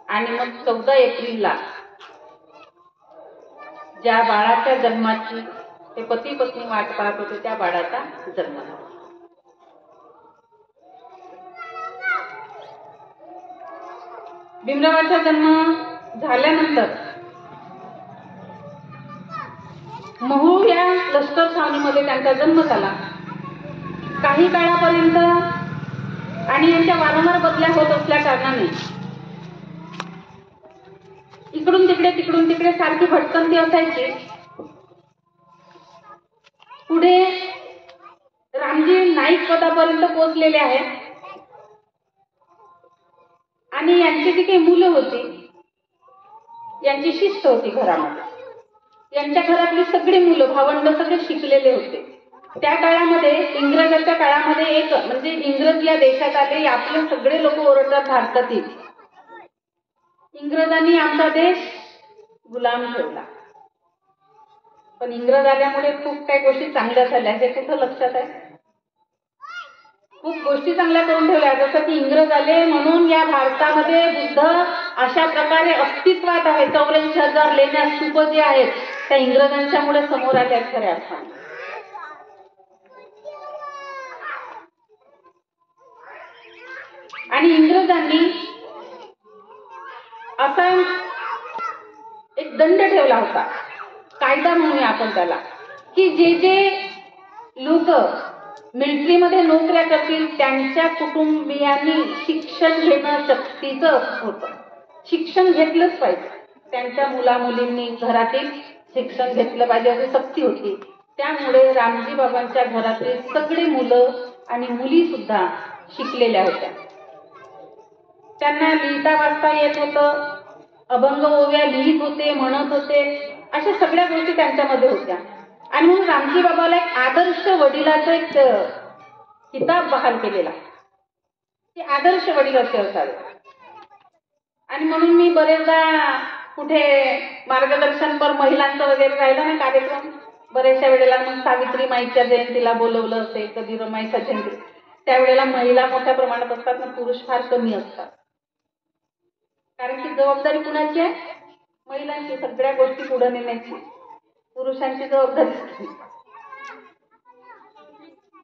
आणि मग 14 एप्रिलला ज्या बाळाच्या जन्माची ते पती पत्नी वाट पाहत होते त्या बाळाचा जन्म झाला. भीमरावाचा जन्म झाल्यानंतर महू या लष्कर छावणीमध्ये त्यांचा जन्म झाला. काही काळापर्यंत आणि यांच्या वारंवार बदल्या होत असल्या कारणाने इकडून तिकडे सारखी भटकंती असायची. पुढे रामजी नाईक पदापर्यंत पोहोचलेले आहेत आणि यांची जी काही मुलं होती, यांची शिस्त होती घरामध्ये. यांच्या घरातली सगळी मुलं भावंड सगळे शिकलेले होते. त्या काळामध्ये इंग्रजांच्या काळामध्ये एक म्हणजे इंग्रज या देशात आले, आपले सगळे लोक ओरडतात भारतातील, इंग्रजांनी आमचा देश गुलाम ठेवला. पण इंग्रज आल्यामुळे खूप काही गोष्टी चांगल्या झाल्या. हे कुठं लक्षात आहे? खूप गोष्टी चांगल्या करून ठेवल्या. जसं की इंग्रज आले म्हणून या भारतामध्ये बुद्ध अशा प्रकारे अस्तित्वात आहे. 84,000 लेण्या स्तूप जे आहेत त्या इंग्रजांच्यामुळे समोर आल्या खऱ्या अर्थाने. आणि इंग्रजांनी असा एक दंड ठेवला होता, कायदा म्हणूया आपण त्याला, की जे जे लोक मिलिटरीमध्ये नोकऱ्या करतील त्यांच्या कुटुंबियांनी शिक्षण घेणं सक्तीचं होतं. शिक्षण घेतलंच पाहिजे. त्यांच्या मुला मुलींनी घरातील शिक्षण घेतलं पाहिजे अशी सक्ती होती. त्यामुळे रामजी बाबांच्या घरातील सगळे मुलं आणि मुली सुद्धा शिकलेल्या होत्या. त्यांना लिहिता वाचता येत होतं, अभंग ओव्या लिहित होते, म्हणत होते, अशा सगळ्या गोष्टी त्यांच्यामध्ये होत्या. आणि म्हणून रामजी बाबाला एक आदर्श वडिलाचं एक किताब बहाल केलेला, की आदर्श वडील असे असावे. आणि म्हणून मी बरेचदा कुठे मार्गदर्शनपर महिलांचं वगैरे राहिलं ना कार्यक्रम, बऱ्याचशा वेळेला मग सावित्री माईच्या जयंतीला बोलवलं असेल, कधी रमाईच्या जयंती, त्यावेळेला महिला मोठ्या प्रमाणात असतात ना, पुरुष फार कमी असतात. कारण की जबाबदारी कुणाची आहे? महिलांची. सगळ्या गोष्टी पुढे नेण्याची पुरुषांची जबाबदारी असते.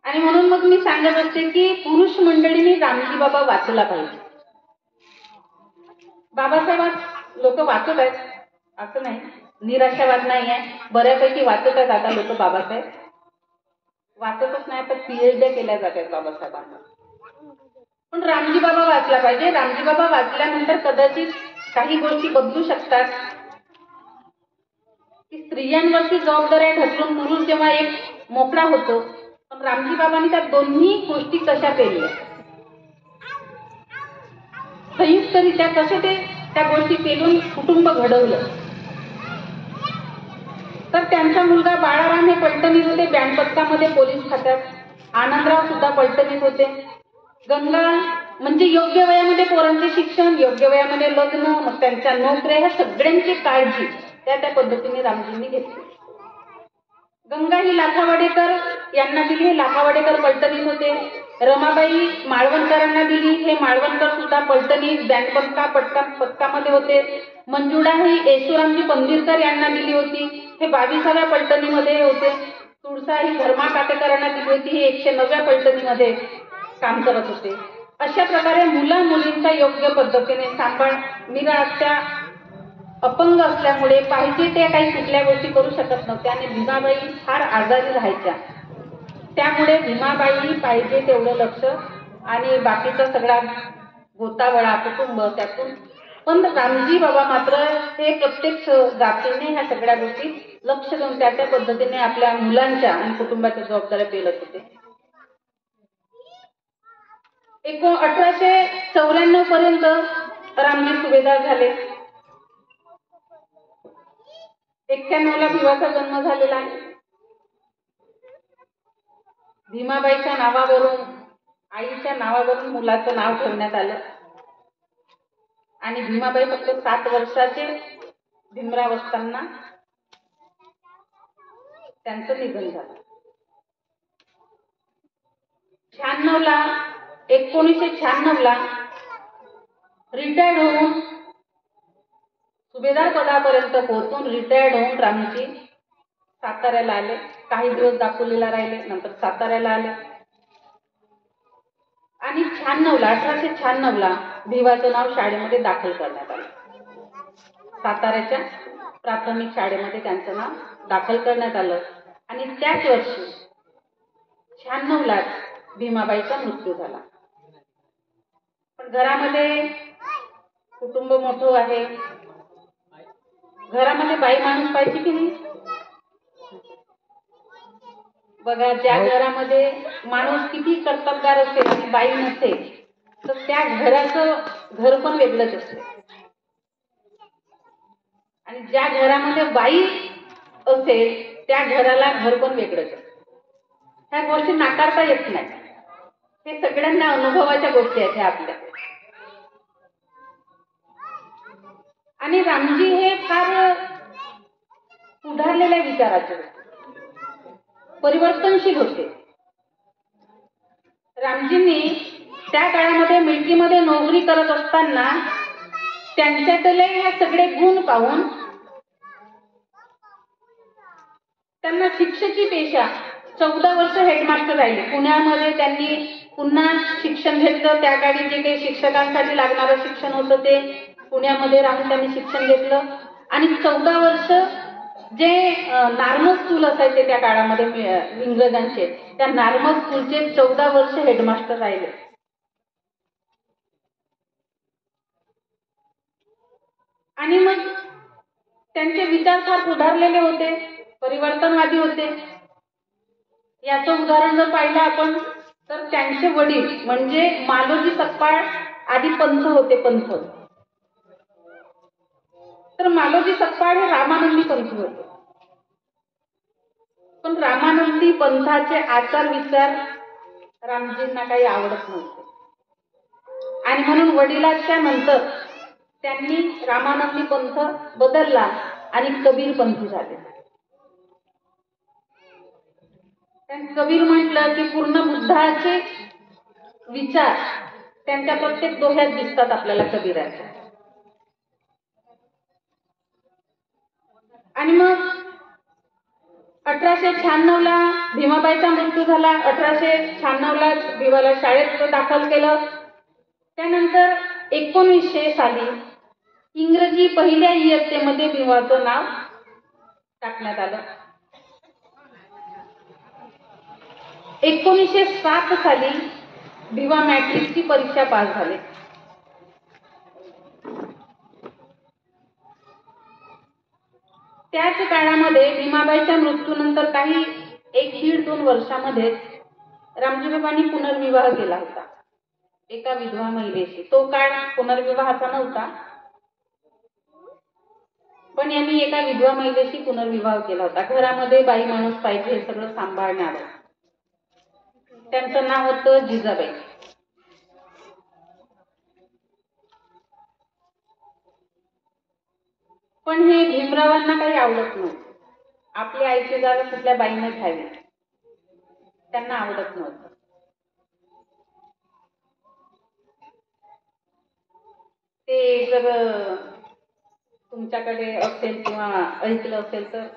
आणि म्हणून मग मी सांगत असते की पुरुष मंडळींनी रामजी बाबा वाचला पाहिजे. बाबासाहेब लोक वाचत आहेत असं नाही, निराशावाद नाही आहे, बऱ्यापैकी वाचत आहेत आता लोक. बाबासाहेब वाचतच नाही तर PhD केल्या जातात बाबासाहेबांना. पण रामजी बाबा वाचला पाहिजे. रामजी बाबा वाचल्यानंतर कदाचित काही गोष्टी बदलू शकतात, की स्त्रियांवरती जबाबदाऱ्या ढकलून पुरुष जेव्हा एक मोकळा होतो. पण रामजी बाबांनी त्या दोन्ही गोष्टी कशा पेलल्या, संयुक्तरित्या कसे ते त्या गोष्टी पेलून कुटुंब घडवलं. तर त्यांचा मुलगा बाळाराम हे पलटणीत होते, बँड पथकामध्ये पोलीस खात्यात. आनंदराव सुद्धा पलटणीत होते. गंगा म्हणजे योग्य वयामध्ये पोरांचे शिक्षण, योग्य वयामध्ये लग्न, मग त्यांच्या नोकऱ्या, ह्या सगळ्यांची काळजी त्या पद्धतीने रामजींनी घेतली. गंगा ही लाखावडेकर यांना दिली, हे लाखावडेकर पलटणीत होते. रमाबाई माळवणकरांना दिली, हे माळवणकर सुद्धा पलटणीत बँड पथकामध्ये होते. मंजुळा ही येशूरामजी पंदिरकर यांना दिली होती, हे 22व्या पलटणीमध्ये होते. तुळसा ही धर्मा काटेकरांना दिली होती, हे 109व्या पलटणीमध्ये काम करत होते. अशा प्रकारे मुला मुलींचा योग्य पद्धतीने सांभाळ. मीरा त्या अपंग असल्यामुळे पाहिजे त्या काही कुठल्या गोष्टी करू शकत नव्हत्या आणि भीमाबाई फार आजारी राहायच्या. त्यामुळे भीमाबाई पाहिजे तेवढं लक्ष आणि बाकीचा सगळा गोतावळा कुटुंब त्यातून. पण रामजी बाबा मात्र हे प्रत्यक्ष जातीने ह्या सगळ्या गोष्टी लक्ष देऊन त्या पद्धतीने आपल्या मुलांच्या आणि कुटुंबाच्या जबाबदाऱ्या पेलत होते. 1894 पर्यंत रामजी सुभेदार झाले. 91ला भिवाचा जन्म झालेला आहे. भीमाबाईच्या नावावरून, आईच्या नावावरून मुलाचं नाव ठेवण्यात आलं आणि भीमाबाई फक्त 7 वर्षाचे भीमराव असताना त्यांचं निधन झालं. 1996ला रिटायर्ड होऊन सुभेदार पदापर्यंत पोहोचून रिटायर्ड होऊन रामजी साताऱ्याला आले. काही दिवस दापोलीला राहिले, नंतर साताऱ्याला आले आणि 1896ला भिवाचं नाव शाळेमध्ये दाखल करण्यात आलं. साताऱ्याच्या प्राथमिक शाळेमध्ये त्यांचं नाव दाखल करण्यात आलं आणि त्याच वर्षी 96ला भीमाबाईचा मृत्यू झाला. पण घरामध्ये कुटुंब मोठं आहे, घरामध्ये बाई माणूस पाहिजे की नाही? बघा, ज्या घरामध्ये माणूस किती कर्तबगार असेल आणि बाई नसेल तर त्या घराचं घर पण वेगळंच असते. आणि ज्या घरामध्ये बाई असेल त्या घराला घर पण वेगळंच असते. ह्या गोष्टी नाकारता येत नाही. हे सगळ्यांना अनुभवाच्या गोष्टी आहेत ह्या आपल्या. आणि रामजी हे फार उधारलेल्या विचाराचे होते, परिवर्तनशील होते. रामजींनी त्या काळामध्ये मिलिटरीमध्ये नोकरी करत असताना त्यांच्यातले हे सगळे गुण पाहून त्यांना शिक्षकी पेशा 14 वर्ष हेडमास्टर राहिले. पुण्यामध्ये त्यांनी पुन्हा शिक्षण घेतलं. त्या काळी जे काही शिक्षकांसाठी लागणारं शिक्षण होतं ते पुण्यामध्ये राहून त्यांनी शिक्षण घेतलं आणि 14 वर्ष जे नॉर्मल स्कूल असायचे त्या काळामध्ये इंग्रजांचे, त्या नॉर्मल स्कूलचे 14 वर्ष हेडमास्टर राहिले. आणि मग त्यांचे विचार फार सुधारलेले होते, परिवर्तनवादी होते. याचं उदाहरण जर पाहिलं आपण तर त्यांचे वडील म्हणजे मालोजी सकपाळ आधी पंथ होते, पंथ. तर मालोजी सकपाळ हे रामानंदी पंथ होते. पण रामानंदी पंथाचे आचार विचार रामजींना काही आवडत नव्हते आणि म्हणून वडिलांच्या नंतर त्यांनी रामानंदी पंथ बदलला आणि कबीर पंथी झाले. कबीर म्हटलं की पूर्ण बुद्धाचे विचार त्यांच्या प्रत्येक दोह्यात दिसतात आपल्याला कबीराच्या. आणि मग 1896ला भीमाबाईचा मृत्यू झाला. 1896ला भीमाला शाळेत दाखल केलं. त्यानंतर 1900 साली इंग्रजी पहिल्या इयत्तेमध्ये भीमाचं नाव टाकण्यात आलं. 1907 साली भीमा मॅट्रिकची परीक्षा पास झाले. त्याच काळामध्ये भीमाबाईच्या मृत्यूनंतर काही 1-1.5-2 वर्षामध्ये रामजीबाबांनी पुनर्विवाह केला होता एका विधवा महिलेशी. तो काळ पुनर्विवाहाचा नव्हता, पण यांनी एका विधवा महिलेशी पुनर्विवाह केला होता. घरामध्ये बाई माणूस पाहिजे हे सगळं सांभाळणारं. त्यांचं नाव होतं जिजाबाई. पण हे भीमरावांना काही आवडत नव्हतं. आपल्या आईची जागा कुठल्या बाईने घ्यावी त्यांना आवडत नव्हतं. ते जर तुमच्याकडे असेल किंवा ऐकलं असेल तर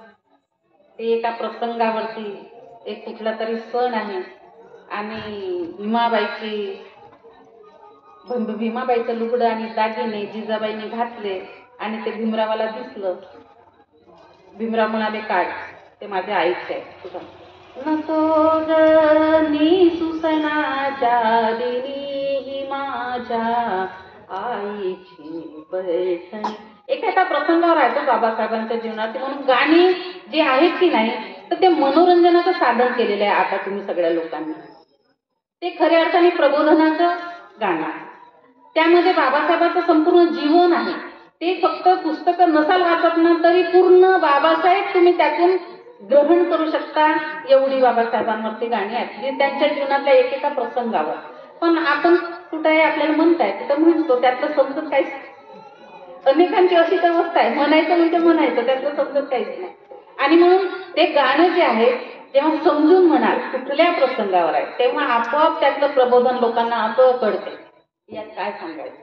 ते एका प्रसंगावरती एक कुठला तरी सण आहे आणि भीमाबाईचं लुगडं आणि दागिने जिजाबाईने घातले आणि ते भीमरावाला दिसलं. भीमराव म्हणाले, काय ते माझ्या आईचे आहे. नको गनी सुसनाच्या दिनी ही माझ्या आईची पैठणी. एका प्रसंगावर आहे तो बाबासाहेबांच्या जीवनात. म्हणून गाणी जी आहेत की नाही तर ते मनोरंजनाचं साधन केलेलं आहे आता तुम्ही सगळ्या लोकांनी. ते खऱ्या अर्थाने प्रबोधनाचं गाणं आहे. त्यामध्ये बाबासाहेबांचं संपूर्ण जीवन आहे. ते फक्त पुस्तकं नसाल वाचत ना तरी पूर्ण बाबासाहेब तुम्ही त्यातून ग्रहण करू शकता एवढी बाबासाहेबांवरती गाणी आहेत जी त्यांच्या जीवनातल्या एकेका प्रसंगावर. पण आपण कुठे आपल्याला म्हणताय तिथं म्हणतो त्यातलं समजत काहीच. अनेकांची अशी अवस्था आहे, म्हणायचं म्हणजे म्हणायचं त्यातलं समजत काहीच नाही. आणि म्हणून ते गाणं जे आहे जेव्हा समजून म्हणाल कुठल्या प्रसंगावर आहे तेव्हा आपोआप त्यातलं प्रबोधन लोकांना आपोआप कळते. यात काय सांगायचं.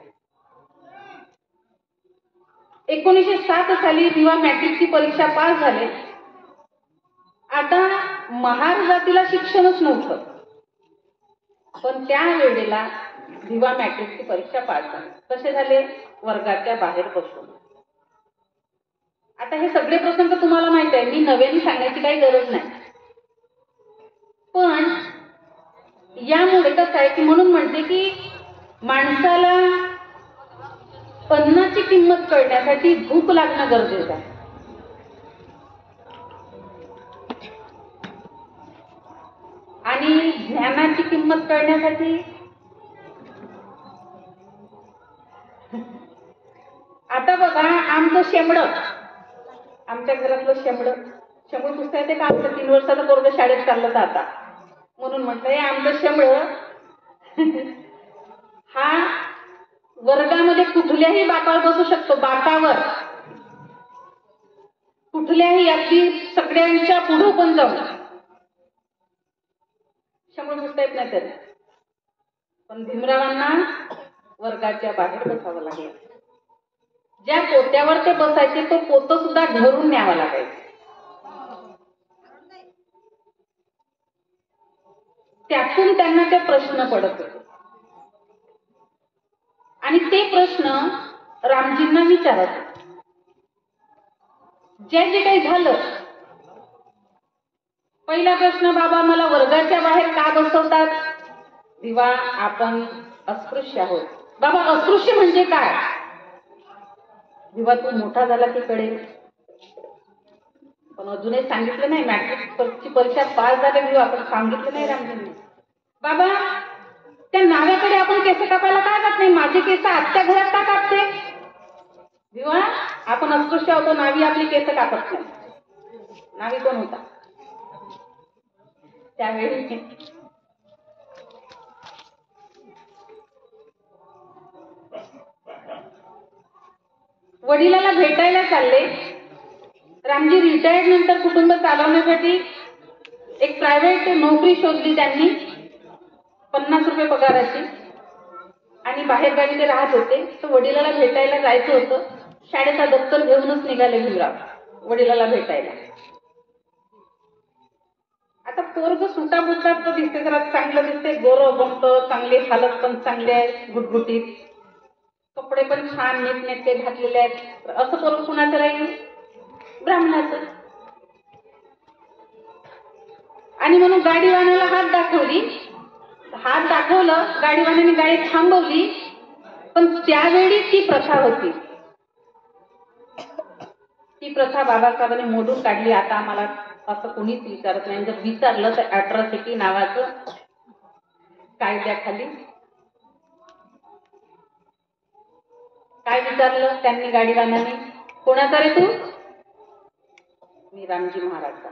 1907 साली दिवा मॅट्रिकची परीक्षा पास झाले. आता महार जातीला शिक्षणच नव्हतं, पण त्या वेळेला दिवा मॅट्रिकची परीक्षा पास झाली. कसे झाले? वर्गाच्या बाहेर बसून. आता हे सगळे प्रसंग तुम्हाला माहित आहे, मी नव्याने सांगण्याची काही गरज नाही. पण यामुळे कसं आहे की म्हणून म्हणते की माणसाला अन्नाची किंमत कळण्यासाठी भूक लागणं गरजेचं आहे. आणि ज्ञानाची किंमत कळण्यासाठी आता बघा, आमचं शेंबडं, आमच्या घरातलं शेंबडं पुस्तक येते का? आमचं 3 वर्षाचं पोरगं शाळेत चाललं आता, म्हणून म्हटलं हे आमचं शेंबडं हा वर्गामध्ये कुठल्याही बाकावर बसू शकतो. बाकावर कुठल्याही, अगदी सगळ्यांच्या पुढे पण जाऊ. शेंबडं पुसता येत नाही तरी, पण भीमरावांना वर्गाच्या बाहेर बसावं लागेल. ज्या पोत्यावर ते बसायचे तो पोतं सुद्धा धरून न्यावं लागायचं. त्यातून त्यांना ते प्रश्न पडत होते आणि ते प्रश्न रामजींना विचारत होते. जे काही झालं, पहिला प्रश्न, बाबा मला वर्गाच्या बाहेर का बसवतात? दिवा, आपण अस्पृश्य आहोत. बाबा अस्पृश्य म्हणजे काय? दिवा, तू मोठा झाला की कळेल. पण अजूनही सांगितलं नाही. मॅट्रिकची परीक्षा पास झाले दिवा, आपण सांगितलं नाही रामजींनी. बाबा त्या नाव्याकडे आपण केस कापायला का जात नाही? माझे केस आजच्या घरात का कापते? दिवा, आपण अस्पृश्य होतो, नावी आपली केस कापत नाही. नावी कोण होता त्यावेळी? वडिलाला भेटायला चालले. रामजी रिटायर्ड नंतर कुटुंब चालवण्यासाठी एक प्रायव्हेट नोकरी शोधली त्यांनी, 50 रुपये पगाराची, आणि बाहेर गावी ते राहत होते. तर वडिलाला भेटायला जायचं होतं. शाळेचा दप्तर घेऊनच निघाले भीमराव वडिलाला भेटायला. आता पोरग सुटाबुटात दिसते, जरा चांगलं दिसते, गोरं गमतं, चांगले, हालत पण चांगले आहेत, गुटगुटीत, कपडे पण छान नीटनेटके घातलेले आहेत. असं पोरग कुणाचं राहील? ब्राह्मणाचं. आणि म्हणून गाडीवाण्याला हात दाखवलं, गाडीवाण्याने गाडी थांबवली. पण त्यावेळी ती प्रथा होती, ती प्रथा बाबासाहेबांनी मोडून काढली. आता आम्हाला असं कोणीच विचारत नाही. जर विचारलं तर अॅट्रॉसिटी नावाचं कायद्याखाली काय विचारलं त्यांनी गाडीवानाने? कोणाचा रे तू? मी रामजी महाराजचा.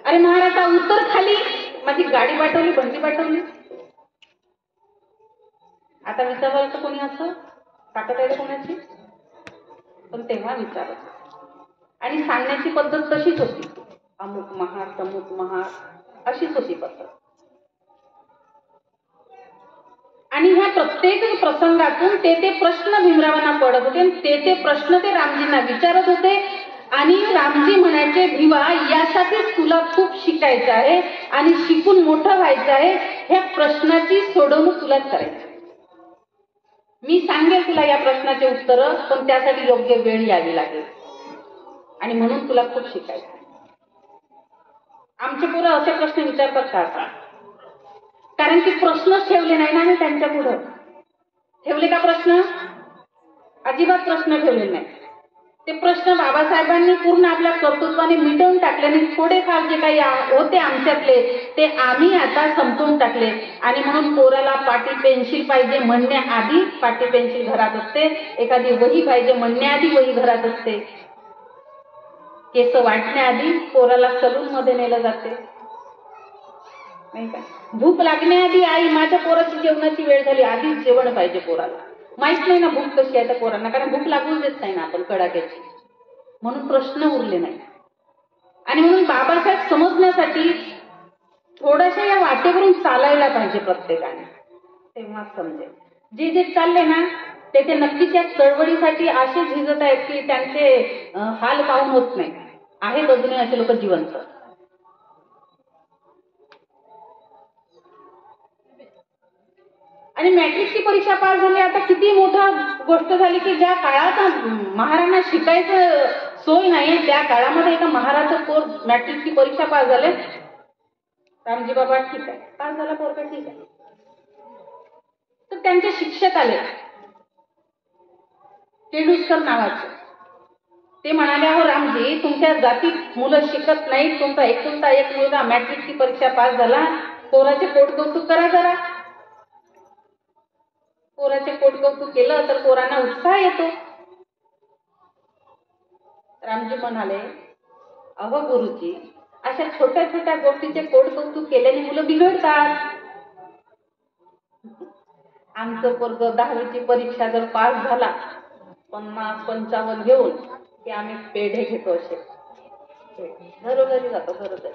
अरे महाराजा उतर खाली, माझी गाडी पाठवली, बंडी पाठवली. आता विचारलं तर कोणी असं ताकद आहे कोणाची? पण तेव्हा विचारत आणि सांगण्याची पद्धत तशीच होती. अमुक महार, तमुक महार, अशीच होती पद्धत. आणि ह्या प्रत्येक प्रसंगातून ते प्रश्न भीमरावांना पडत होते. ते प्रश्न ते रामजींना विचारत होते. आणि रामजी म्हणायचे, भिवा, यासाठीच तुला खूप शिकायचं आहे आणि शिकून मोठं व्हायचं आहे. ह्या प्रश्नाची सोडवणूक तुलाच करायची. मी सांगेल तुला या प्रश्नाचे उत्तर, पण त्यासाठी योग्य वेळ यावी लागेल. आणि म्हणून तुला खूप शिकायचं. आमचे पोरं असे प्रश्न विचारतात का आता? कारण की प्रश्नच ठेवले नाही ना मी त्यांच्या पुढं. ठेवले का प्रश्न? अजिबात प्रश्न ठेवले नाही. ते प्रश्न बाबासाहेबांनी पूर्ण आपल्या कर्तृत्वाने मिटवून टाकले. आणि थोडेफार जे काही होते आमच्यातले ते आम्ही आता संपवून टाकले. आणि म्हणून पोराला पाटी पेन्सिल पाहिजे म्हणण्याआधी पाटी पेन्सिल घरात असते. एखादी वही पाहिजे म्हणण्याआधी वही घरात असते. केस वाटण्याआधी पोराला सलून मध्ये नेलं जाते, नाही का? भूक लागण्याआधी आई, माझ्या पोराची जेवणाची वेळ झाली, आधीच जेवण पाहिजे पोराला. माहित नाही ना भूक कशी आहे त्या पोरांना, कारण भूक लागून देत नाही ना आपण कडाक्याची. म्हणून प्रश्न उरले नाही. आणि म्हणून बाबासाहेब समजण्यासाठी थोड्याशा या वाटेवरून चालायला पाहिजे प्रत्येकाने, तेव्हा समजेल. जे चालले ना ते नक्की त्या चळवळीसाठी असे झिजत आहेत की त्यांचे हाल पाहून होत नाही. आहेत अजूनही असे लोक जिवंत. आणि मॅट्रिकची परीक्षा पास झाली. आता किती मोठा गोष्ट झाली की ज्या काळात महाराजांना शिकायचं सोय नाही त्या काळामध्ये एका महाराजा कोर्स मॅट्रिकची परीक्षा पास झाले. रामजी बाबा ठीक आहे, पास झाला पोरगा ठीक आहे. तर त्यांचे शिक्षक आले केडुस्कर नावाचे. ते म्हणाले, अहो रामजी, तुमच्या जातीत मुलं शिकत नाहीत, तुमचा एकुलता एक मुलगा मॅट्रिकची परीक्षा पास झाला, पोराचे पोटकौतुक करा जरा. पोराचे पोटकौतुक केलं तर पोरांना उत्साह येतो. रामजी म्हणाले, अहो गुरुजी, अशा छोट्या छोट्या गोष्टीचे पोटकौतुक केल्याने मुलं बिघडतात. आमचं पोरग 10वीची परीक्षा जर पास झाला 50-55 घेऊन की आम्ही पेढे घेतो. असे घरोघरी जातो, घरोघरी.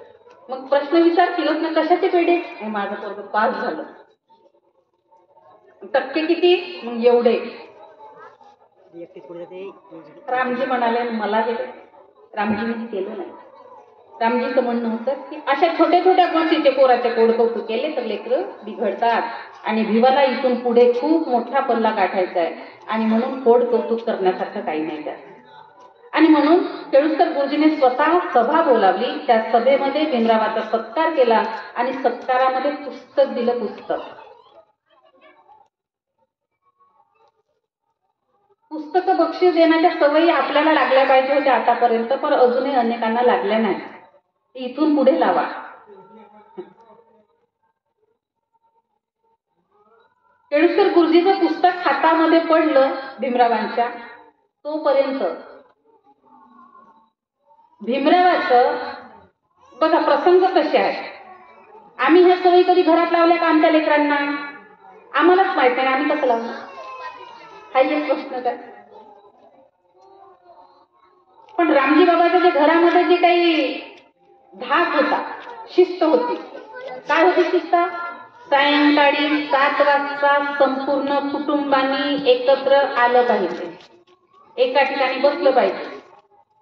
मग प्रश्न विचारतील ना, कशाचे पेढे? माझं पोरग पास झालं. टक्के किती? मग एवढे. रामजी म्हणाले, मला हे रामजींनी केलं नाही. रामजींचं म्हणणं होतं की अशा छोट्या छोट्या गोष्टीचे पोराचे पोटकौतुक केले तर लेकरं बिघडतात आणि भिवाला इथून पुढे खूप मोठा पल्ला गाठायचा आहे आणि म्हणून पोटकौतुक करण्यासारखं काही नाही त्यात. आणि म्हणून केळुस्कर गुरुजींनी स्वतः सभा बोलावली. त्या सभेमध्ये भीमरावाचा सत्कार केला आणि सत्कारामध्ये पुस्तक दिलं. पुस्तकं बक्षीस देण्याच्या सवयी आपल्याला लागल्या पाहिजे होत्या आतापर्यंत, पण अजूनही अनेकांना लागल्या नाही. इथून पुढे लावा. केळुस्कर गुरुजीचं पुस्तक हातामध्ये पडलं भीमरावांच्या, तोपर्यंत भीमरावाचं बघा प्रसंग कसे आहेत. आम्ही ह्या सवयी कधी घरात लावल्या का आमच्या लेकरांना? आम्हालाच माहित नाही आम्ही कसं लावलं. हा एक प्रश्न काय. पण रामजी बाबाच्या जे घरामध्ये जे काही धाक होता, शिस्त होती. काय होती शिस्त? सायंकाळी 7 वाजता संपूर्ण कुटुंबांनी एकत्र आलं पाहिजे, एका ठिकाणी बसलं पाहिजे.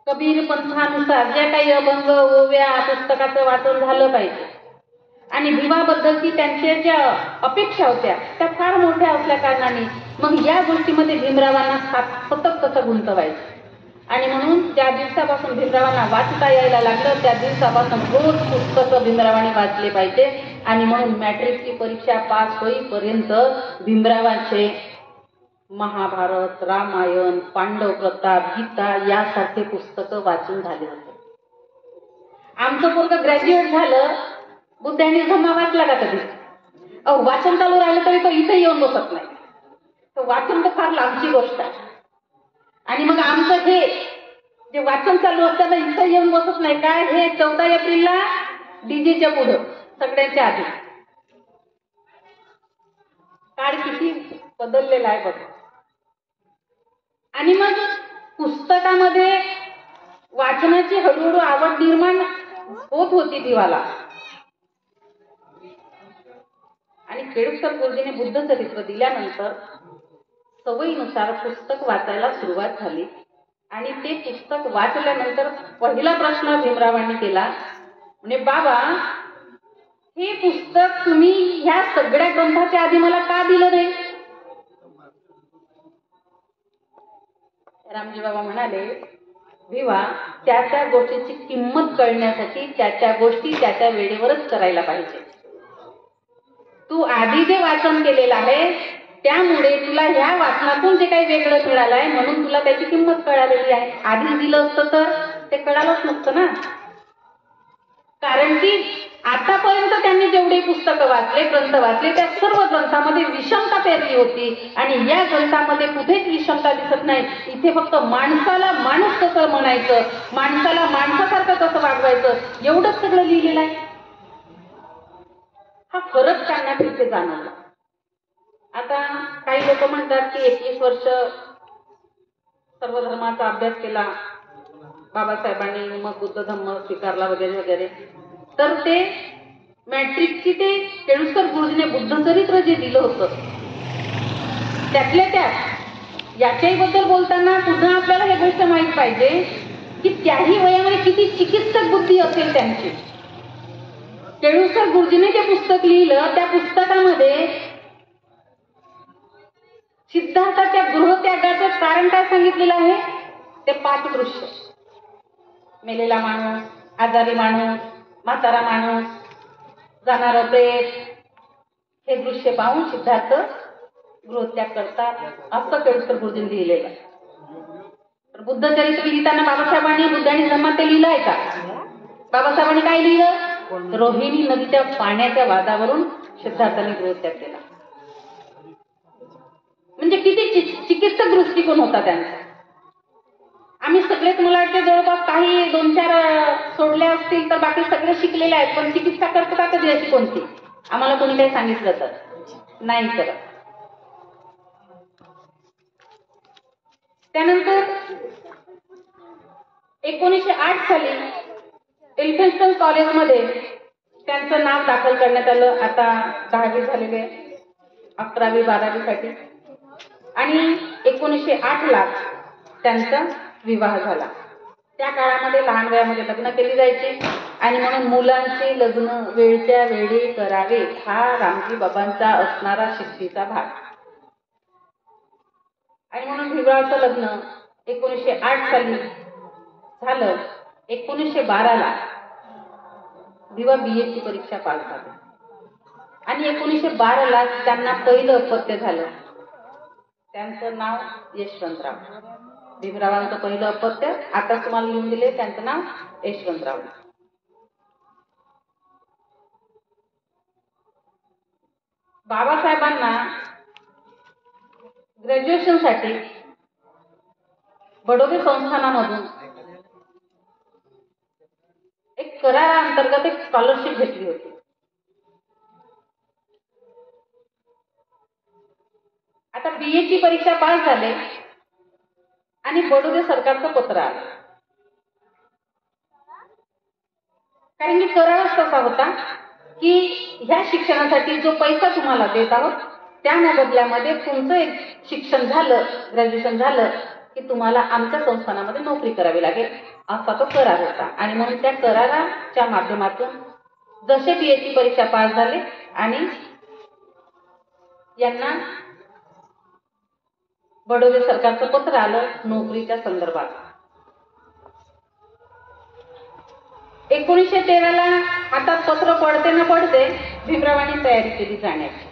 कबीर पंथानुसार ज्या काही अभंग ओव्या पुस्तकाचं वाचन झालं पाहिजे. आणि भिवाबद्दलची त्यांच्या ज्या अपेक्षा होत्या त्या फार मोठ्या असल्या कारणाने मग या गोष्टीमध्ये भीमरावांना सतत कसं गुंतवायचं. आणि म्हणून ज्या दिवसापासून भीमरावांना वाचता यायला लागलं त्या दिवसापासून रोज पुस्तकं भीमरावांनी वाचले पाहिजे. आणि म्हणून मॅट्रिकची परीक्षा पास होईपर्यंत भीमरावांचे महाभारत, रामायण, पांडव प्रताप, गीता यासारखे पुस्तकं वाचून झाले होते. आमचं पोरगं ग्रॅज्युएट झालं, बुद्धांनी धम्मा वाचला का कधी? वाचन चालू राहिलं तरी तो इथे येऊन बसत नाही. तर वाचन तर फार लांबची गोष्ट आहे. आणि मग आमचं हे जे वाचन चालू असताना इथं येऊन बसत नाही काय, हे 14 एप्रिलला डीजेच्या पुढं सगळ्यांच्या आधी. काळ किती बदललेला आहे बघ. आणि मग पुस्तकामध्ये वाचनाची हळूहळू आवड निर्माण होत होती दिवाला. आणि केळुस्कर गुरुजींनी बुद्ध चरित्र दिल्यानंतर सवयीनुसार पुस्तक वाचायला सुरुवात झाली. आणि ते पुस्तक वाचल्यानंतर पहिला प्रश्न भीमरावांनी केला, म्हणजे बाबा हे पुस्तक तुम्ही ह्या सगळ्या ग्रंथाच्या आधी मला का दिलं नाही? रामजी बाबा म्हणाले, भिवा त्या त्या गोष्टीची किंमत कळण्यासाठी त्या त्या गोष्टी त्या त्या वेळेवरच करायला पाहिजे. तू आधी जे वाचन केलेलं आहे त्यामुळे तुला ह्या वाचनातून जे काही वेगळं मिळालंय म्हणून तुला त्याची किंमत कळालेली आहे. आधी दिलं असतं तर ते कळालंच नसतं ना. कारण की आतापर्यंत त्यांनी जेवढे पुस्तकं वाचले, ग्रंथ वाचले, त्या सर्व ग्रंथामध्ये विषमता पेरली होती. आणि या ग्रंथामध्ये कुठेच विषमता दिसत नाही. इथे फक्त माणसाला माणूस कसं म्हणायचं, माणसाला माणसासारखं कसं वागवायचं एवढंच सगळं लिहिलेलं आहे. हा फरक त्यांना तिथे जाणवला. आता काही लोक म्हणतात की 21 वर्ष सर्व धर्माचा अभ्यास केला बाबासाहेबांनी, मग बुद्ध धम्म स्वीकारला वगैरे वगैरे. तर ते मॅट्रिकची ते केळुस्कर गुरुजीने बुद्ध चरित्र जे दिलं होतं त्यातल्या त्यात याच्याही बद्दल बोलताना पुन्हा आपल्याला हे गोष्ट माहीत पाहिजे की त्याही वयामध्ये किती चिकित्सक बुद्धी असेल त्यांची. केळुसकर गुरुजीने जे पुस्तक लिहिलं त्या पुस्तकामध्ये सिद्धार्थाच्या गृहत्यागाचं कारण काय सांगितलेलं आहे? ते 5 दृश्य. मेलेला माणूस, आजारी माणूस, म्हातारा माणूस, जाणारं प्रेत, हे दृश्य पाहून सिद्धार्थ गृहत्याग करतात असं केळुसकर गुरुजींनी लिहिलेलं आहे. तर बुद्ध चरित्र लिहिताना बाबासाहेबांनी बुद्ध आणि धम्मात ते लिहिलं आहे का? बाबासाहेबांनी काय लिहिलं? रोहिणी नदीच्या पाण्याच्या वादावरून सिद्धार्थाने गृहत्याग केला. म्हणजे किती चिकित्सक दृष्टिकोन होता त्यांचा. आम्ही सगळेच मला वाटते जवळपास काही 2-4 सोडल्या असतील तर बाकी सगळे शिकलेले आहेत, पण चिकित्सा करता कधी अशी कोणती? आम्हाला कोणी काही सांगितलं तर नाही करत. त्यानंतर 1908 साली एल्फिन्स्टन कॉलेजमध्ये त्यांचं नाव दाखल करण्यात आलं. आता 10वी झालेले, 11वी 12वी साठी. आणि 1908ला त्यांचा विवाह झाला. त्या काळामध्ये लहान वयामध्ये लग्न केली जायची आणि म्हणून मुलांचे लग्न वेळच्या वेळी करावे हा रामजी बाबांचा असणारा शिस्तीचा भाग. आणि म्हणून भीमरावचं लग्न 1908 साली झालं. 1912ला भिवा BA ची परीक्षा पास झाली आणि 1912ला त्यांना पहिलं अपत्य झालं. त्यांचं नाव यशवंतराव. भीमरावांचं पहिलं अपत्य आता तुम्हाला लिहून दिले, त्यांचं नाव यशवंतराव. बाबासाहेबांना ग्रॅज्युएशनसाठी बडोदे संस्थानामधून एक कराराअंतर्गत एक स्कॉलरशिप घेतली होती. आता BA ची परीक्षा पास झाले आणि बडोदे सरकारचं पत्र आलं. कारण की करारच तसा होता की ह्या शिक्षणासाठी जो पैसा तुम्हाला देत आहोत त्या मोबदल्यामध्ये तुमचं एक शिक्षण झालं, ग्रॅज्युएशन झालं की तुम्हाला आमच्या संस्थानामध्ये नोकरी करावी लागेल असा तो करार होता. आणि म्हणून त्या कराराच्या माध्यमातून जसे BA ची परीक्षा पास झाले आणि यांना बडोदे सरकारचं पत्र आलं नोकरीच्या संदर्भात. 1913ला हातात पत्र पडते ना पडते भीमरावांनी तयारी केली जाण्याची.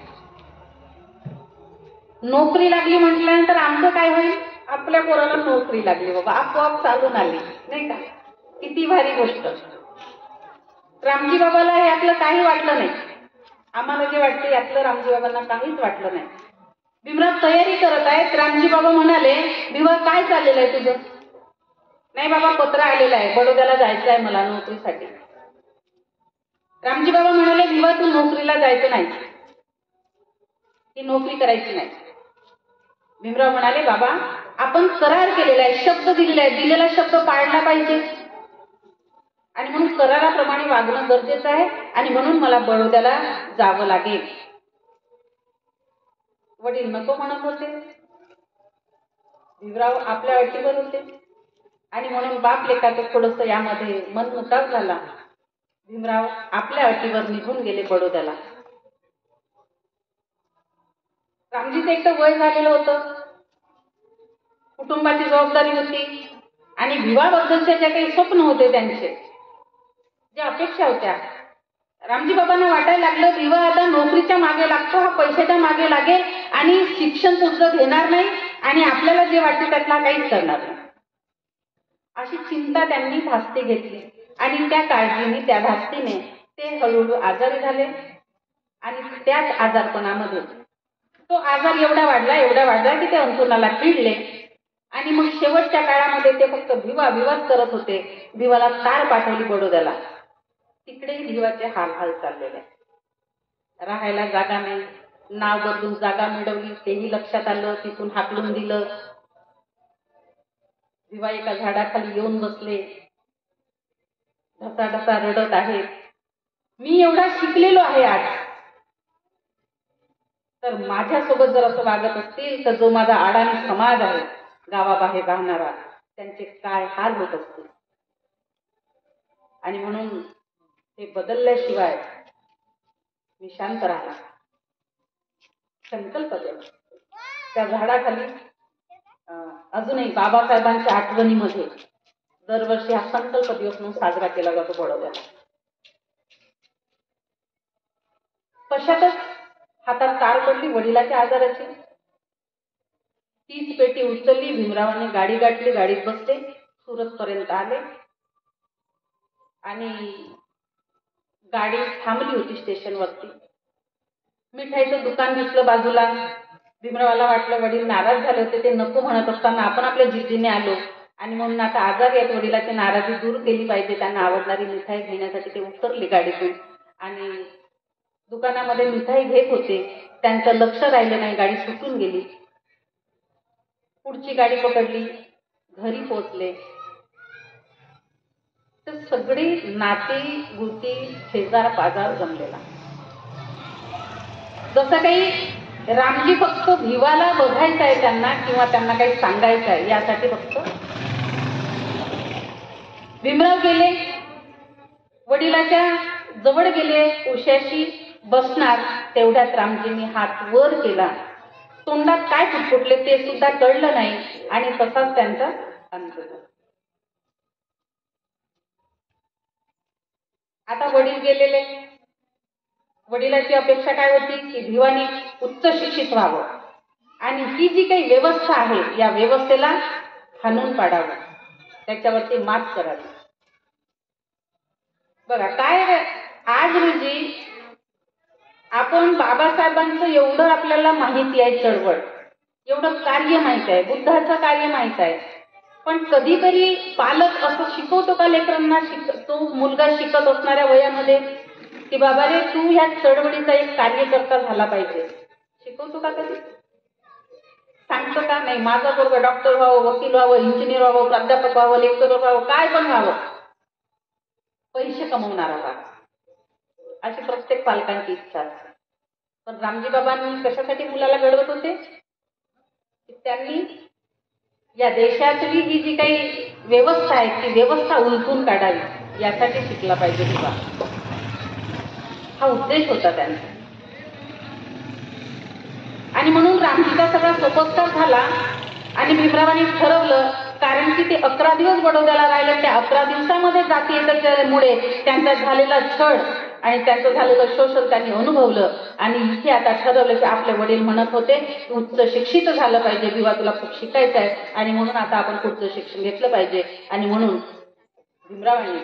नोकरी लागली म्हटल्यानंतर आमचं काय होईल? आपल्या पोराला नोकरी लागली बाबा, आपोआप चालून आली नाही का? किती भारी गोष्ट. रामजी बाबाला यातलं काही वाटलं नाही. आम्हाला जे वाटतं यातलं रामजी बाबांना काहीच वाटलं नाही. भीमराव तयारी करत आहेत. रामजी बाबा म्हणाले, भिवा काय चाललेलं आहे तुझं? नाही बाबा पत्र आलेलं आहे, बडोद्याला जायचं आहे मला नोकरीसाठी. रामजी बाबा म्हणाले, भिवा तू नोकरीला जायचं नाही, ही नोकरी करायची नाही. भीमराव म्हणाले, बाबा आपण करार केलेला आहे, शब्द दिलेला आहे, दिलेला शब्द पाळला पाहिजे आणि म्हणून कराराप्रमाणे वागणं गरजेचं आहे आणि म्हणून मला बडोद्याला जावं लागेल. वडील नको म्हणत होते, भीमराव आपल्या अटीवर होते आणि म्हणून बाप लेकाचं थोडंसं यामध्ये मनमुटाव झाला. भीमराव आपल्या अटीवर निघून गेले बडोद्याला. रामजीचं एक तर वय झालेलं होतं, कुटुंबाची जबाबदारी होती आणि भिवाबद्दलचे जे काही स्वप्न होते त्यांचे, ज्या अपेक्षा होत्या, रामजी बाबांना वाटायला लागलं भिवा आता नोकरीच्या मागे लागतो, हा पैशाच्या मागे लागेल आणि शिक्षण तुझं घेणार नाही आणि आपल्याला जे वाटते त्यातला काहीच करणार नाही. अशी चिंता त्यांनी धास्ती घेतली आणि त्या काळजीने, त्या धास्तीने ते हळूहळू आजारी झाले आणि त्याच आजारपणामध्ये तो आजार एवढा वाढला की ते अंथरुणाला खिळले आणि मग शेवटच्या काळामध्ये ते फक्त भिवाच करत होते. भिवाला तार पाठवली बडोद्याला. तिकडे भिवाचे हाल चाललेले, राहायला जागा नाही, नाव बदलून जागा मिळवली तेही लक्षात आलं, तिथून हाकलून दिलं. भिवा एका झाडाखाली येऊन बसले, ढसा रडत आहेत. मी एवढा शिकलेलो आहे आज, तर माझ्यासोबत जर असं वागत असतील तर जो माझा अडाणी समाज आहे गावाबाहेर राहणारा, त्यांचे काय हाल होत असतील. आणि म्हणून हे बदलल्याशिवाय मी शांत राहणार. संकल्प केला. त्या झाडाखाली अजूनही बाबासाहेबांच्या आठवणीमध्ये दरवर्षी हा संकल्प दिवस म्हणून साजरा केला जातो बडोद्याला. पश्चातच हातात तार पडली वडिलाच्या आजाराची. तीच पेटी उचलली, भीमरावांनी गाडी गाठली, गाडीत बसले, सुरत पर्यंत आले आणि गाडी थांबली होती स्टेशनवरती. मिठाईचं दुकान दिसलं बाजूला. भीमरावाला वाटलं वडील नाराज झाले होते, ते नको म्हणत असताना आपण आपल्या जिद्दीने आलो आणि म्हणून आता आजारी आहेत, वडिलाची नाराजी दूर केली पाहिजे, त्यांना आवडणारी मिठाई घेण्यासाठी ते उतरले गाडीतून आणि दुकानामध्ये मिठाई घेत होते. त्यांचं लक्ष राहिलं नाही, गाडी सुटून गेली. पुढची गाडी पकडली, घरी पोहोचले तर सगळी नाती गुती शेजार पाजार जमलेला. जसं काही रामजी फक्त भिवाला बघायचं आहे त्यांना किंवा त्यांना काही सांगायचं आहे यासाठी फक्त भीमराव गेले, वडिलाच्या जवळ गेले, उशाशी बसणार तेवढ्यात रामजींनी हात वर केला. तोंडात काय फुटफुटले ते सुद्धा कळलं नाही आणि तसाच त्यांचा अंत झाला. आता वडील गेलेले. वडिलाची अपेक्षा काय होती की भिवानी उच्च शिक्षित व्हावं आणि ही जी काही व्यवस्था आहे या व्यवस्थेला हाणून पाडावं, त्याच्यावरती मात करावी. बघा काय आज रोजी आपण बाबासाहेबांचं एवढं आपल्याला माहिती आहे, चळवळ एवढं कार्य माहित आहे, बुद्धाचं कार्य माहित आहे, पण कधीतरी पालक असं शिकवतो का लेकरांना? तो मुलगा शिकत असणाऱ्या वयामध्ये की बाबा रे तू ह्या चळवळीचा एक कार्यकर्ता झाला पाहिजे, शिकवतो का कधी? सांगतो का? नाही. माझा पोरगा डॉक्टर व्हावं, वकील व्हावं, इंजिनियर व्हावं, प्राध्यापक व्हावं, लेक्चरर व्हावं, काय पण व्हावं, पैसे कमवणारा व्हावा, अशी प्रत्येक पालकांची इच्छा असते. पण रामजी बाबांनी कशासाठी मुलाला घडवत होते? त्यांनी या देशातली ही जी काही व्यवस्था आहे ती व्यवस्था उलटून काढावी यासाठी शिकला पाहिजे तुला, हा उद्देश होता त्यांचा. आणि म्हणून रामजीचा सगळा सोपस्कार झाला आणि भीमरावांनी ठरवलं, कारण की ते 11 दिवस बडोद्याला राहिले, त्या 11 दिवसामध्ये जाती एकतेमुळे त्यांचा झालेला छळ आणि त्यांचं झालेलं शोषण त्यांनी अनुभवलं आणि इथे आता ठरवलं की आपले वडील म्हणत होते उच्च शिक्षित झालं पाहिजे, भिवा तुला खूप शिकायचं आहे आणि म्हणून आता आपण पुढचं शिक्षण घेतलं पाहिजे. आणि म्हणून भीमरावांनी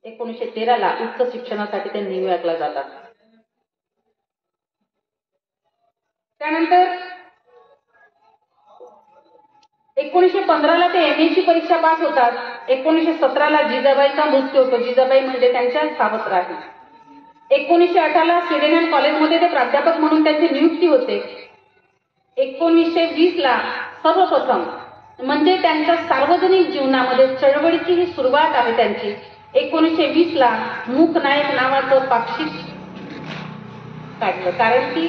1913ला उच्च शिक्षणासाठी ते न्यूयॉर्कला जातात. त्यानंतर 1915ला ते MA परीक्षा पास होतात. 1917ला जिजाबाईचा मृत्यू होतो. जिजाबाई म्हणजे त्यांच्या सावत्र आहेत. 1918ला स्वीडन कॉलेजमध्ये ते प्राध्यापक म्हणून त्यांची नियुक्ती होते. 1920ला सर्वप्रथम म्हणजे त्यांच्या सार्वजनिक जीवनामध्ये चळवळीची ही सुरुवात आहे त्यांची. 1920ला मूक नायक नावाचं पाक्षिक काढलं, कारण की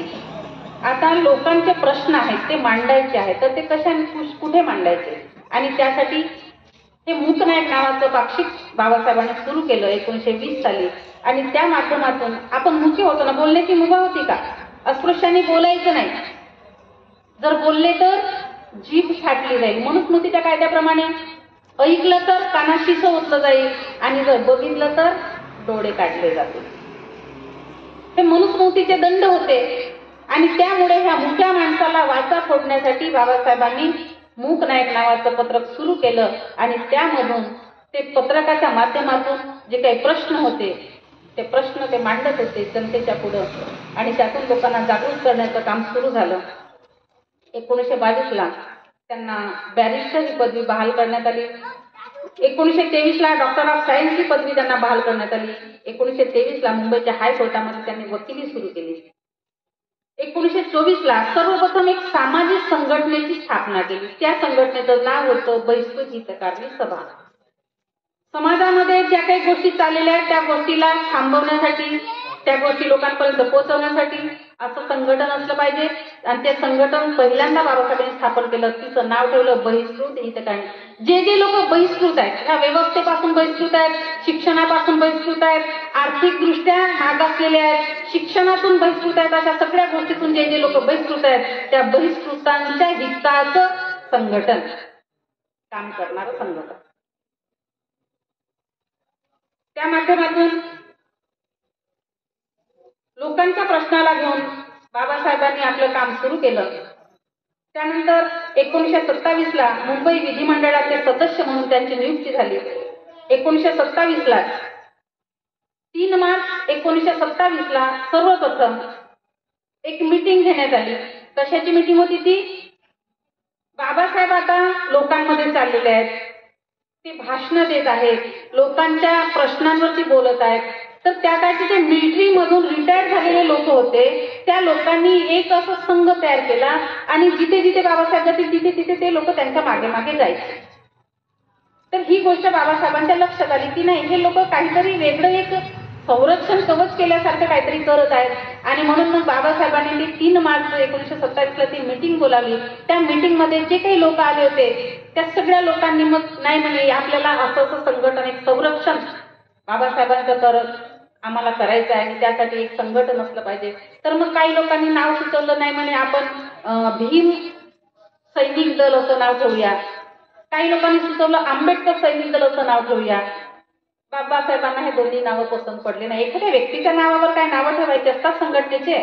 आता लोकांचे प्रश्न आहेत ते मांडायचे आहेत, तर ते कशाने कुठे मांडायचे आणि त्यासाठी हे मूक नायक नावाचं पाक्षिक बाबासाहेबांनी सुरू केलं 1920 साली. आणि त्या माध्यमातून आपण मुकी होतो ना, बोलण्याची मुभा होती का? अस्पृश्यांनी बोलायचं नाही, जर बोलले तर जीभ फाटली जाईल. मनुस्मृतीच्या कायद्याप्रमाणे ऐकलं तर कानाशी ओतलं जाईल आणि जर बघितलं तर डोळे काढले जातील. हे मनुस्मृतीचे दंड होते आणि त्यामुळे ह्या मुक्या माणसाला वाचा फोडण्यासाठी बाबासाहेबांनी मूक नायक नावाचं पत्रक सुरू केलं आणि त्यामधून ते पत्रकाच्या माध्यमातून जे काही प्रश्न होते ते प्रश्न ते मांडत होते जनतेच्या पुढं आणि त्यातून लोकांना जागृत करण्याचं काम सुरू झालं. 1922ला त्यांना बॅरिस्टर ही पदवी बहाल करण्यात आली. 1923ला डॉक्टर ऑफ सायन्स ही पदवी त्यांना बहाल करण्यात आली. 1923ला मुंबईच्या हायकोर्टामध्ये त्यांनी वकिली सुरू केली. 1924ला सर्वप्रथम एक सामाजिक संघटनेची स्थापना केली. त्या संघटनेचं नाव होतं बहिष्कृत हितकारी सभा. समाजामध्ये ज्या काही गोष्टी चाललेल्या आहेत त्या गोष्टीला थांबवण्यासाठी, त्या गोष्टी लोकांपर्यंत पोहोचवण्यासाठी असं संघटन असलं पाहिजे. आणि ते संघटन पहिल्यांदा बाबासाहेबांनी स्थापन केलं. तिचं नाव ठेवलं बहिष्कृत हितकारी. जे लोक बहिष्कृत आहेत, ह्या व्यवस्थेपासून बहिष्कृत आहेत, शिक्षणापासून बहिष्कृत आहेत, आर्थिकदृष्ट्या मागासलेले आहेत, शिक्षणातून बहिष्कृत आहेत, अशा सगळ्या गोष्टीतून जे लोक बहिष्कृत आहेत त्या बहिष्कृतांच्या हिताचं संघटन, काम करणारं संघटन. त्या माध्यमातून लोकांच्या प्रश्नाला घेऊन बाबासाहेबांनी आपलं काम सुरू केलं. त्यानंतर 1927 ला मुंबई विधिमंडळाचे सदस्य म्हणून त्यांची नियुक्ती झाली. 1927 ला 3 मार्च 1927 ला सर्वप्रथम एक मीटिंग घेण्यात आली. कशाची मीटिंग होती ती? बाबासाहेब आता लोकांमध्ये चाललेले आहेत, ते भाषण देत आहेत, लोकांच्या प्रश्नांवरती बोलत आहेत. तर त्या काळचे ते मिलिटरी मधून रिटायर झालेले लोक होते. त्या लोकांनी एक असं संघ तयार केला आणि जिथे जिथे बाबासाहेब जातील तिथे तिथे ते लोक त्यांच्या मागे मागे जायचे. तर ही गोष्ट बाबासाहेबांच्या लक्षात आली की नाही, हे लोक काहीतरी वेगळं एक संरक्षण कवच केल्यासारखं काहीतरी करत आहेत. आणि म्हणून मग बाबासाहेबांनी 3 मार्च 1927 ला ती मीटिंग बोलावली. त्या मीटिंग मध्ये जे काही लोक आले होते त्या सगळ्या लोकांनी मग नाही म्हणे आपल्याला असं संघटन, एक संरक्षण बाबासाहेबांचं आम्हाला करायचं आहे आणि त्यासाठी एक संघटन असलं पाहिजे. तर मग काही लोकांनी नाव सुचवलं, नाही म्हणे आपण भीम सैनिक दल असं नाव ठेवूया. काही लोकांनी सुचवलं आंबेडकर सैनिक दल असं नाव ठेवूया. बाबासाहेबांना हे दोन्ही नावं पसंत पडले नाही. एखाद्या व्यक्तीच्या नावावर काय नावं ठेवायचे असतात संघटनेचे,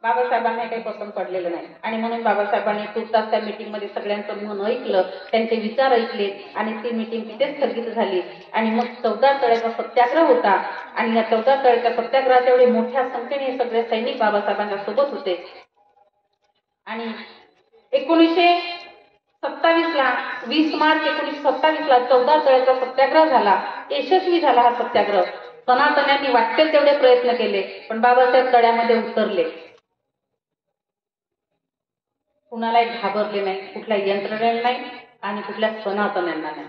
बाबासाहेबांना काही पसंत पडलेलं नाही. आणि म्हणून बाबासाहेबांनी तुर्तास त्या मीटिंगमध्ये सगळ्यांचं मन ऐकलं, त्यांचे विचार ऐकले आणि ती मीटिंग तिथेच स्थगित झाली. आणि मग 14 तळ्याचा सत्याग्रह होता आणि या 14 तळ्याच्या सत्याग्रहाच्या वेळी मोठ्या संख्येने सगळे सैनिक बाबासाहेबांच्या सोबत होते. आणि 1927 ला 20 मार्च 1927 ला 14 तळ्याचा सत्याग्रह झाला. यशस्वी झाला हा सत्याग्रह. सनातन्यांनी वाटेल तेवढे प्रयत्न केले पण बाबासाहेब तळ्यामध्ये उतरले. कुणालाही घाबरले नाही, कुठल्या यंत्रणेला नाही आणि कुठल्या सनातन्यांना नाही.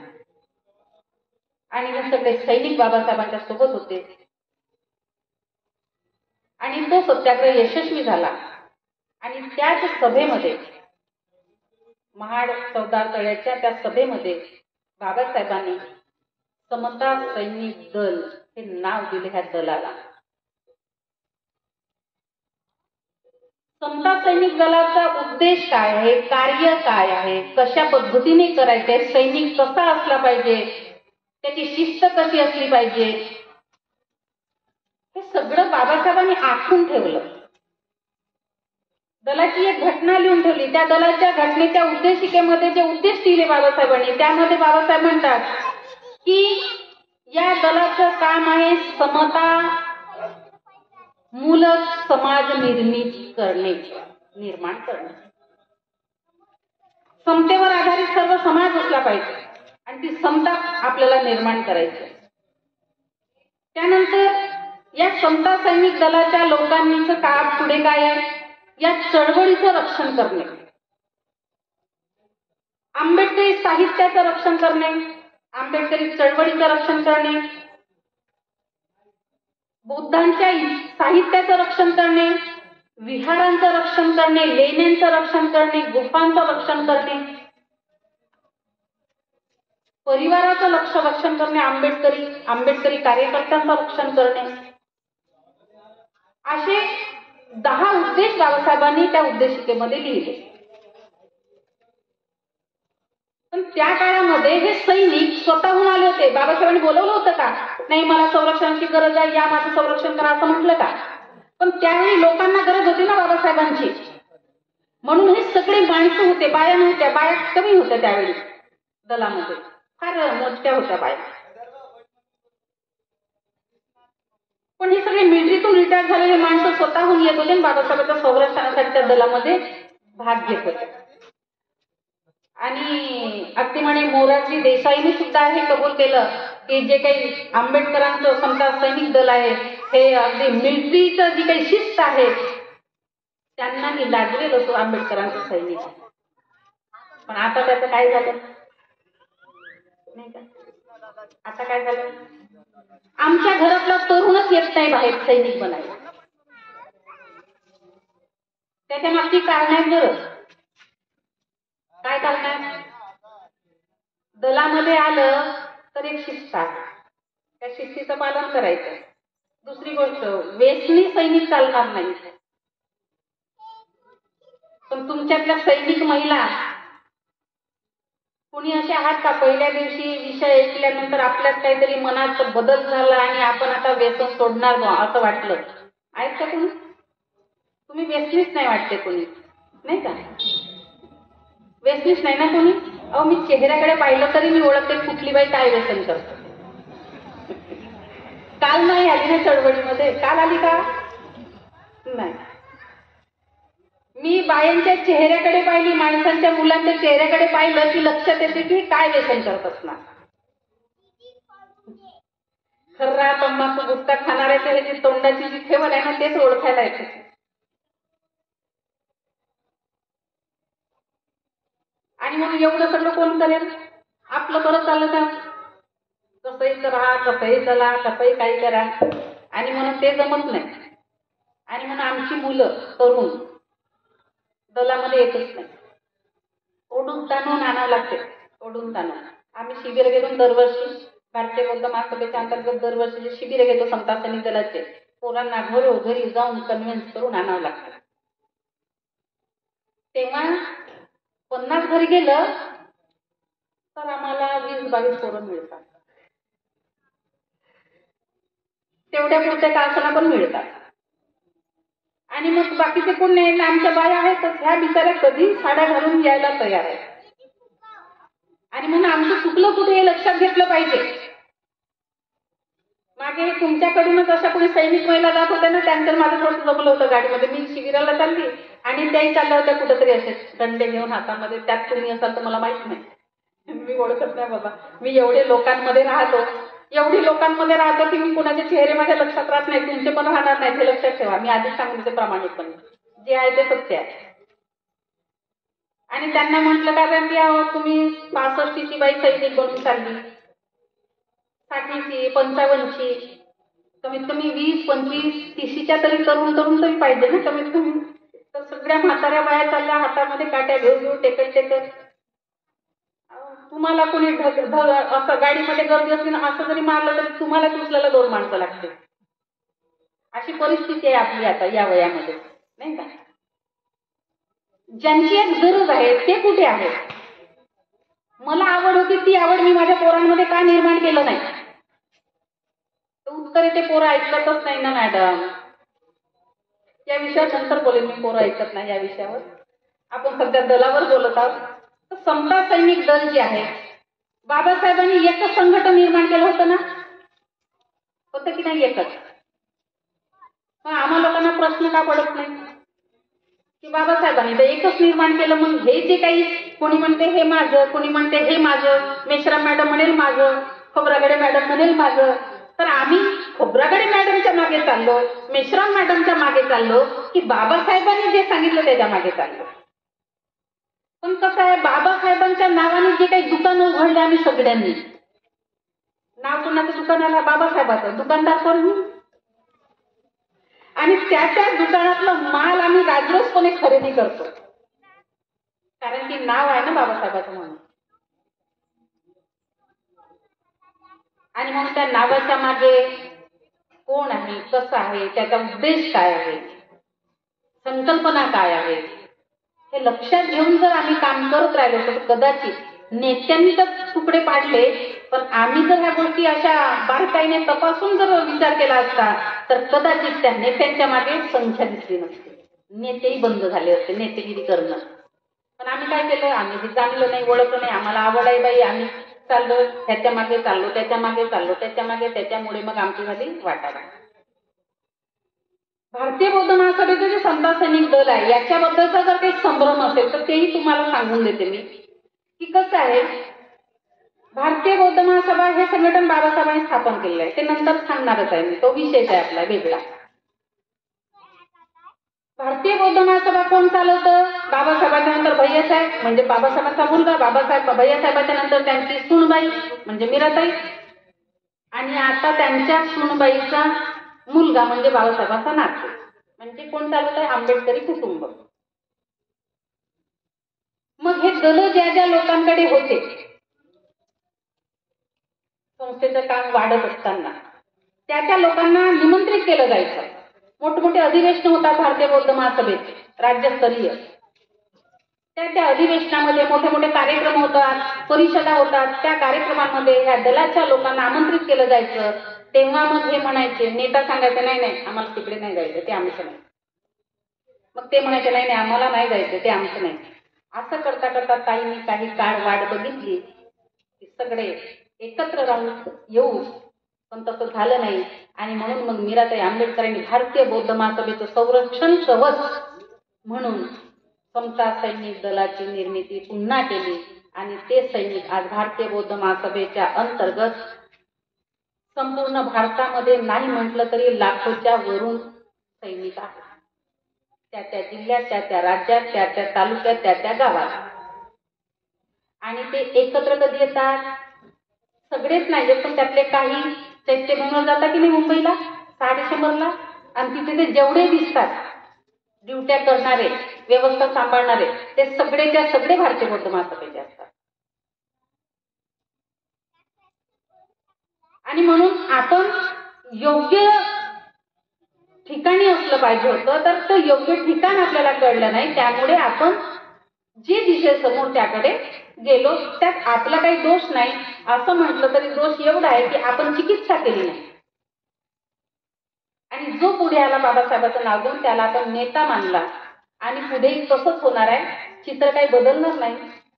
आणि हे सगळे सैनिक बाबासाहेबांच्या सोबत होते आणि तो सत्याग्रह यशस्वी झाला. आणि त्याच सभेमध्ये, महाड 14 तळ्याच्या त्या सभेमध्ये बाबासाहेबांनी समता सैनिक दल हे नाव दिले ह्या दलाला. समता सैनिक दलाचा उद्देश काय आहे, कार्य काय आहे, कशा पद्धतीने करायचे, सैनिक कसा असला पाहिजे, त्याची शिस्त कशी असली पाहिजे, हे सगळं बाबासाहेबांनी आखून ठेवलं. दलाची एक घटना लिहून ठेवली. त्या दलाच्या घटनेच्या उद्देशिकेमध्ये जे उद्देश दिले बाबासाहेबांनी, त्यामध्ये बाबासाहेब म्हणतात की या दलाचं काम आहे समता मूलक समाज निर्माण करणे. समतेवर आधारित सर्व समाज असला पाहिजे आणि ती समता आपल्याला निर्माण करायची. त्यानंतर या समता सैनिक दलाच्या लोकांचं काम पुढे काय आहे, या चळवळीचं रक्षण करणे, आंबेडकरी साहित्याचं रक्षण करणे, आंबेडकरी चळवळीचं रक्षण करणे, बौद्धांच्या साहित्याचं रक्षण करणे, विहारांचं रक्षण करणे, लेण्यांचं रक्षण करणे, गुफांचं रक्षण करणे, परिवाराचं रक्षण करणे, आंबेडकरी कार्यकर्त्यांचं रक्षण करणे, असे 10 उद्देश बाबासाहेबांनी त्या उद्देशिकेमध्ये लिहिले. पण त्या काळामध्ये हे सैनिक स्वतःहून आले होते. बाबासाहेबांनी बोलवलं होतं का, नाही मला संरक्षणाची गरज आहे, या माझं संरक्षण करा असं म्हटलं का? पण त्यावेळी लोकांना गरज होती ना बाबासाहेबांची, म्हणून हे सगळे माणसं होते, बाया नव्हत्या. बाया कमी होत्या त्यावेळी दलामध्ये, फार मोजक्या होत्या बाया. पण हे सगळे मिलिटरीतून रिटायर झालेले माणसं स्वतःहून येत होते आणि बाबासाहेबांच्या संरक्षणासाठी त्या दलामध्ये भाग घेत होते. आणि अगदी म्हणे मोरारजी देसाईंनी सुद्धा हे कबूल केलं की जे काही आंबेडकरांचं समता सैनिक दल आहे हे अगदी मिलिटरीचं जी काही शिस्त आहे त्यांनाही लागलेलं तो आंबेडकरांचं सैनिक. पण आता त्याचं काय झालं नाही का? आता काय झालं, आमच्या घरातला तरुणच येत नाही बाहेर सैनिक बनायला. त्याच्या मागची कारण आहेत बरं. काय कारण आहे? दलामध्ये आलं तर एक शिस्त आहे, त्या शिस्तीचं पालन करायचं. दुसरी गोष्ट, व्यसनी सैनिक चालणार नाही. पण तुमच्यातल्या सैनिक महिला कुणी असे आहात का पहिल्या दिवशी विषय ऐकल्यानंतर आपल्यात काहीतरी मनात बदल झाला आणि आपण आता व्यसन सोडणार असं वाटलं? आहेत का कोणी? तुम्ही व्यसनीच नाही वाटते कोणी, नाही का? व्यसनीच नाही ना कोणी? अहो, मी चेहऱ्याकडे पाहिलं तरी मी ओळखते कुठली बाई काय व्यसन करते. काल नाही आली ना चळवळीमध्ये? काल आली का? नाही. मी बायांच्या चेहऱ्याकडे पाहिली, माणसांच्या मुलांच्या चेहऱ्याकडे पाहिलं की लक्षात येते की काय व्यसन करत असणार. खर्रा तंबाखू गुटखा खाणाऱ्याच्या हे जी तोंडाची जी ठेवण आहे ना, तेच ओळखायला येते. आणि म्हणून एवढं सगळं कोण करेल? आपलं बरं चाललं ना, कसंही करा, कसंही चला, कसंही काही करा, आणि म्हणून ते जमत नाही. आणि म्हणून आमची मुलं तरुण दलामध्ये येतच नाही. ओढून ताणून आणावं लागते, ओढून ताणून. आम्ही शिबिर घेऊन दरवर्षी भारतीय बौद्ध महासभेच्या अंतर्गत दरवर्षी शिबिर घेतो समता सैनिक दलाचे. पोरांना घरोघरी जाऊन कन्व्हिन्स करून आणावं लागतं. तेव्हा 50 घरी गेलं तर आम्हाला 20-22 पोरं मिळतात. तेवढ्या पुरत्या कासना पण मिळतात. आणि मग बाकीचे कोण नाही, आमच्या बाया आहेतच, ह्या बिचाऱ्या कधी साड्या घालून यायला तयार आहेत. आणि म्हणून आमचं चुकलं कुठे हे लक्षात घेतलं पाहिजे. मागे तुमच्याकडूनच अशा कोणी सैनिक महिला जात होत्या ना, त्यांचं माझं थोडं जमलं होतं गाडीमध्ये. मी शिबिराला चालली आणि त्याही चालल्या होत्या कुठेतरी असे दंडे घेऊन हातामध्ये. त्यात तुम्ही असाल तर मला माहित नाही, मी ओळखत नाही बाबा. मी एवढे लोकांमध्ये राहतो, एवढी लोकांमध्ये राहतो की मी कुणाचे चेहरे माझ्या लक्षात राहत नाही, तुमचे पण राहणार नाही, हे लक्षात ठेवा. मी आधीच सांगितले प्रामाणिकपणे, जे आहे ते सत्य आहे. आणि त्यांना म्हटलं कारण की तुम्ही 65ची बाई सैनिक बनून चालली, 60ची, 55ची, कमीत कमी 20, 25, 30च्या तरी तरुण तरी पाहिजे ना कमीत कमी. तर सगळ्या म्हाताऱ्या बाया चालल्या हातामध्ये काट्या घेऊन टेकत. तुम्हाला कोणी असं गाडीमध्ये गर्दी असली ना, असं जरी मारलं तरी तुम्हाला उचलायला 2 माणसं लागते. अशी परिस्थिती आहे आपली आता या वयामध्ये, नाही का? ज्यांची एक गरज आहे ते कुठे आहे? मला आवड होती, ती आवड मी माझ्या पोरांमध्ये का निर्माण केलं नाही? उत्तर ते पोरं ऐकतच नाही ना मॅडम. या विषयावर नंतर बोलेल मी, पोरं ऐकत नाही या विषयावर. आपण सध्या दलावर बोलत आहोत. तर समता सैनिक दल जे आहे, बाबासाहेबांनी एकच संघटन निर्माण केलं होतं ना, होतं की नाही? एकच. मग आम्हा लोकांना प्रश्न का पडत नाही की बाबासाहेबांनी तर एकच निर्माण केलं, मग हे जे काही कोणी म्हणते हे माझं, कोणी म्हणते हे माझं, मेश्राम मॅडम म्हणेल माझं, खोब्रागडे मॅडम म्हणेल माझं, तर आम्ही खोब्रागडे मॅडमच्या मागे चाललो, मेश्राम मॅडमच्या मागे चाललो की बाबासाहेबांनी जे सांगितलं त्याच्या मागे चाललो. पण कसं आहे, बाबासाहेबांच्या नावाने जे काही दुकान उघडले आम्ही सगळ्यांनी, नाव कोणाचं दुकानाला? बाबासाहेबाचं. दुकानदार कोण? आणि त्या दुकानातलं माल आम्ही राजरोसपणे खरेदी करतो, कारण की नाव आहे ना बाबासाहेबाचं म्हणून. आणि मग त्या नावाच्या मागे कोण आहे, कसं आहे, त्याचा उद्देश काय आहे, संकल्पना काय आहे, हे लक्षात घेऊन जर आम्ही काम करत राहिलो तर कदाचित नेत्यांनी तर तुकडे पाडले, पण आम्ही जर ह्या गोष्टी अशा बारकाईने तपासून जर विचार केला असता तर कदाचित त्या नेत्यांच्या मागे संख्या दिसली नसते, नेतेही बंद झाले असते नेतेगिरी करणं. पण आम्ही काय केलं? आम्ही हे जाणलं नाही, ओळखलं नाही. आम्हाला आवड आहे बाई, आम्ही चाललो त्याच्या मागे, चाललो त्याच्या मागे, चाललो त्याच्या मागे, त्याच्यामुळे मग आमची झाली वाटाघाट. भारतीय बौद्ध महासभेचं जे समता सैनिक दल आहे याच्याबद्दलचा जर काही संभ्रम असेल तर तेही तुम्हाला सांगून देते मी की कसं आहे. भारतीय बौद्ध महासभा हे संघटन बाबासाहेबांनी स्थापन केलेलं आहे, ते नंतर सांगणारच आहे मी, तो विशेष आहे आपला वेगळा. भारतीय बौद्ध महासभा कोण चालवतं? बाबासाहेबांच्या नंतर भैयासाहेब म्हणजे बाबासाहेबांचा मुलगा, बाबासाहेब भैयासाहेबांच्या नंतर त्यांची सूनबाई म्हणजे मीराताई, आणि आता त्यांच्या सूनबाईचा मुलगा म्हणजे बाबासाहेबांचा नातू, म्हणजे कोण चालवत आहे? आंबेडकरी कुटुंब. मग हे दल ज्या ज्या लोकांकडे होते, संस्थेचं काम वाढत असताना त्या त्या लोकांना निमंत्रित केलं जायचं. मोठमोठे अधिवेशन होतात भारतीय बौद्ध महासभेचे, राज्यस्तरीय. त्या अधिवेशनामध्ये मोठे मोठे कार्यक्रम होतात, परिषदा होतात. त्या कार्यक्रमांमध्ये या दलाच्या लोकांना आमंत्रित केलं जायचं. तेव्हा मग हे म्हणायचे, नेता सांगायचे नाही नाही आम्हाला तिकडे नाही जायचं, ते आमचं नाही. मग ते म्हणायचे नाही नाही आम्हाला नाही जायचं, ते आमचं नाही. असं करता करता ताईंनी काही काळ वाट बघितली की सगळे एकत्र राहून येऊ, पण तसं झालं नाही. आणि म्हणून मग मीराताई आंबेडकरांनी भारतीय बौद्ध महासभेचं संरक्षण कवच म्हणून समता सैनिक दलाची निर्मिती पुन्हा केली. आणि ते सैनिक आज भारतीय बौद्ध महासभेच्या अंतर्गत संपूर्ण भारतामध्ये नाही म्हटलं तरी लाखोच्या वरून सैनिक आहेत. त्या त्या जिल्ह्यात, त्या त्या राज्यात, त्या त्या तालुक्यात, त्या त्या गावात. आणि ते एकत्र कधी येतात? सगळेच नाही येत, पण त्यातले काही चैत्यभूमीवर जातात की नाही मुंबईला 6 डिसेंबरला. आणि तिथे ते जेवढे दिसतात ड्युट्या करणारे, व्यवस्था सांभाळणारे, ते सगळेच्या सगळे भारतीय बौद्ध महासभेचे असतात. आणि म्हणून आपण योग्य ठिकाणी असलं पाहिजे होतं, तर ते योग्य ठिकाण आपल्याला कळलं नाही. त्यामुळे आपण जे दिसेल समोर त्याकडे गेलो. त्यात आपला काही दोष नाही. असं म्हटलं तरी दोष एवढा आहे की आपण चिकित्सा केली नाही. आणि जो पुढे आला बाबासाहेबांचं नाव घेऊन त्याला आपण नेता मानला. आणि पुढेही तसंच होणार आहे. चित्र काही बदलणार नाही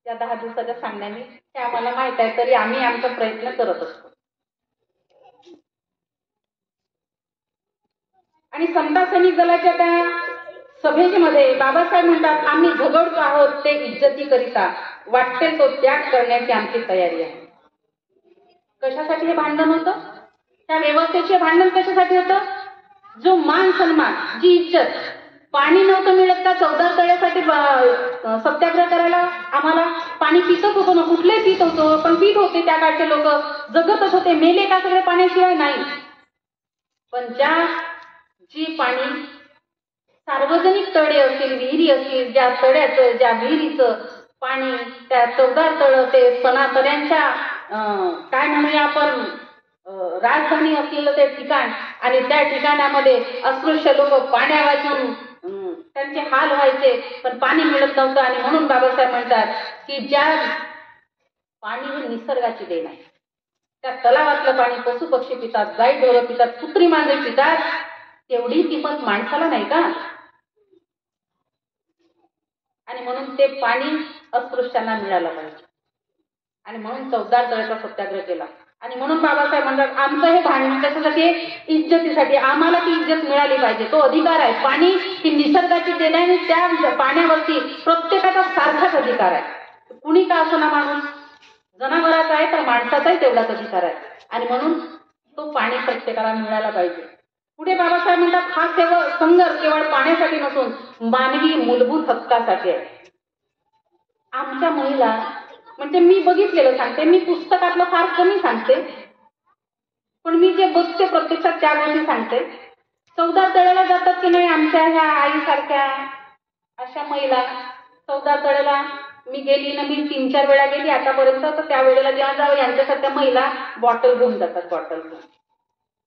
या 10 दिवसाच्या सांगण्याने, हे आम्हाला माहित आहे. तरी आम्ही आमचा प्रयत्न करत असतो. आणि समता सैनिक दलाच्या त्या सभेमध्ये बाबासाहेब म्हणतात, आम्ही झगडतो आहोत ते इज्जतीकरिता, वाटेल तो त्याग करण्याची आमची तयारी आहे. कशासाठी हे भांडण होतं? त्या व्यवस्थेचे भांडण कशासाठी होतं? जो मान सन्मान, जी इज्जत, पाणी नव्हतं मिळत का चौदार तळ्यासाठी सत्याग्रह करायला? आम्हाला पाणी पितच होतो ना, कुठले पित होतो, पण पित होते. त्या काळचे लोक जगतच होते. मेले का सगळे पाण्याशिवाय? नाही. पण जी पाणी सार्वजनिक तळे असतील, विहिरी असतील, ज्या तळ्याचं, ज्या विहिरीचं पाणी, त्या चौदार तळ ते सणातऱ्यांच्या काय म्हणूया आपण राजधानी असलेलं ते ठिकाण, आणि त्या ठिकाणामध्ये अस्पृश्य लोक पाण्या वाचून त्यांचे हाल व्हायचे, पण पाणी मिळत नव्हतं. आणि म्हणून बाबासाहेब म्हणतात की ज्या पाणी हे निसर्गाची देण आहे, त्या तलावातलं पाणी पशु पक्षी पितात, गाई ढोरं पितात, कुत्री मांजरे पितात, तेवढी किंमत माणसाला नाही का? आणि म्हणून ते पाणी अस्पृश्यांना मिळालं पाहिजे. आणि म्हणून चौदार तळ्याचा सत्याग्रह केला. आणि म्हणून बाबासाहेब म्हणतात आमचं हे भांडण त्याच्यासाठी, इज्जतीसाठी. आम्हाला ती इज्जत मिळाली पाहिजे, तो अधिकार आहे. पाणी ही निसर्गाची देण आहे. त्या पाण्यावरती प्रत्येकाचा सारखाच अधिकार आहे. कुणी का असो ना, माणूस जनावराचा आहे तर माणसाचाही तेवढाच अधिकार आहे. आणि म्हणून तो पाणी प्रत्येकाला मिळाला पाहिजे. पुढे बाबासाहेब म्हणतात हा संघर्ष केवळ पाण्यासाठी नसून मानवी मूलभूत हक्कासाठी आहे. आमच्या महिला, म्हणजे मी बघितलेलं सांगते, मी पुस्तकातलं फार कमी सांगते, पण मी जे बघते प्रत्यक्षात त्या गोष्टी सांगते. चौदार तळ्याला जातात की नाही आमच्या ह्या आईसारख्या अशा महिला? चौदार तळ्याला मी गेली ना, मी 3-4 वेळा गेली आतापर्यंत. तर त्या वेळेला जेव्हा जावं यांच्यासारख्या महिला बॉटल घेऊन जातात, बॉटल घेऊन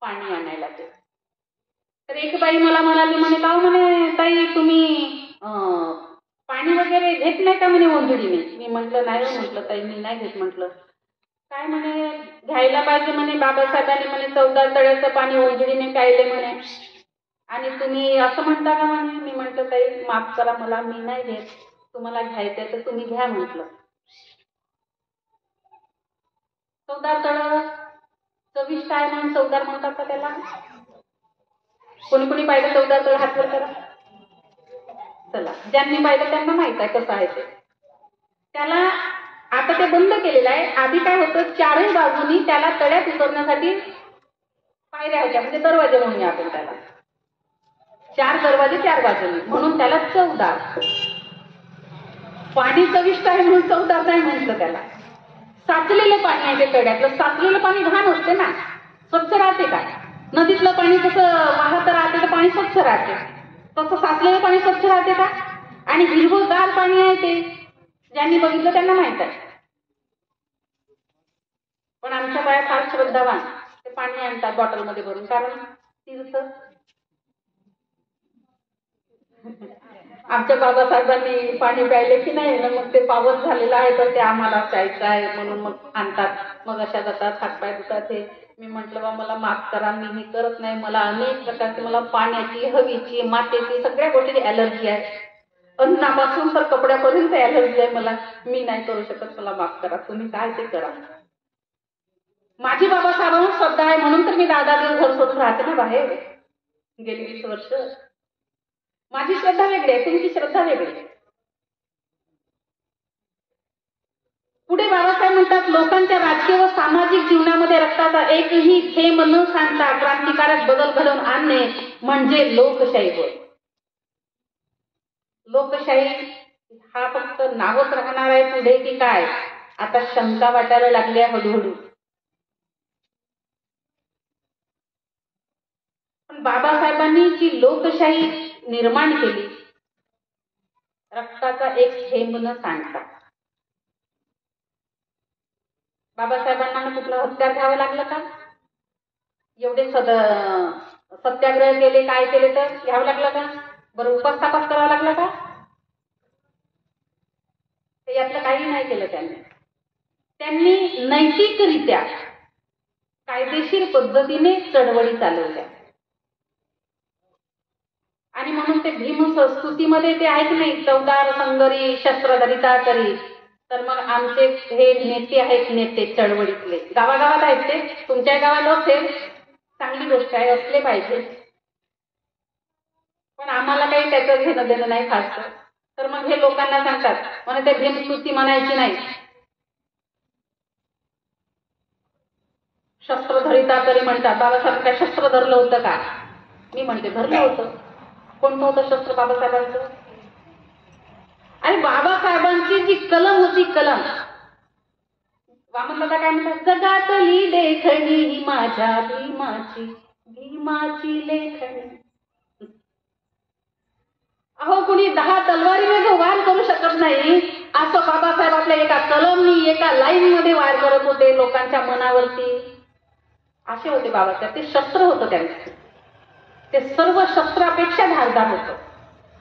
पाणी आणायला. ते तर एक बाई मला म्हणाली, म्हणे का म्हणे ताई तुम्ही पाणी वगैरे घेत नाही का म्हणे ओंजळीने? मी म्हटलं नाही हो, म्हटलं ताई मी नाही घेत. म्हटलं काय? म्हणे घ्यायला पाहिजे म्हणे, बाबासाहेबांनी म्हणे चौदार तळ्याचं पाणी ओंजळीने प्यायले म्हणे, आणि तुम्ही असं म्हणता का म्हणे? मी म्हटलं ताई माफ करा मला, मी नाही घेत. तुम्हाला घ्यायचंय तर तुम्ही घ्या म्हटलं. चौदार तळ चविष्ट आहे म्हणून चौदार म्हणतात का त्याला? कोणी कोणी पाहिलं चौदार तळ? हात वर करा. चला, ज्यांनी पाहिलं त्यांना माहित आहे कसं आहे ते. त्याला आता ते बंद केलेलं आहे. आधी काय होतं, 4ही बाजूनी त्याला तळ्यात उतरण्यासाठी पायऱ्या होत्या, म्हणजे दरवाजे म्हणूया आपण त्याला. 4 दरवाजे 4 बाजूनी, म्हणून त्याला चौदार. पाणी चविष्ट आहे म्हणून चौदार नाही म्हटलं त्याला. साचलेलं पाणी आहे ते तळ्यातलं. साचलेलं पाणी घाण असते ना, स्वच्छ राहते का? नदीतलं पाणी कसं वाहत राहते तर पाणी स्वच्छ राहते, तसं साचलेलं पाणी स्वच्छ राहते का? आणि हिरवंगार पाणी आहे ते, ज्यांनी बघितलं त्यांना माहित आहे. पण आमच्या बाया फार श्रद्धावान, ते पाणी आणतात बॉटलमध्ये भरून, कारण तीर्थ. आमच्या बाबासाहेबांनी पाणी प्यायले की नाही ना, मग ते पावन झालेलं आहे तर ते आम्हाला प्यायचं आहे म्हणून मग आणतात. मग अशा जातात, हातपाय दुखतात. हे मी म्हटलं बा मला माफ करा, मी हे करत नाही. मला अनेक प्रकारची, मला पाण्याची, हवेची, मातेची, सगळ्या गोष्टीची ॲलर्जी आहे. अन्नापासून तर कपड्यापर्यंत ॲलर्जी आहे मला. मी नाही करू शकत, मला माफ करा. तुम्ही काय ते करा. माझी बाबासाहेबांवर श्रद्धा आहे म्हणून तर मी 10 दिवस घर सोडून राहते ना बाहेर, गेली 20 वर्ष. माझी श्रद्धा वेगळी आहे, तुमची श्रद्धा वेगळी आहे. पुढे बाबासाहेब म्हणतात, लोकांच्या राजकीय व सामाजिक जीवनामध्ये रक्ताचा एकही थेंब न सांडता क्रांतिकारक बदल घडवून आणणे म्हणजे लोकशाही होय. लोकशाही हा फक्त नावच राहणार आहे पुढे की काय, आता शंका वाटायला लागल्या हळूहळू. पण बाबासाहेबांनी जी लोकशाही निर्माण केली, रक्ताचा एक थेंब न सांडता. बाबासाहेबांना कुठलं हत्यार घ्यावं लागलं का? एवढे सत्याग्रह केले, काय केले तर घ्यावं लागलं का? बरं उपस्थापन करावं लागलं का? ते यातलं काही नाही केलं त्यांनी. त्यांनी नैतिकरित्या कायदेशीर पद्धतीने चळवळी चालवल्या. आणि म्हणून ते भीम संस्कृतीमध्ये ते आहे की नाही, चौदार संगरी शस्त्र धरिता करी. तर मग आमचे हे नेते आहेत, नेते चळवळीतले गावागावात आहेत. ते तुमच्या गावात असेल, चांगली गोष्ट आहे, असले पाहिजे. पण आम्हाला काही त्याचं घेणं देणं नाही फारसं. तर मग हे लोकांना सांगतात, म्हणून ते भीमस्तुती म्हणायची नाही. शस्त्र धरिता करी म्हणतात. बाबासाहेब काय शस्त्र धरलं होतं का? मी म्हणते धरलं होतं. कोणतं होतं शस्त्र बाबासाहेबांचं? आणि बाबासाहेबांची जी कलम होती, कलम, वामनदादा काय म्हणतात, जगातली लेखणी ही माझ्या भीमाची, भीमाची लेखणी. अहो कुणी 10 तलवारीने जो वार करू शकत नाही, असं बाबासाहेब आपल्या एका कलमनी, एका लाईन मध्ये वार करत होते लोकांच्या मनावरती. असे होते बाबासाहेब. ते शस्त्र होतं त्यांचं, ते सर्व शस्त्रापेक्षा धारदार होतं.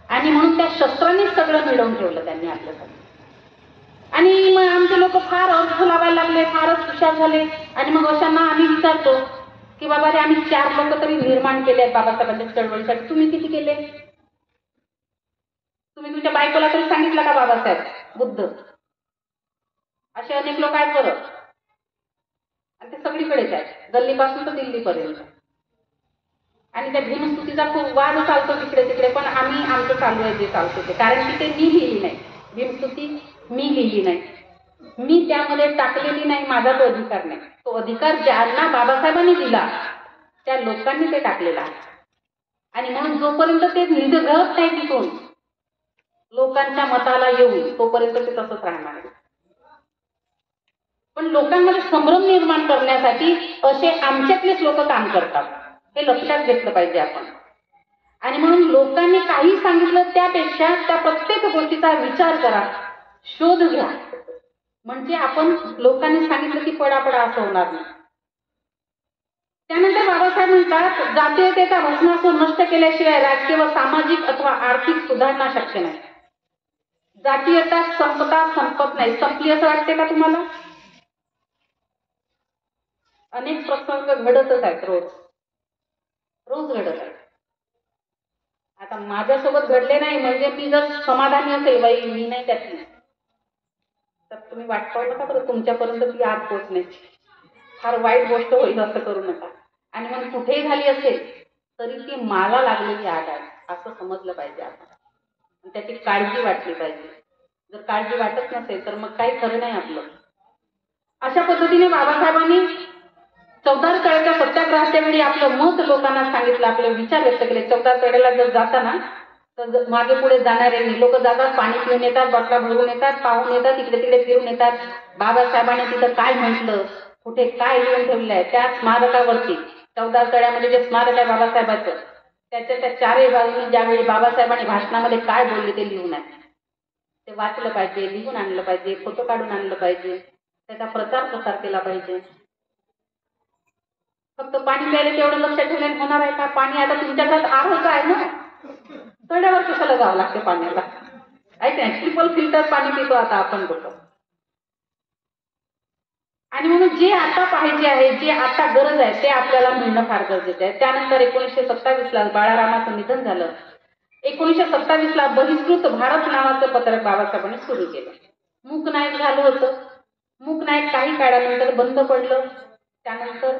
आणि म्हणून त्या शस्त्रांनी सगळं मिळवून ठेवलं त्यांनी आपल्यासाठी. आणि मग आमचे लोक फार अर्थ लावायला लागले, फारच हुशार झाले. आणि मग अशांना आम्ही विचारतो की बाबा रे, आम्ही 4 लोक तरी निर्माण केले आहेत बाबासाहेबांच्या चळवळीसाठी, तुम्ही किती केले? तुम्ही तुमच्या बायकोला तरी सांगितलं का बाबासाहेब बुद्ध? असे अनेक लोक आहेत बरं, आणि ते सगळीकडेच आहेत, गल्लीपासून तर दिल्लीपर्यंत. आणि त्या भीमस्तुतीचा खूप वाद चालतो तिकडे तिकडे. पण आम्ही आमचं चालू आहे जे चालतो ते, कारण की ते मी लिहिली नाही भीमस्तुती, मी लिहिली नाही, मी त्यामध्ये टाकलेली नाही. माझा तो अधिकार नाही. तो अधिकार ज्यांना बाबासाहेबांनी दिला त्या लोकांनी ते टाकलेला आहे. आणि म्हणून जोपर्यंत ते निघत नाही तिथून लोकांच्या मताला येऊन, तोपर्यंत ते तसंच राहणार आहे. पण लोकांमध्ये संभ्रम निर्माण करण्यासाठी असे आमच्यातलेच लोक काम करतात, हे लक्षात घेतलं पाहिजे आपण. आणि म्हणून लोकांनी काही सांगितलं त्यापेक्षा त्या प्रत्येक गोष्टीचा विचार करा, शोध घ्या. म्हणजे आपण लोकांनी सांगितलं की पडापडा असं होणार नाही. त्यानंतर बाबासाहेब म्हणतात, जातीयतेचा भस्मासूर नष्ट केल्याशिवाय राजकीय व सामाजिक अथवा आर्थिक सुधारणा शक्य नाही. जातीयता संपत नाही. संपली असं वाटते का तुम्हाला? अनेक प्रसंग घडतच आहेत, रोज घडत आहेत. आता माझ्यासोबत घडले नाही म्हणजे मी जर समाधानी असेल, बाई मी नाही त्यातली, तर तुम्ही वाट पाहू नका बरं, तुमच्यापर्यंत ती आत पोहोचण्याची. फार वाईट गोष्ट होईल, असं करू नका. आणि मग कुठेही झाली असेल तरी ती मला लागलेली आग आहे असं समजलं पाहिजे आपण. त्याची काळजी वाटली पाहिजे. जर काळजी वाटत नसेल तर मग काही खरं नाही आपलं. अशा पद्धतीने बाबासाहेबांनी 14 तळ्याच्या सत्याग्रहाच्या वेळी आपलं मत लोकांना सांगितलं, आपले विचार व्यक्त केले. 14 तळ्याला जर जाताना तर मागे पुढे जाणारे लोक जातात, पाणी पिऊन येतात, बॉटला भरून येतात, पाहून येतात, इकडे तिकडे फिरून येतात. बाबासाहेबांनी तिथं काय म्हटलं, कुठे काय लिहून ठेवलं आहे, त्या स्मारकावरती 14 तळ्यामध्ये जे स्मारक आहे बाबासाहेबांचं, त्याच्या त्या 4ही बाजूनी ज्यावेळी बाबासाहेबांनी भाषणामध्ये काय बोलले ते लिहून आहे. ते वाचलं पाहिजे, लिहून आणलं पाहिजे, फोटो काढून आणलं पाहिजे, त्याचा प्रचार केला पाहिजे. फक्त पाणी प्यायला तेवढं लक्षात ठेवण्यात होणार आहे का? पाणी आता तुमच्या घरात आरोच आहे ना, तळ्यावर कशाला जावं लागते पाण्याला? ऐक ना, ट्रिपल फिल्टर पाणी पितो आता आपण लोक. आणि म्हणून जे आता पाहिजे आहे, जे आता गरज आहे, ते आपल्याला मिळणं फार गरजेचं आहे. त्यानंतर 1927ला बाळारामाचं निधन झालं. 1927ला बहिष्कृत भारत नावाचं पत्रक बाबासाहेबांनी सुरू केलं. मूकनायक झालं होतं. मूकनायक काही काळानंतर बंद पडलं. त्यानंतर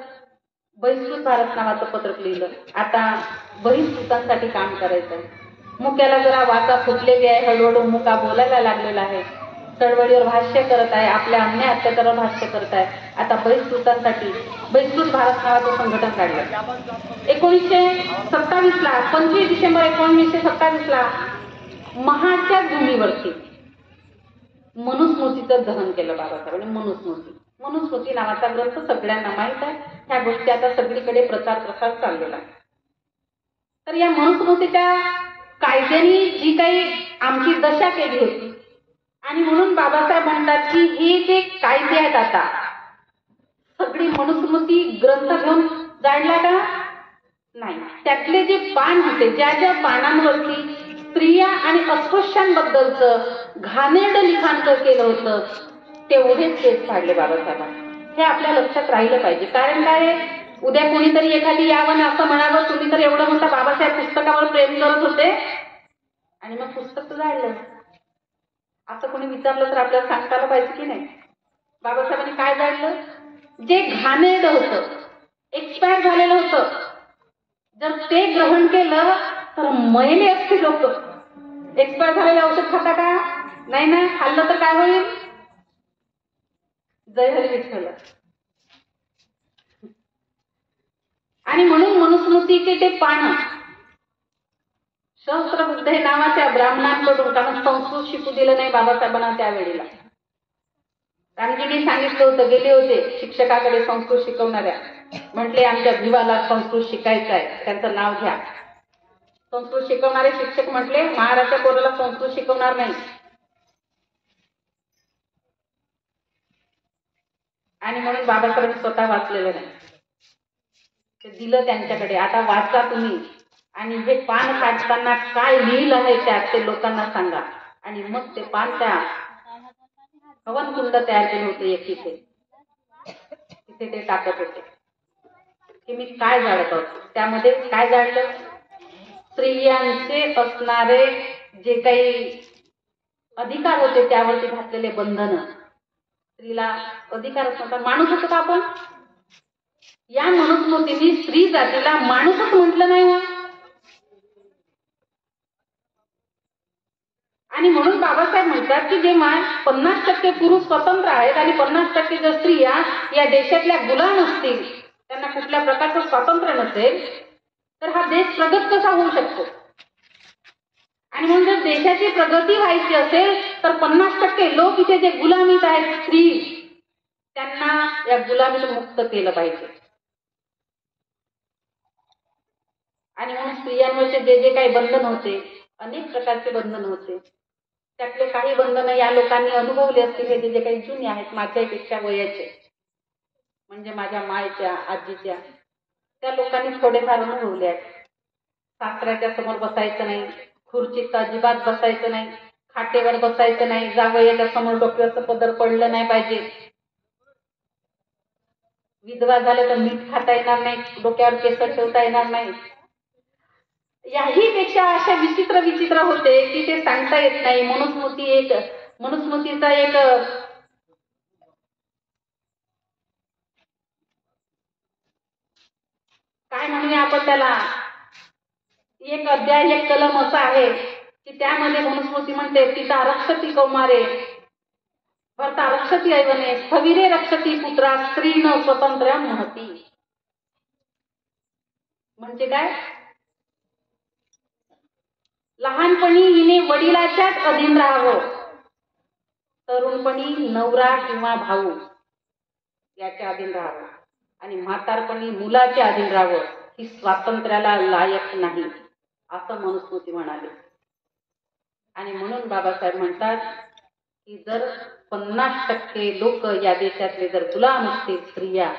बहिष्कृत भारत नावाचं पत्रक लिहिलं. आता बहिष्कृतांसाठी काम करायचं आहे. मुक्याला जरा वाचा फुटलेली आहे, हळूहळू मुका बोलायला लागलेला आहे, चळवळीवर भाष्य करत आहे, आपल्या अन्याय अत्याचारावर भाष्य करत आहे. आता बहिष्कृतांसाठी बहिष्कृत भारत नावाचं संघटन काढलं. 1927ला 25 डिसेंबर 1927ला महाच्या भूमीवरती मनुस्मृतीचं दहन केलं बाबासाहेबांनी. मनुस्मृती नावाचा ग्रंथ सगळ्यांना माहित आहे. ह्या गोष्टी आता सगळीकडे प्रसार चाललेला आहे. तर या मनुस्मृतीच्या कायद्याने जी काही आमची दशा केली होती, आणि म्हणून बाबासाहेब म्हणतात की हे जे कायदे आहेत आता सगळी मनुस्मृती ग्रंथ घेऊन जायला का नाही, त्यातले जे पान होते, ज्या पानांवरती स्त्रिया आणि अस्पृश्यांबद्दलचं घाणेरडं लिखाण केलं होतं, तेवढेच केस काढले बाबासाहेबांनी. हे आपल्या लक्षात राहिलं पाहिजे. कारण काय, उद्या कोणीतरी एखादी यावं असं म्हणावं, तुम्ही तर एवढं मोठं बाबासाहेब पुस्तकावर प्रेम करत होते आणि मग पुस्तक जाळलं, असं कोणी विचारलं तर आपल्याला सांगता आलं पाहिजे की नाही. बाबासाहेबांनी काय जाळलं? जे घाणेरडं होतं, एक्सपायर झालेलं होतं, जर ते ग्रहण केलं तर मेले असते लोक. एक्सपायर झालेलं औषध खाता का? नाही ना, खाल्लं तर काय होईल? जय हरी विठ्ठल. आणि म्हणून मनुस्मृतीचे ते पानं सहस्त्रबुद्ध हे नावाच्या ब्राह्मणांकडून, कारण संस्कृत शिकू दिलं नाही बाबासाहेबांना त्यावेळेला. रामजींनी सांगितलं होतं, गेले होते शिक्षकाकडे संस्कृत शिकवणाऱ्या, म्हटले आमच्या भिवाला संस्कृत शिकायचं आहे, त्यांचं नाव घ्या. संस्कृत शिकवणारे शिक्षक म्हटले महाराष्ट्र पोराला संस्कृत शिकवणार नाही. आणि म्हणून बाबासाहेबांनी स्वतः वाचलेलं नाही, ते दिलं त्यांच्याकडे. आता वाचा तुम्ही, आणि हे पान काढताना काय लिहिलं आहे त्यात ते लोकांना सांगा. आणि मग ते पान त्या हवन कुंड तयार केलं होतं एक तिथे ते टाकत होते की मी काय जाळत होतो. त्यामध्ये काय जाळलं? स्त्रियांचे असणारे जे काही अधिकार होते त्यावरती घातलेले बंधन. स्त्रीला अधिकारच नव्हता. माणूस होतो का आपण? या मनुस्मृतीने स्त्री जातीला माणूसच म्हटलं नाही हो. आणि म्हणून बाबासाहेब म्हणतात की जेव्हा 50% पुरुष स्वतंत्र आहेत आणि 50% जर स्त्रिया या देशातल्या गुलाम असतील, त्यांना कुठल्या प्रकारचं स्वातंत्र्य नसेल, तर हा देश प्रगत कसा होऊ शकतो? आणि म्हणून जर देशाची प्रगती व्हायची असेल तर 50% लोक इथे जे गुलामीत आहेत स्त्री, त्यांना या गुलामीतून मुक्त केलं पाहिजे. आणि म्हणून स्त्रियांवरचे जे काही बंधन होते, अनेक प्रकारचे बंधन होते, त्यातले काही बंधन या लोकांनी अनुभवले असतील. हे जे काही जुने आहेत, माझ्यापेक्षा वयाचे, म्हणजे माझ्या मायच्या आजीच्या, त्या लोकांनी थोडेफार अनुभवले आहेत. सासऱ्याच्या समोर बसायचं नाही, खुर्चीत अजिबात बसायचं नाही, खाटेवर बसायचं नाही, जावयाच्या समोर डोक्यावरचं पदर पडलं नाही पाहिजे, विधवा झाले तर मीठ खाता येणार नाही, डोक्यावर केस ठेवता येणार नाही. याही पेक्षा अशा विचित्र होते की ते सांगता येत नाही. मनुस्मृतीचा एक काय म्हणूया आपण त्याला, एक अध्याय, एक कलम असा आहे की त्यामध्ये मनुस्मृती म्हणते, पिता रक्षती कौमारे भरता रक्षती ऐवने स्थविरे रक्षती पुत्रा स्त्रीन स्वतंत्र महती. म्हणजे काय? लहानपणी हिने वडिलाच्याच अधीन राहावं, तरुणपणी नवरा किंवा भाऊ याच्या अधीन राहावं, आणि म्हातारपणी मुलाच्या अधीन राहावं. ही स्वातंत्र्याला लायक नाही, असं मनुस्मृती म्हणाले. आणि म्हणून बाबासाहेब म्हणतात की जर 50% लोक या देशातले जर गुलाम असतील स्त्रिया,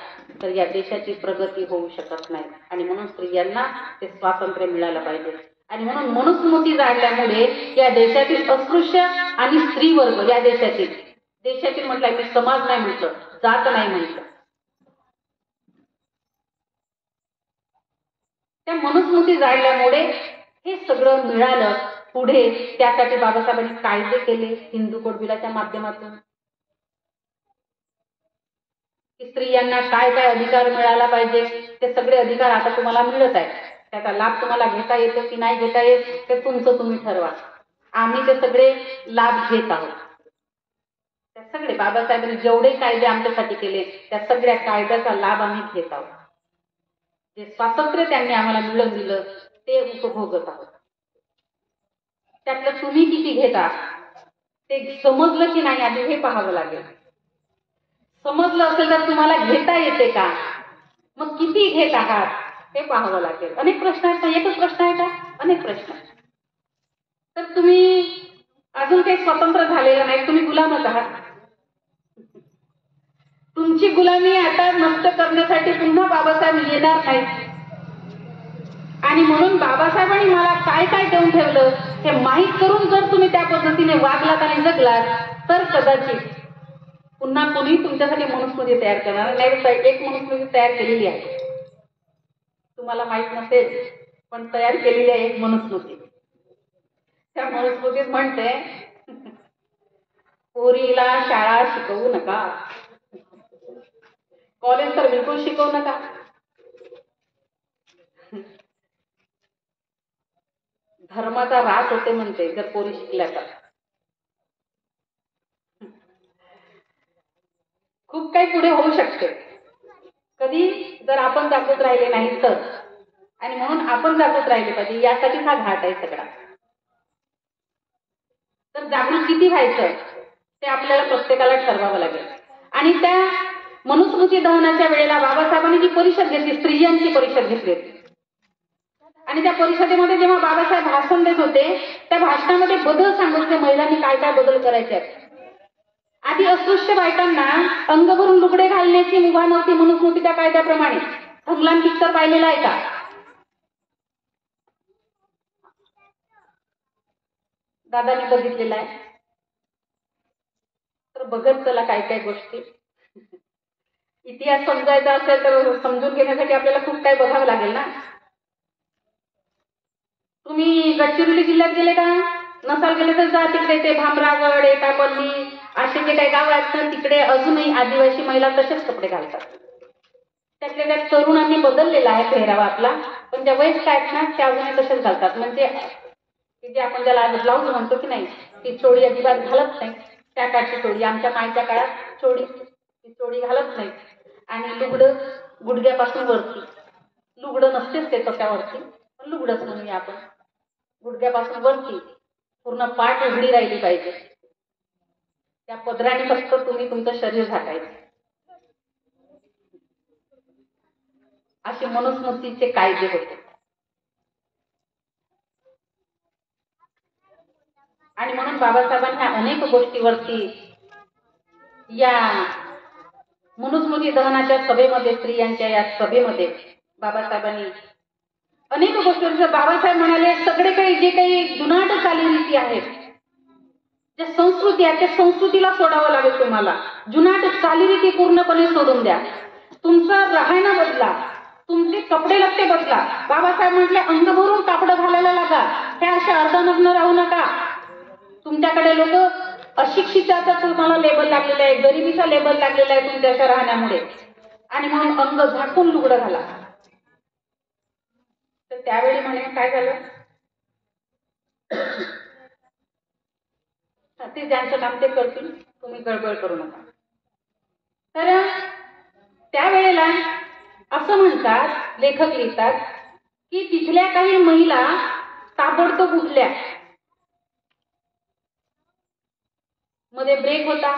तर या देशाची प्रगती होऊ शकत नाही. आणि म्हणून स्त्रियांना ते स्वातंत्र्य मिळालं पाहिजे. आणि म्हणून मनुस्मृती जाळल्यामुळे या देशातील अस्पृश्य आणि स्त्री वर्ग, या देशातील म्हटलं, मी समाज नाही म्हटलं, जात नाही म्हटलं, त्या मनुस्मृती जाळल्यामुळे हे सगळं मिळालं. पुढे त्यासाठी बाबासाहेबांनी कायदे केले हिंदू कोड बिलाच्या माध्यमातून, की स्त्रियांना काय काय अधिकार मिळाला पाहिजे. ते सगळे अधिकार आता तुम्हाला मिळत आहे. त्याचा लाभ तुम्हाला घेता येतो की नाही घेता येत ते तुमचं तुम्ही ठरवा. आम्ही ते सगळे लाभ घेत आहोत. त्या सगळे बाबासाहेबांनी जेवढे कायदे आमच्यासाठी केले त्या सगळ्या कायद्याचा लाभ आम्ही घेत आहोत. जे स्वातंत्र्य त्यांनी आम्हाला मिळवून दिलं ते उपभोगत आहोत. त्यातलं तुम्ही किती घेता ते समजलं की नाही आधी हे पाहावं लागेल. समजलं असेल तर तुम्हाला घेता येते का, मग किती घेत आहात हे पाहावं लागेल. अनेक प्रश्न आहेत. एकच प्रश्न आहे का, अनेक प्रश्न. तर तुम्ही अजून काही स्वतंत्र झालेलं नाही, तुम्ही गुलामच आहात. तुमची गुलामी आता नष्ट करण्यासाठी पुन्हा बाबासाहेब येणार नाहीत. आणि म्हणून बाबासाहेबांनी मला काय काय देऊन ठेवलं हे माहीत करून जर तुम्ही त्या पद्धतीने वागलात आणि जगलात तर कदाचित पुन्हा कुणी तुमच्यासाठी मनुस्मृती तयार करणार नाही. एक मनुस्मृती तयार केलेली आहे, तुम्हाला माहित नसेल पण तयार केलेली आहे एक मनुस्मृती. त्या मनुस्मृतीत म्हणते, पोरीला शाळा शिकवू नका, कॉलेज तर बिलकुल शिकवू नका. धर्माचा ऱ्हास होते म्हणते जर पोरी शिकल्या तर. खूप काही पुढे होऊ शकते कधी जर आपण जागृत राहिले नाही तर. आणि म्हणून आपण जागृत राहिले पाहिजे, यासाठी हा घाट आहे सगळा. तर जागृत किती व्हायचं ते आपल्याला प्रत्येकाला ठरवावं लागेल. आणि त्या मनुस्मृती दहनाच्या वेळेला बाबासाहेबांनी जी परिषद घेतली, स्त्रियांची परिषद घेतली होती. आणि त्या परिषदेमध्ये जेव्हा बाबासाहेब भाषण देत होते त्या भाषणामध्ये बदल सांगत होते, महिलांनी काय काय बदल करायचे आहेत. आधी अस्पृश्य बायकांना अंगभरून लुगडे घालण्याची मुभा नव्हती मनुस्मृतीच्या कायद्याप्रमाणे. थंगलान पिक्चर पाहिलेला आहे का, दादानी बघितलेला आहे तर बघत चला काय काय गोष्टी. इतिहास समजायचा असेल तर समजून घेण्यासाठी आपल्याला खूप काही बघावं लागेल ना. तुम्ही गडचिरोली जिल्ह्यात गेले का, नसाल गेले तर जा तिकडे. ते भामरागड, एटापल्ली असे जे काही गाव आहेत ना तिकडे अजूनही आदिवासी महिला तसेच कपडे घालतात. त्यातल्या त्या तरुणांनी बदललेला आहे पेहरावा आपला, पण ज्या वयस्क आहेत ना त्या अजूनही तसेच घालतात. म्हणजे जे आपण ज्याला ब्लाऊज म्हणतो की नाही, ती चोळी अजिबात घालत नाही. त्या काळची चोळी, आमच्या मायच्या काळात ती चोळी घालत नाही. आणि लुगडं गुडघ्यापासून वरती, लुगडं नसतेच ते तशावरती पण लुगडंच म्हणूया आपण, गुडघ्यापासून वरती पूर्ण पाठ उघडी राहिली पाहिजे. त्या पदराने फक्त तुम्ही तुमचं शरीर झाकायचं. असे मनुस्मृतीचे कायदे होते. आणि म्हणून बाबासाहेबांनी अनेक गोष्टीवरती या मनुस्मृती दहनाच्या सभेमध्ये, स्त्रियांच्या या सभेमध्ये बाबासाहेबांनी अनेक गोष्टी. बाबासाहेब म्हणाले सगळे काही जे काही जुनाट चालीरीती आहेत, ज्या संस्कृती आहेत त्या संस्कृतीला सोडावं लागेल तुम्हाला. जुनाट चालीरीती पूर्णपणे सोडून द्या. तुमचं राहणं बदला, तुमचे कपडे लत्ते बदला. बाबासाहेब म्हटले अंग भरून कापडं घालायला लागा, हे असे अर्धनग्न राहू नका. तुमच्याकडे लोक अशिक्षिताचा तुम्हाला लेबल लागलेला आहे, गरिबीचा लेबल लागलेला आहे तुमच्या अशा राहण्यामुळे. आणि म्हणून अंग झाकून लुगडं घाला. तर त्यावेळी म्हणे काय झालं, ते ज्यांचं काम ते करतील, तुम्ही गडबड करू नका. तर त्यावेळेला असं म्हणतात, लेखक लिहितात की तिथल्या काही महिला ताबडतोब उठल्या. मध्ये ब्रेक होता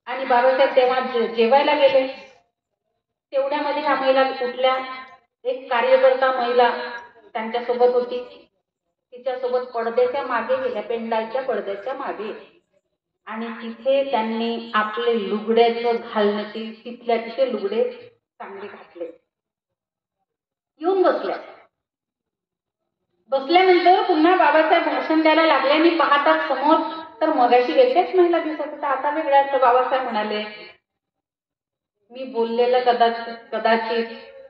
आणि बाबासाहेब तेव्हा जेवायला गेले. तेवढ्यामध्ये ह्या महिला उठल्या. एक कार्यकर्ता महिला त्यांच्यासोबत होती. तिच्यासोबत पडद्याच्या मागे गेल्या, पेंडालच्या पडद्याच्या मागे, आणि तिथे त्यांनी आपले लुगड्याचं घालण्याची तिथल्या तिथे लुगडे चांगले घातले. येऊन बसल्यानंतर पुन्हा बाबासाहेब भाषण द्यायला लागले आणि पाहतात समोर तर मगाशी वेगळ्याच महिला दिसत होत्या, आता वेगळ्याच. बाबासाहेब म्हणाले, मी बोललेलं कदाचित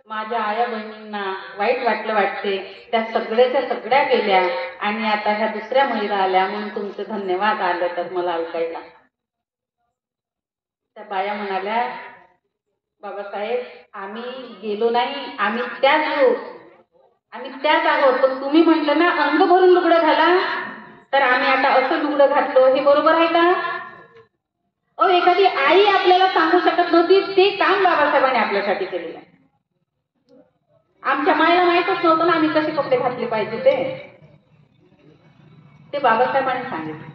माझ्या आया बहिणींना वाईट वाटलं वाटते, त्या सगळ्याच्या सगळ्या गेल्या आणि आता ह्या दुसऱ्या महिला आल्या म्हणून तुमचे धन्यवाद आलं तर मला ऐकायला. त्या बाया म्हणाल्या, बाबासाहेब आम्ही गेलो नाही, आम्ही त्याच आहोत, पण तुम्ही म्हटलं ना अंग भरून लुगडं घाला, तर आम्ही आता असं लुगडं घातलो, हे बरोबर आहे का? एखादी आई आपल्याला सांगू शकत नव्हती ते काम बाबासाहेबांनी आपल्यासाठी केलेलं आहे. आमच्या मायला माहीतच नव्हतं ना आम्ही कसे कपडे घातले पाहिजे, ते बाबासाहेबांनी सांगितलं.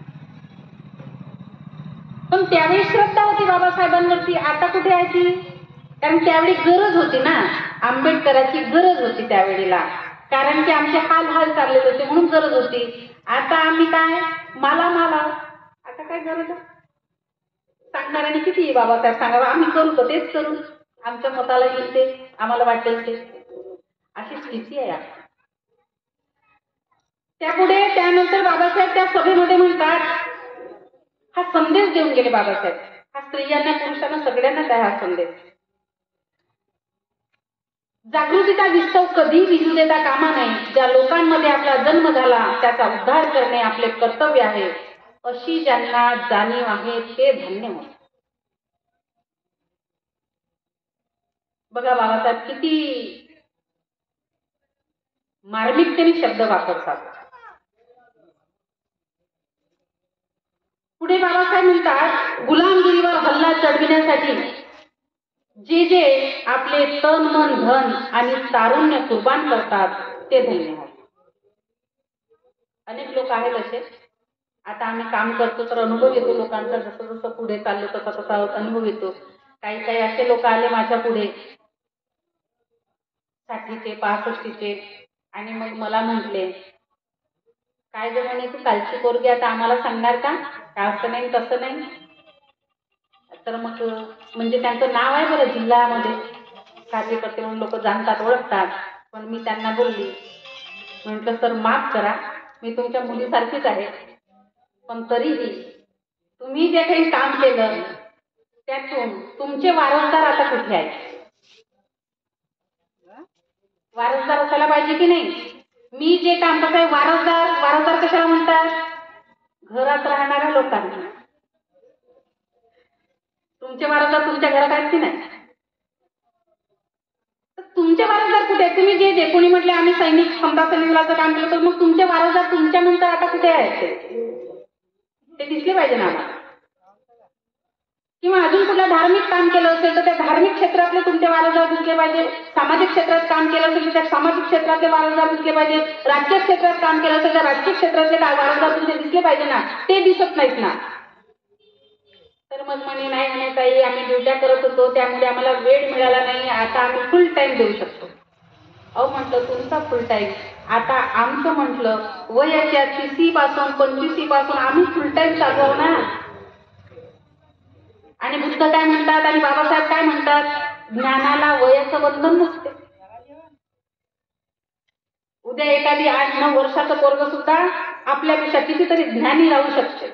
पण त्यावेळी श्रद्धा होती बाबासाहेबांवरती, आता कुठे आहे ती? कारण त्यावेळी गरज होती ना, आंबेडकरांची गरज होती त्यावेळेला, कारण की आमचे हाल चाललेले होते म्हणून गरज होती. आता आम्ही काय मला आता काय गरज आहे? सांगणाऱ्याने किती बाबासाहेब सांगावं, आम्ही करू तर तेच करू, आमच्या मताला येईल ते, आम्हाला वाटेल ते, अशी स्थिती आहे. त्यानंतर बाबासाहेब त्या सभेमध्ये म्हणतात, हा संदेश देऊन गेले बाबासाहेब, हा स्त्रियांना पुरुषांना सगळ्यांना त्या हा संदेश. जागृतीचा विस्तव कधी विजू देता कामा नये. ज्या लोकांमध्ये आपला जन्म झाला त्याचा उद्धार करणे आपले कर्तव्य आहे, अशी ज्यांना जाणीव आहे ते धन्य होत. बघा बाबासाहेब किती मार्मिकतेने शब्द वापरतात. पुढे बाबासाहेब म्हणतात, गुलामगिरीवर हल्ला चढविण्यासाठी जे आपले तन मन धन आणि तारुण्य कुर्बान करतात ते धन्य होत. अनेक लोक आहेत असे, आता आम्ही काम करतो तर अनुभव येतो लोकांचा, जसं जसं पुढे चाललो तसा अनुभव येतो. काही असे लोक आले माझ्या पुढे 60चे 65चे, आणि मग मला म्हटले, काय ग म्हणे तू कालची पोरगी आता आम्हाला सांगणार का? असं नाही तसं नाही. तर मग म्हणजे त्यांचं नाव आहे बरं जिल्ह्यामध्ये, कार्यकर्ते म्हणून लोक जाणतात ओळखतात. पण मी त्यांना बोलली, म्हटलं सर माफ करा, मी तुमच्या मुलीसारखीच आहे, पण तरीही तुम्ही जे काही काम केलं त्यातून तुमचे वारसदार आता कुठे आहेत? वारसदार असायला पाहिजे की नाही? मी जे काम करतोय वारसदार कशाला म्हणतात? घरात राहणाऱ्या लोकांना. तुमचे वारसदार तुमच्या घरात आहेत की नाही? तुमचे वारसदार कुठे आहेत? तुम्ही जे कोणी म्हटले आम्ही समता सैनिकाचं काम केलं, तर मग तुमचे वारसदार तुमच्या नंतर आता कुठे आहेत? ते दिसले पाहिजे ना आम्हाला. किंवा अजून कुठलं धार्मिक काम केलं असेल तर त्या धार्मिक क्षेत्रातले तुमचे वारसदार दिसले पाहिजे. सामाजिक क्षेत्रात काम केलं असेल तर त्या सामाजिक क्षेत्रातले वारसदार दिसले पाहिजे. राजकीय क्षेत्रात काम केलं असेल तर राजकीय क्षेत्रातले वारसदार तुमचे दिसले पाहिजे ना, ते दिसत नाहीत ना. तर मग म्हणे नाही म्हणे ताई, आम्ही ड्युट्या करत होतो त्यामुळे आम्हाला वेळ मिळाला नाही, आता आम्ही फुल टाइम देऊ शकतो. म्हटलं तुमचा फुल टाइम, आता आमचं म्हटलं वयाच्या 30 पासून 25 पासून आम्ही फुल टाइम चालू आहोत ना. आणि बुद्ध काय म्हणतात आणि बाबासाहेब काय म्हणतात, ज्ञानाला वयाचं बंधन नसते. उद्या एखादी 8-9 वर्षाचं पोरग सुद्धा आपल्यापेक्षा कितीतरी ज्ञानी राहू शकते.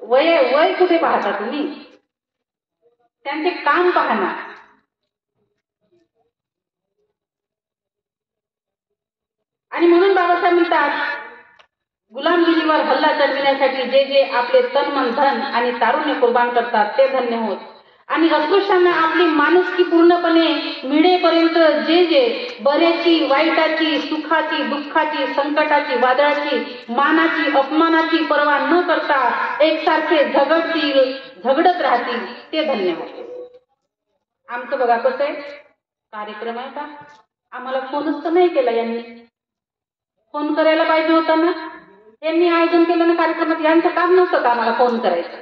वय कुठे पाहता तुम्ही? त्यांचे काम पाहणार. आणि म्हणून बाबासाहेब म्हणतात, गुलामगिरीवर हल्ला चढविण्यासाठी जे आपले तन मन धन आणि तारुण्य कुर्बान करतात ते धन्य होत. आणि अस्पृश्यांना आपली माणुसकी पूर्णपणे मिळेपर्यंत जे बऱ्याची वाईटाची सुखाची दुःखाची संकटाची वादळाची मानाची अपमानाची पर्वा न करता एकसारखे झगडत राहतील ते धन्य होते. आमचं बघा कसं आहे, कार्यक्रम आहे का, आम्हाला फोनच तर नाही केला. यांनी फोन करायला पाहिजे होता ना. यांनी आयोजन केलं ना कार्यक्रमात, यांचं काम नव्हतं का आम्हाला फोन करायचं?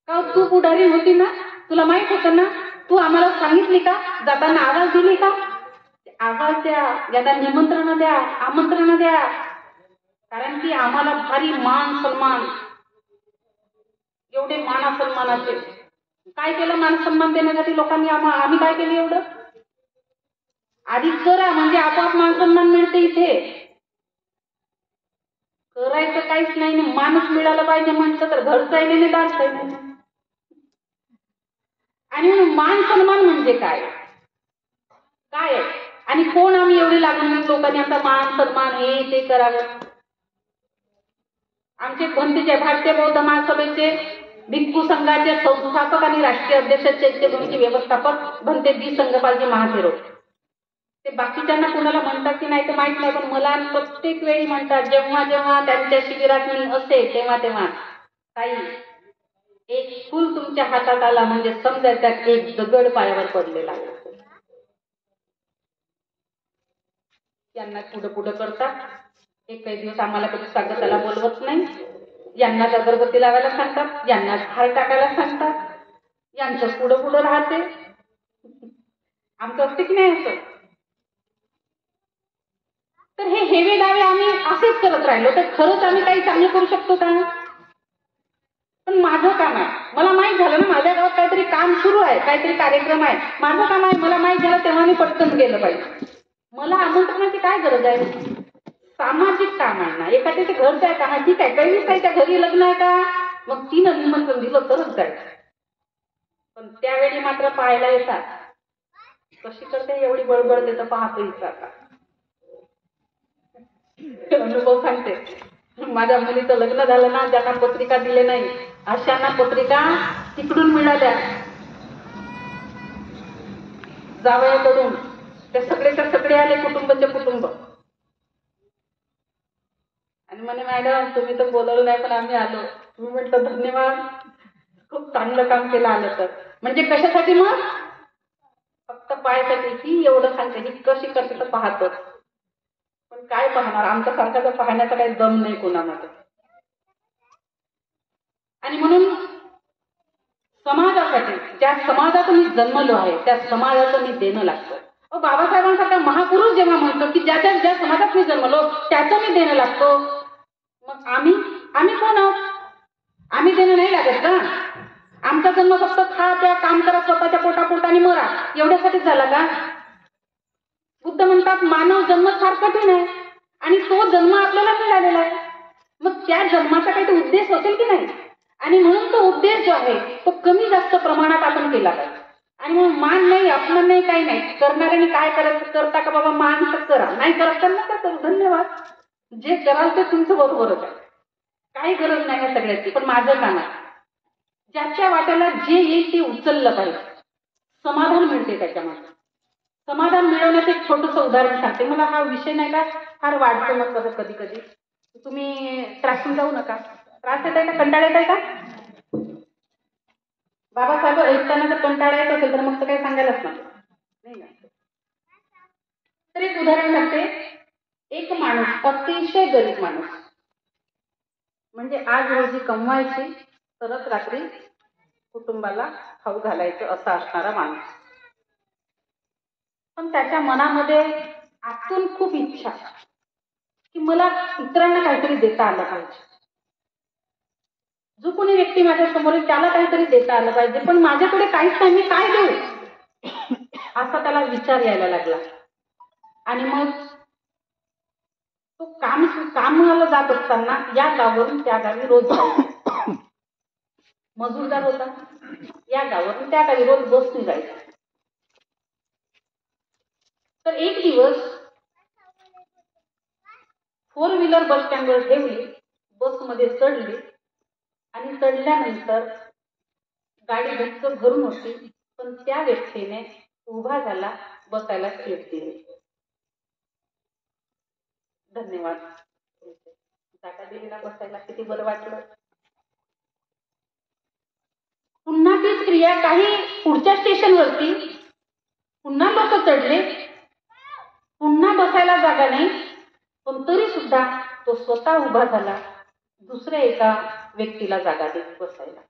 का तू पुढारी होती ना, तुला माहित होतं ना, तू आम्हाला सांगितली का? जाताना आवाज दिली का? आवाज द्या, यांना निमंत्रण द्या, आमंत्रण द्या. कारण की आम्हाला भारी मान सन्मान, एवढे मान सन्मानाचे काय केलं मान सन्मान देण्यासाठी लोकांनी आम्ही काय केलं एवढं? आधी करा म्हणजे आपोआप मान सन्मान मिळते. इथे करायचं काहीच नाही, माणूस मिळाला पाहिजे म्हणतं तर घरचाही नाही दारचाही नाही. आणि म्हणून मान सन्मान म्हणजे काय काय आहे आणि कोण आम्ही एवढे लागून लोकांनी आता मान सन्मान हे ते करावं. आमचे भंतीचे भारतीय बौद्ध महासभेचे भिक्खू संघाचे संस्थापक आणि राष्ट्रीय अध्यक्ष चैत्यभूमीचे व्यवस्थापक भंते बी संघपालजी महाथेरो. ते बाकीच्यांना कुणाला म्हणतात की नाही ते माहित नाही, पण मला प्रत्येक वेळी म्हणतात जेव्हा जेव्हा त्यांच्या शिबिरात मी असे तेव्हा तेव्हा ताई एक फुल तुमच्या हातात आला म्हणजे समजायचा एक दगड पायावर पडलेला आहे. यांना पुढं पुढं करतात. एक काही दिवस आम्हाला कधी स्वागताला बोलवत नाही, यांना अगरबत्ती लावायला सांगतात, यांना हार टाकायला सांगतात, यांचं पुढं पुढं राहते. आमचं असते की नाही असं? तर हे हेवे दावे आम्ही असेच करत राहिलो तर खरंच आम्ही काही चांगलं करू शकतो का? पण माझं काम आहे, मला माहीत झालं ना माझ्या गावात काहीतरी काम सुरू आहे, काहीतरी कार्यक्रम आहे, माझं काम आहे, मला माहीत झालं तेव्हा मी पटकन गेलं पाहिजे. मला आमंत्रणाची काय गरज आहे? सामाजिक काम आहे ना, एखाद्याच्या घरचं आहे का? ठीक आहे, पहिलीच आहे त्या घरी लग्न आहे का? मग तिनं निमंत्रण दिलं तरच जायचं. पण त्यावेळी मात्र पाहायला येतात कशी करते एवढी बळबळ देतं पाहतो इथं. आता अनुभव सांगते, माझ्या मुलीचं लग्न झालं ना, ज्यांना पत्रिका दिले नाही अशांना पत्रिका तिकडून मिळाल्या जावयाकडून. ते सगळेच्या सगळे आले, कुटुंबाचे कुटुंब. आणि म्हणे मॅडम तुम्ही तर बोलवलं नाही पण आम्ही आलो. मी म्हटलं धन्यवाद, खूप चांगलं काम केलं आलं तर. म्हणजे कशासाठी? मग फक्त पाहायसाठी. ही एवढं सांगते ही कशी करते तर पाहतो, पण काय पाहणार, आमच्या सारख्याचा पाहण्याचा काही दम नाही कोणामध्ये. आणि म्हणून समाजासाठी, ज्या समाजात मी जन्मलो आहे त्या समाजाचं मी देणं लागतं. बाबासाहेबांसारखा महापुरुष जेव्हा म्हणतो की ज्या समाजात मी जन्मलो त्याचं मी देणं लागतो, मग आम्ही कोण आहोत? आम्ही देणं नाही लागत का? आमचा जन्म फक्त खा प्या काम करा स्वतःच्या पोटापोटाने मरा एवढ्यासाठीच झाला का? बुद्ध म्हणतात मानव जन्म फार कठीण आहे आणि तो जन्म आपल्याला मिळालेला आहे, मग त्या जन्माचा काही तो उद्देश असेल की नाही? आणि म्हणून तो उद्देश जो आहे तो कमी जास्त प्रमाणात आपण केला पाहिजे. आणि मग मान नाही अपमान नाही काही नाही, करणाऱ्याने काय करायचं करता का बाबा मान तर करा, नाही करत तर नका करू, धन्यवाद. जे कराल ते तुमचं बरोबरच आहे, काही गरज नाही या सगळ्याची. पण माझं काम आहे ज्याच्या वाट्याला जे येईल ते उचललं पाहिजे, समाधान मिळते त्याच्यामध्ये. समाधान मिळवण्याचं एक छोटंसं उदाहरण सांगते. मला हा विषय नाही का फार वाटतो मग कसं कधी कधी. तुम्ही त्रासून जाऊ नका, त्रास येत आहे का, कंटाळा येत आहे का? बाबासाहेब ऐकताना जर कंटाळा येत असेल तर मग तर काही सांगायलाच नाही ना. तर एक उदाहरण सांगते. एक माणूस, अतिशय गरीब माणूस, म्हणजे आज रोजी कमवायची तरच रात्री कुटुंबाला खाऊ घालायचं असं असणारा माणूस. पण त्याच्या मनामध्ये आतून खूप इच्छा की मला इतरांना काहीतरी देता आलं पाहिजे. जो कोणी व्यक्ती माझ्या समोर त्याला काहीतरी देता आलं पाहिजे, पण माझ्याकडे काहीच नाही, मी काय देऊ असा त्याला विचार यायला लागला. आणि मग तो कामाला जात असताना या गावावरून त्या गावी रोज जायचा. मजूरदार होता, या गावावरून त्या गावी रोज बसने जायचा. तर एक दिवस 4 व्हीलर बस स्टँडवर ठेवली, बसमध्ये चढली आणि चढल्यानंतर गाडी गच्च भरून होती, पण त्या व्यक्तीने उभा झाला, बसायला सीट दिली. धन्यवाद, जागा दिली ना बसायला, किती बरं वाटलं. पुन्हा तीच क्रिया काही पुढच्या स्टेशनवरती, पुन्हा लोक चढले, पुन्हा बसायला जागा नाही, पण तरी सुद्धा तो स्वतः उभा झाला, दुसऱ्या एका व्यक्तीला जागा देत बसायला.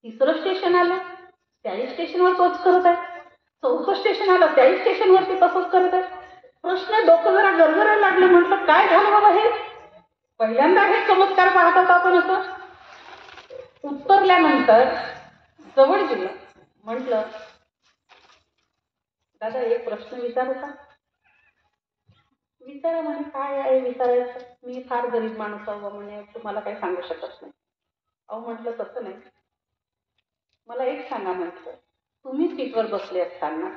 तिसरं स्टेशन आलं, त्याही स्टेशनवर तोच करत आहे. चौथं स्टेशन आलं, त्याही स्टेशनवरती तसंच करत आहे. प्रश्न डोकं जरा गरगरायला लागलं. म्हटलं काय झालं बाबा हे, पहिल्यांदा हे चमत्कार पाहत होता आपण. असं उतरल्यानंतर जवळ गेलं. म्हटलं दादा एक प्रश्न विचारू का? विचारा म्हणे. काय आहे विचारायचं? मी फार गरीब माणूस आहो म्हणे, तुम्हाला काही सांगू शकत नाही. अहो म्हटलं तसं नाही, मला एक सांगा. म्हटलं तुम्ही सीटवर बसले असताना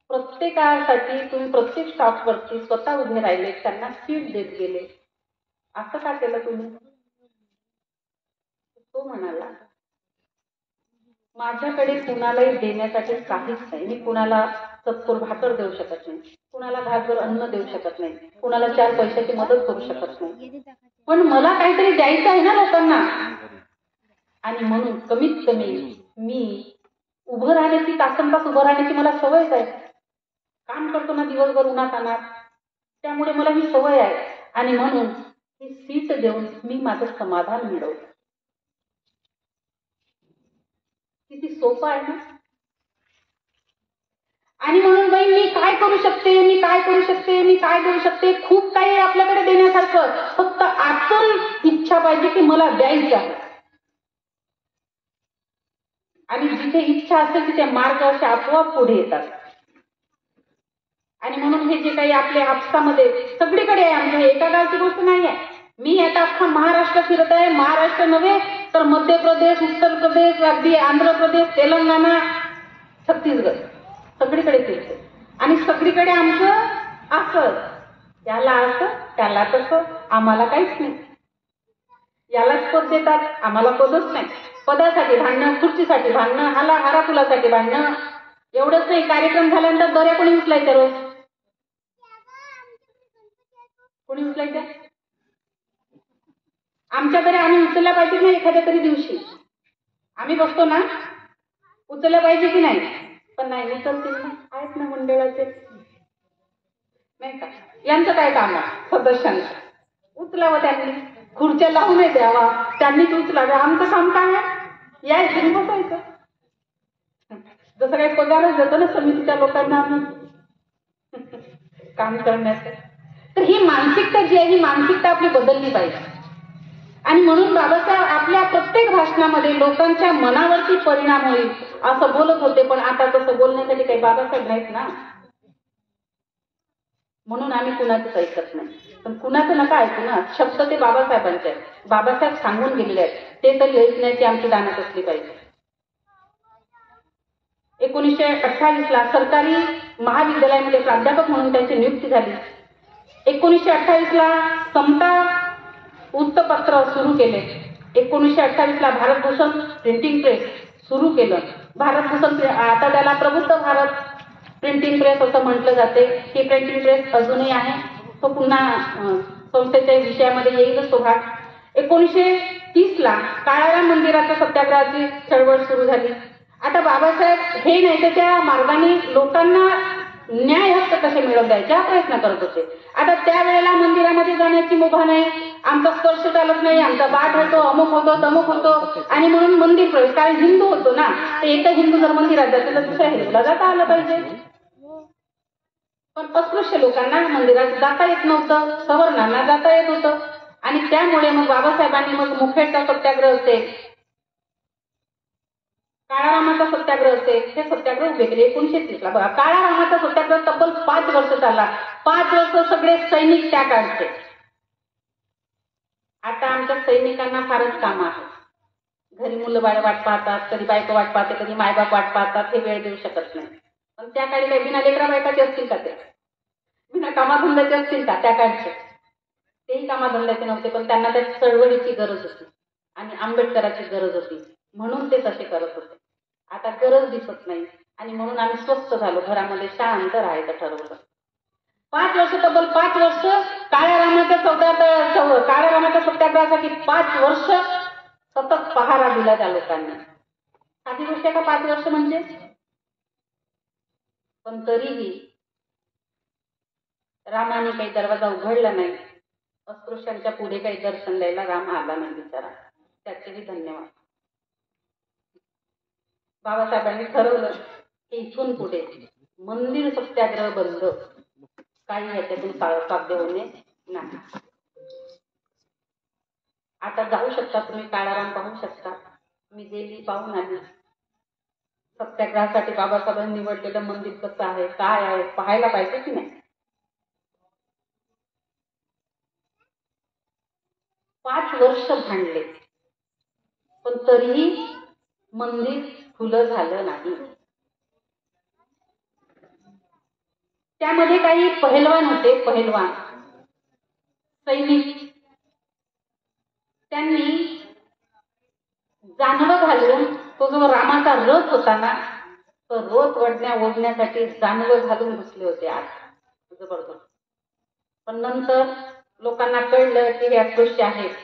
प्रत्येकासाठी तुम्ही प्रत्येक स्टॉपवरती स्वतः उभे राहिले, त्यांना सीट देत गेले, असं का केलं तुम्ही? तो म्हणाला माझ्याकडे कुणालाही देण्यासाठी काहीच नाही. मी कुणाला चतकोर भाकर देऊ शकत नाही, कुणाला घासभर अन्न देऊ शकत नाही, कुणाला 4 पैशाची मदत करू शकत नाही, पण मला काहीतरी द्यायचं आहे ना लोकांना. आणि म्हणून कमीत कमी मी उभं राहण्याची, तासनतास उभं राहण्याची मला सवयच आहे. काम करतो ना दिवसभर उन्हात आणणार, त्यामुळे मला ही सवय आहे. आणि म्हणून ही सीट देऊन मी माझं समाधान मिळवलं. किती सोपं आहे ना. आणि म्हणून बाई मी काय करू शकते, मी काय करू शकते, मी काय देऊ शकते, खूप काही आपल्याकडे देण्यासारखं. फक्त आतून इच्छा पाहिजे की मला द्यायचं आहे. आणि जिथे इच्छा असेल तिथे मार्ग असे आपोआप पुढे येतात. आणि म्हणून हे जे काही आपल्या हापसामध्ये सगळीकडे आहे, आमच्या एका गावची गोष्ट नाही आहे. मी आता अख्खा महाराष्ट्र फिरत आहे. महाराष्ट्र नव्हे तर मध्य प्रदेश, उत्तर प्रदेश, अगदी आंध्र प्रदेश, तेलंगणा, छत्तीसगड, सगळीकडे फिरते. आणि सगळीकडे आमचं असं, त्याला असं त्याला तसं, आम्हाला काहीच नाही. यालाच पद देतात, आम्हाला पदच नाही. पदासाठी भांडणं, खुर्चीसाठी भांडणं, हारा फुलासाठी भांडणं. एवढंच नाही, कार्यक्रम झाल्यानंतर दऱ्या कोणी उचलायच्या रोज? कोणी उचलायच्या? आमच्याकडे आम्ही उचलल्या पाहिजे ना. एखाद्या तरी दिवशी आम्ही बसतो ना, उचलल्या पाहिजे की नाही? पण नाही उचलतील ना, आहेत ना मंडळाचे, नाही का? यांचं काय काम आहे? सदस्यांचं उचलावं त्यांनी, खुर्च्या लावून नाही द्यावा, त्यांनीच उचलाव्या. आमचं काम काय आहे? यायचं बसायचं. जसं काही पगारच देतो ना समितीच्या लोकांना आम्ही काम करण्याचं. तर ही मानसिकता जी आहे, ही मानसिकता आपली बदलली पाहिजे. आणि म्हणून बाबासाहेब आपल्या प्रत्येक भाषणामध्ये लोकांच्या मनावरती परिणाम होईल असं बोलत होते. पण आता तसं बोलण्यासाठी काही बाबासाहेब नाहीत ना, म्हणून आम्ही कुणाचंच ऐकत नाही. पण कुणाचं नका ऐकू ना, शब्द ते बाबासाहेबांचे आहेत. बाबासाहेब सांगून गेलेले आहेत, ते तरी ऐकण्याची आमची दानत असली पाहिजे. 1928ला सरकारी महाविद्यालयामध्ये प्राध्यापक म्हणून त्यांची नियुक्ती झाली. 1928ला समता वृत्तपत्र सुरू केले. 1928ला भारतभूषण प्रिंटिंग प्रेस सुरू केलं. भारतभूषण, आता त्याला प्रबुद्ध भारत प्रिंटिंग प्रेस असं म्हटलं जाते. ही प्रिंटिंग प्रेस अजूनही आहे. तो पुन्हा संस्थेच्या विषयामध्ये येईलच तो भाग. 1930ला काळाराम मंदिराच्या सत्याग्रहाची चळवळ सुरू झाली. आता बाबासाहेब हे नाही त्याच्या मार्गाने लोकांना न्याय हक्क कसे मिळवून द्यायचे हा प्रयत्न करत होते. आता त्यावेळेला मंदिरामध्ये जाण्याची मुभा नाही, आमचा स्पर्श चालत नाही, आमचा बाट होतो, अमुक होतो, तमुक होतो. आणि म्हणून मंदिर प्रवेश, कारण हिंदू होतो ना, तर एका हिंदू जर मंदिरात जाते तर दुसऱ्या हिंदूला जाता आलं पाहिजे. पण अस्पृश्य लोकांना मंदिरात जाता येत नव्हतं, सवर्णांना जाता येत होतं. आणि त्यामुळे मग बाबासाहेबांनी मग मुखेडचा सत्याग्रह असेल, काळारामाचा सत्याग्रह असेल, हे सत्याग्रह उभे केले. 1930ला बघा, काळारामाचा सत्याग्रह तब्बल 5 वर्ष चालला. 5 वर्ष सगळे सैनिक त्या काळचे. आता आमच्या सैनिकांना फारच काम आहे. घरी मुलं बाळ वाट पाहतात, कधी बायको वाट पाहते, कधी मायबाप वाट पाहतात, हे वेळ देऊ शकत नाही. पण त्या काळी काही बिना लेकरा बायकाचे असतील का? ते बिना कामाधंद्याचे असतील का त्या काळचे? तेही कामाधंद्याचे नव्हते, पण त्यांना त्या चळवळीची गरज होती आणि आंबेडकरांची गरज होती, म्हणून ते तसे करत होते. आता गरज दिसत नाही आणि म्हणून आम्ही स्वस्थ झालो, घरामध्ये शांत राहायचं ठरवलं. 5 वर्ष, तब्बल 5 वर्ष काळारामाच्या सत्याग्रहासाठी 5 वर्ष सतत पहारा दिला त्या लोकांनी. साधी गोष्ट आहे का 5 वर्ष म्हणजे? पण तरीही रामाने काही दरवाजा उघडला नाही. अस्पृश्यांच्या पुढे काही दर्शन द्यायला राम आला नाही बिचारा, त्याचेही धन्यवाद. बाबासाहेबांनी ठरवलं की इथून पुढे मंदिर सत्याग्रह बंद. काही ह्याच्यातून साध्य होणे नाही. आता जाऊ शकता तुम्ही, काळाराम पाहू शकता. मी गेली, पाहून आली. सत्याग्रहासाठी बाबासाहेबांनी निवडलेलं मंदिर कसं आहे, काय आहे, पाहायला पाहिजे की नाही. 5 वर्ष भांडले, पण तरीही मंदिर खुलं झालं नाही. त्यामध्ये काही पहलवान होते, पहलवान सैनिक. त्यांनी जानवं घालून, तो जो रामाचा रथ होता ना, तो रथ ओढण्यासाठी जानवं घालून बसले होते आज, जबरदस्त. पण नंतर लोकांना कळलं की हे अकृष्य आहेत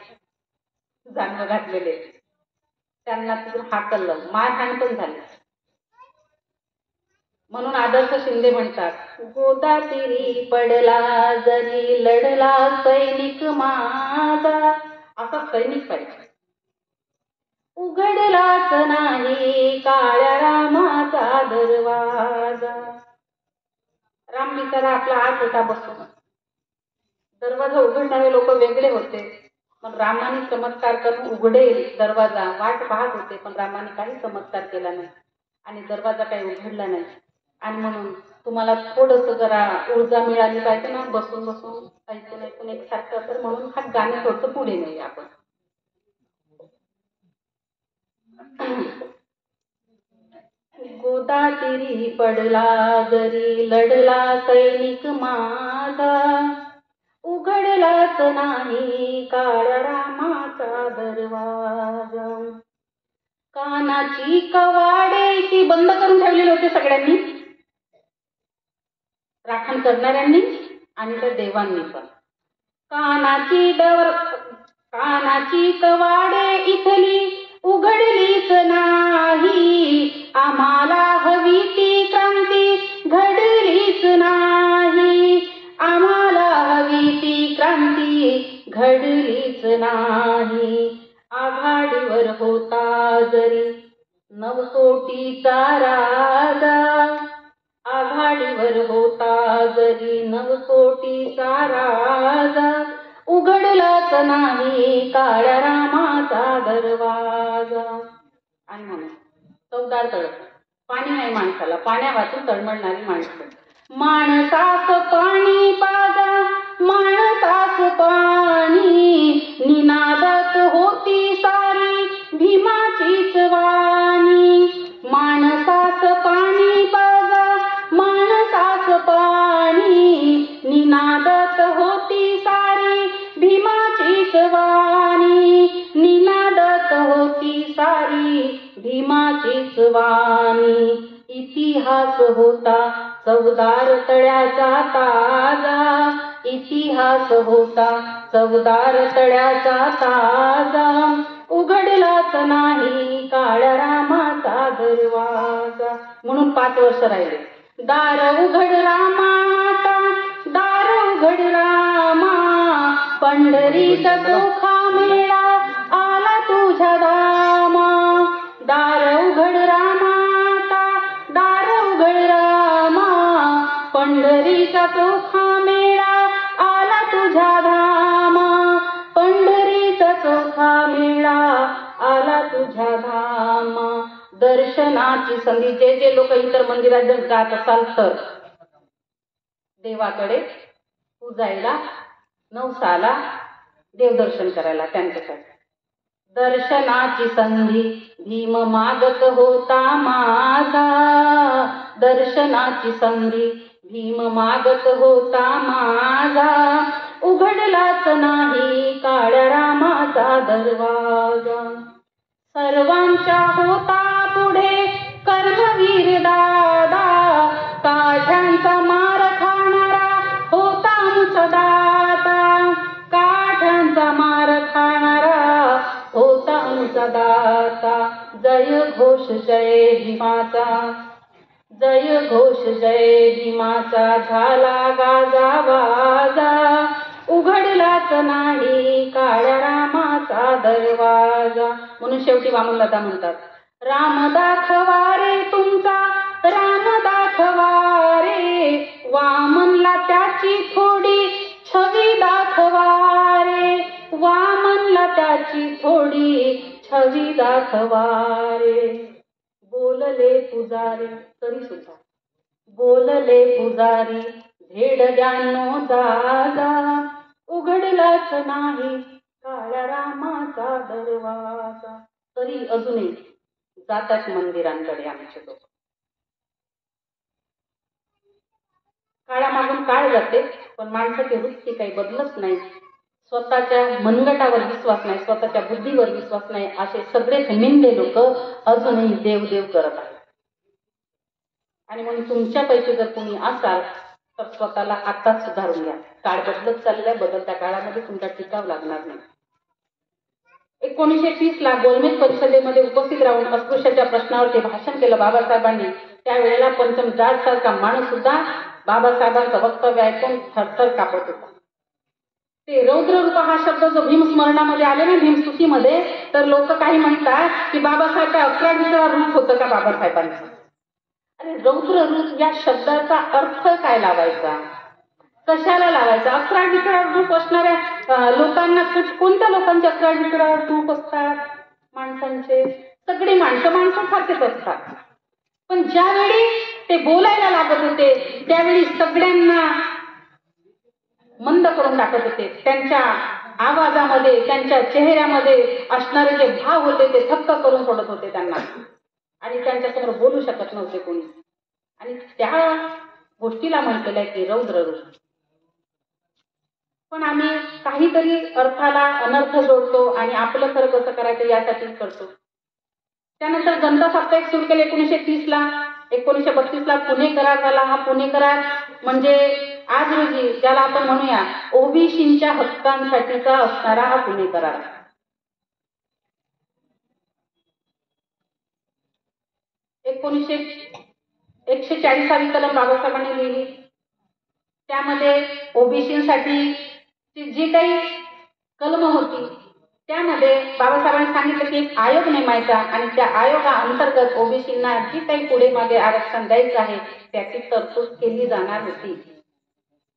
जानवं घातलेले. त्यांना तिथून हाकललं, मारहाण पण झाली. म्हणून आदर्श शिंदे म्हणतात, गोदातीरी पडला जरी लढला सैनिक माझा. असा सैनिक पाहिजे. उघडलाच नाही काळ्या रामाचा दरवाजा. राम बिचारा आपला आत होता बसून. दरवाजा उघडणारे लोक वेगळे होते, पण रामाने चमत्कार करून उघडेल दरवाजा वाट पाहत होते, पण रामाने काही चमत्कार केला नाही आणि दरवाजा काही उघडला नाही. आणि म्हणून तुम्हाला थोडस जरा ऊर्जा मिळाली पाहिजे ना, बसून बसून ऐकून एकसारखं. तर म्हणून हा गाणं थोडंसं पुढे नाही आपण. गोदातीरी पडला जरी लढला सैनिक माझा, उघडलाच नाही काळ्या रामाचा दरवाजा. कानाची कवाडे ती बंद करून ठेवलेली होती सगळ्यांनी, राखण करणाऱ्यांनी आणि त्या देवांनी पण. कानाची कवाडे इथली उघडलीच नाही, आम्हाला हवी ती क्रांती घडलीच नाही, आम्हाला हवी ती क्रांती घडलीच नाही. आघाडीवर होता जरी 9 कोटीचा राजा, आघाडीवर होता जरी 9 कोटीचा राजा, उघडलाच नाही काळ्या रामाचा दरवाजा. आणि म्हणून चौदार तळप, पाणी नाही माणसाला, पाण्या वाचून तळमळणारी माणसं. माणसास पाणी पाजा, माणसास पाणी, निनादत होती सारी भीमाचीच वाणी. माणसास पाणी पाजा, माणसास पाणी, निनादत होती सारी भीमाचीच वाणी, निनादत होती सारी भीमाचीच वाणी. इतिहास होता चवदार तळ्याचा ताजा, इतिहास होता चवदार तळ्याचा ताजा, उघडलाच नाही काळ्या रामाचा दरवाजा. म्हणून 5 वर्ष राहिले. दार उघड रामा, दार उघड रामा, पंढरीचा चोखा मेळा आला तुझ्या दामा. दार उघड रामा, दार उघड रामा, पंढरीचा चोखा मेळा आला तुझ्या धामा, पंढरीचा चोखा मेळा आला तुझ्या धामा. दर्शनाची संधी, जे लोक इतर मंदिरात जर जात असाल तर देवाकडे पूजायला, नवसाला देवदर्शन करायला, त्यांच्यासाठी दर्शनाची संधी भीम मागत होता माझा, दर्शनाची संधी भीम मागत होता माझा, उघडलाच नाही काळ्या रामाचा दरवाजा. सर्वांच्या होता पुढे कर्मवीर दादा, काठ्यांचा मार खाणारा होता आमचा दाता, काठ्यांचा मार खाणारा होता आमचा दाता. जय घोष जय भीमाचा, जय घोष जय भीमाचा, झाला गाजा वाजा, उघडलाच नाही काळ्या रामाचा दरवाजा. म्हणून शेवटी वामनदादा म्हणतात, राम दाखवा रे तुमचा, राम दाखवा रे, वामनला त्याची थवारे. बोलले पुजारी, तरी सुद्धा बोलले पुजारी, धेड ज्ञानो दादा, उघडलाच नाही काळ्या रामाचा दरवाजा. तरी अजूनही जातात मंदिरांकडे आमचे लोक. काळामागून काळ जाते, पण माणसाची वृत्ती काही बदलत नाही. स्वतःच्या मनगटावर विश्वास नाही, स्वतःच्या बुद्धीवर विश्वास नाही, असे सगळेच मिंदे लोक अजूनही देव करत आहेत. आणि म्हणून तुमच्यापैकी जर कोणी असाल तर स्वतःला आताच सुधारून घ्या. काळ बदलत चाललाय, बदलत्या काळामध्ये तुमचा टिकाव लागणार नाही. 1930 ला गोलमेज परिषदेमध्ये उपस्थित राहून अस्पृश्याच्या प्रश्नावरती भाषण केलं बाबासाहेबांनी. त्यावेळेला पंचम जाट सारखा माणूस सुद्धा बाबासाहेबांचं वक्तव्य ऐकून थरथर कापत होता. ते रौद्र रूप हा शब्द जो भीमस्मरणामध्ये आले ना, भीमस्तुतीमध्ये, तर लोक काही म्हणतात की बाबासाहेब काय 11 रूप होतं का बाबासाहेबांचं. अरे रौद्र रूप या शब्दाचा अर्थ काय लावायचा, कशाला लावायचा. 11 रूप असणाऱ्या लोकांना कोणत्या लोकांचे 11 रूप असतात. माणसांचे सगळी माणसासारखेच असतात. पण ज्यावेळी ते बोलायला लागत होते त्यावेळी सगळ्यांना मंद करून टाकत होते. त्यांच्या आवाजामध्ये, त्यांच्या चेहऱ्यामध्ये असणारे जे भाव होते ते थक्क करून सोडत होते त्यांना, आणि त्यांच्यासमोर बोलू शकत नव्हते कोणी. आणि त्या गोष्टीला म्हटलेलं आहे की रौद्र रूप. पण आम्ही काहीतरी अर्थाला अनर्थ जोडतो आणि आपलं खरं कसं करायचं यासाठी करतो. त्यानंतर जनता साप्ताहिक सुरू केले 1930 ला. 1932 ला पुणे करार झाला. हा पुणे करार म्हणजे आज रोजी ज्याला आपण म्हणूया ओबीसींच्या हक्कांसाठीचा असणारा हा पुणे करार. एकोणीसशे 140 कलम बाबासाहेबांनी लिहिली. त्यामध्ये ओबीसीसाठी जी काही कलम होती त्यामध्ये बाबासाहेबांनी सांगितलं की एक आयोग नेमायचा आणि त्या आयोगाअंतर्गत ओबीसींना जी काही पुढे मागे आरक्षण द्यायचं आहे त्याची तरतूद केली जाणार होती.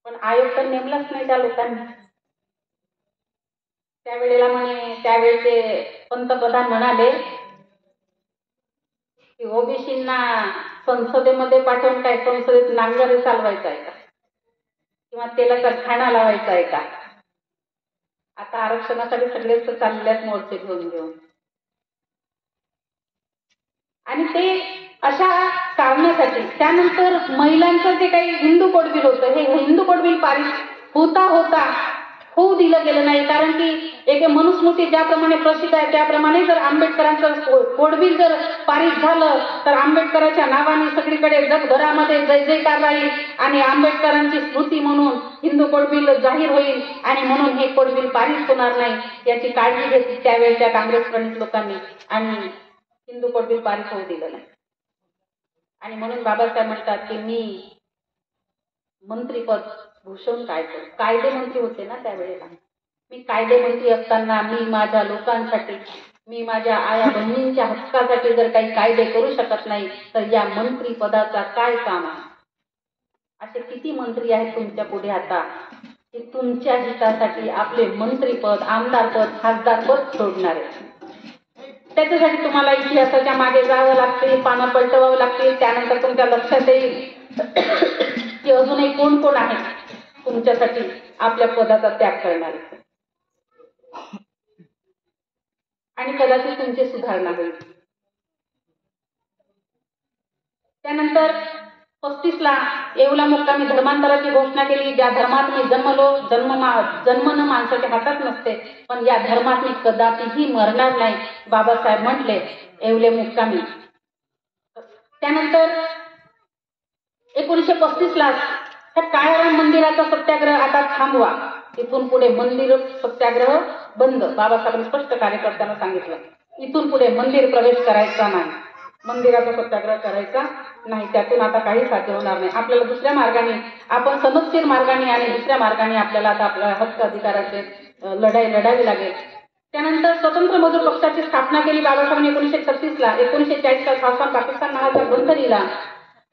पण आयोग तर नेमलाच नाही त्या लोकांनी. त्यावेळेला म्हणे त्यावेळेचे पंतप्रधान म्हणाले की ओबीसींना संसदेमध्ये पाठवून काय संसदेत नांगर चालवायचा आहे का, किंवा तेलाचा खाणा लावायचा आहे का. आता आरक्षणासाठी सगळेच चाललेत मोर्चे घेऊन. आणि ते अशा कारणासाठी. त्यानंतर महिलांचं जे काही हिंदू कोड बिल होतं, हे हिंदू कोड बिल पारित होता होऊ दिलं गेलं नाही. कारण की एक मनुस्मृती ज्याप्रमाणे प्रसिद्ध आहे त्याप्रमाणे जर आंबेडकरांचं कोड बिल जर पारित झालं तर आंबेडकरांच्या नावाने सगळीकडे जगभरामध्ये जय जयकार राहील आणि आंबेडकरांची स्मृती म्हणून हिंदू कोड बिल जाहीर होईल, आणि म्हणून हे कोड बिल पारित होणार नाही याची काळजी घेतली त्यावेळेच्या काँग्रेस प्रणित लोकांनी, आणि हिंदू कोड बिल पारित होऊ दिलं नाही. आणि म्हणून बाबासाहेब म्हणतात की मी मंत्रीपद भूषवून काय करू. कायदे मंत्री होते ना त्यावेळेला. मी कायदे मंत्री असताना मी माझ्या लोकांसाठी, मी माझ्या आया बहिणींच्या हक्कासाठी जर काही कायदे करू शकत नाही तर या मंत्री पदाचा काय काम आहे. असे किती मंत्री आहेत तुमच्या पुढे आता की तुमच्या हितासाठी आपले मंत्रीपद, आमदारपद, खासदारपद सोडणारे. त्याच्यासाठी तुम्हाला इतिहासाच्या मागे जावं लागते, पानं पलटवावं लागते. त्यानंतर तुमच्या लक्षात येईल की अजूनही कोण कोण आहे तुमच्यासाठी आपल्या पदाचा त्याग करणारे, आणि कदाचित तुमची सुधारणा होईल. त्यानंतर 35 ला येवला मुक्कामी धर्मांतराची घोषणा केली. ज्या धर्मात मी जन्मलो, जन्मन माणसाच्या हातात नसते, पण या धर्मात मी कदापिही मरणार नाही, बाबासाहेब म्हटले येवले मुक्कामी. त्यानंतर 1935 ला त्या काळाराम मंदिराचा सत्याग्रह आता थांबवा, इथून पुढे मंदिर सत्याग्रह बंद. बाबासाहेबांनी स्पष्ट कार्यकर्त्यांना सांगितलं इथून पुढे मंदिर प्रवेश करायचा नाही, मंदिराचा सत्याग्रह करायचा नाही, त्यातून आता काही साध्य होणार नाही. आपल्याला दुसऱ्या मार्गाने, आपण सनदशीर मार्गाने आणि दुसऱ्या मार्गाने आपल्याला आता आपल्या हक्क अधिकाराचे लढाई लढावी लागेल. त्यानंतर स्वतंत्र मजूर पक्षाची स्थापना केली बाबासाहेबांनी 1936 ला. 1940 ला खालसा पाकिस्तान नावाचा ग्रंथ लिहिला.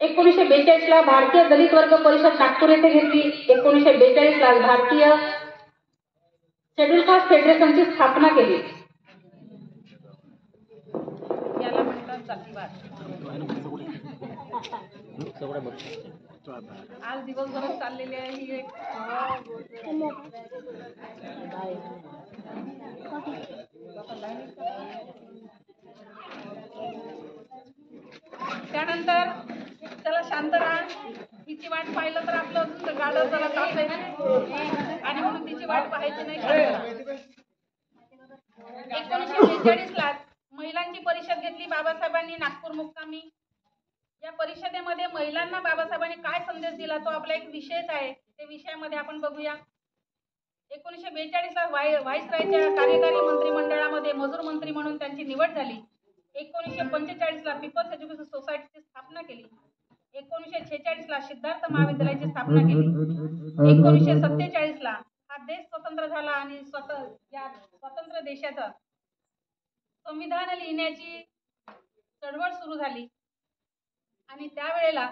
1942 ला भारतीय दलित वर्ग परिषद नागपूर येथे घेतली. 1942 ला भारतीय शेड्यूल कास्ट फेडरेशनची स्थापना केली. जातीवाद आज दिवसभर चाललेली आहे ही एक त्यानंतर त्याला शांत राहा, हिची वाट पाहिलं तर आपलं अजून गाडं जरा ताप आहे आणि म्हणून तिची वाट पाहायची नाही. 1942ला महिलांची परिषद घेतली बाबासाहेबांनी नागपूर मुक्कामी. या परिषदेमध्ये महिलांना बाबासाहेबांनी काय संदेश दिला तो आपला एक विषयच आहे. त्या विषयामध्ये आपण बघूया. 1942ला व्हाईसरायच्या कार्यकारी मंत्रिमंडळामध्ये मजूर मंत्री म्हणून त्यांची निवड झाली. 1945ला पीपल्स एज्युकेशन सोसायटीची स्थापना केली. 1946ला सिद्धार्थ महाविद्यालयाची स्थापना केली. 1947ला हा देश स्वतंत्र झाला आणि या स्वतंत्र देशाचं संविधान लिहिण्याची चळवळ सुरू झाली आणि त्यावेळेला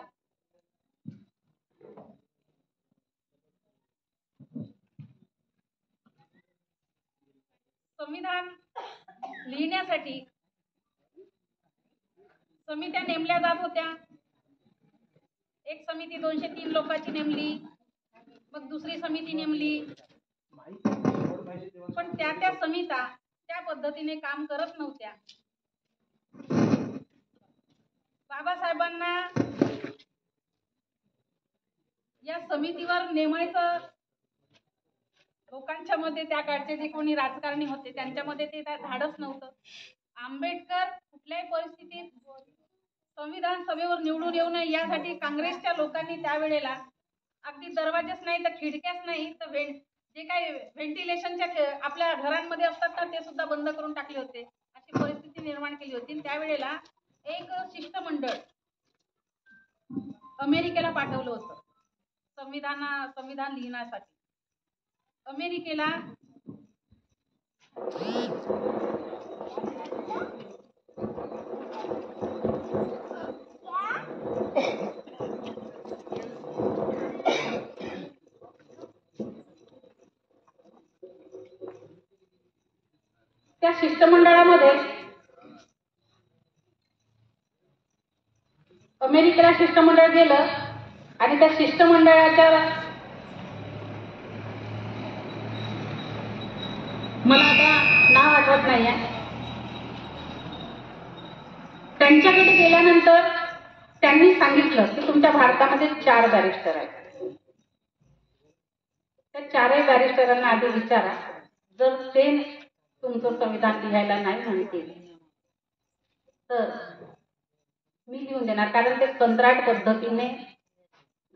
संविधान लिहिण्यासाठी समित्या नेमल्या जात होत्या. एक समिती 203 लोकांची नेमली, मग दुसरी समिती नेमली, पण त्या समित्या त्या पद्धतीने काम करत नव्हत्या. बाबासाहेबांना या समितीवर नेमायचं लोकांच्या मध्ये त्या काळचे जे कोणी राजकारणी होते त्यांच्यामध्ये ते धाडस नव्हतं. आंबेडकर कुठल्याही परिस्थितीत संविधान सभेवर निवडून येऊ नये यासाठी काँग्रेसच्या लोकांनी त्यावेळेला अगदी दरवाजेच नाही तर खिडक्याच नाही तर जे काही व्हेंटिलेशनच्या आपल्या घरांमध्ये असतात ना ते सुद्धा बंद करून टाकले होते. अशी परिस्थिती निर्माण केली होती. त्यावेळेला एक शिष्टमंडळ अमेरिकेला पाठवलं होतं संविधान लिहिण्यासाठी. अमेरिकेला त्या शिष्टमंडळामध्ये अमेरिकेला शिष्टमंडळ गेलं आणि त्या शिष्टमंडळाच्या मला आता नाव आठवत नाहीये. त्यांच्याकडे गेल्यानंतर त्यांनी सांगितलं की तुमच्या भारतामध्ये 4 बॅरिस्टर आहेत. त्या 4ही बॅरिस्टरांना आधी विचारा, जर ते तुमचं संविधान लिहायला नाही म्हणतील तर मी लिहून देणार. कारण ते कंत्राट पद्धतीने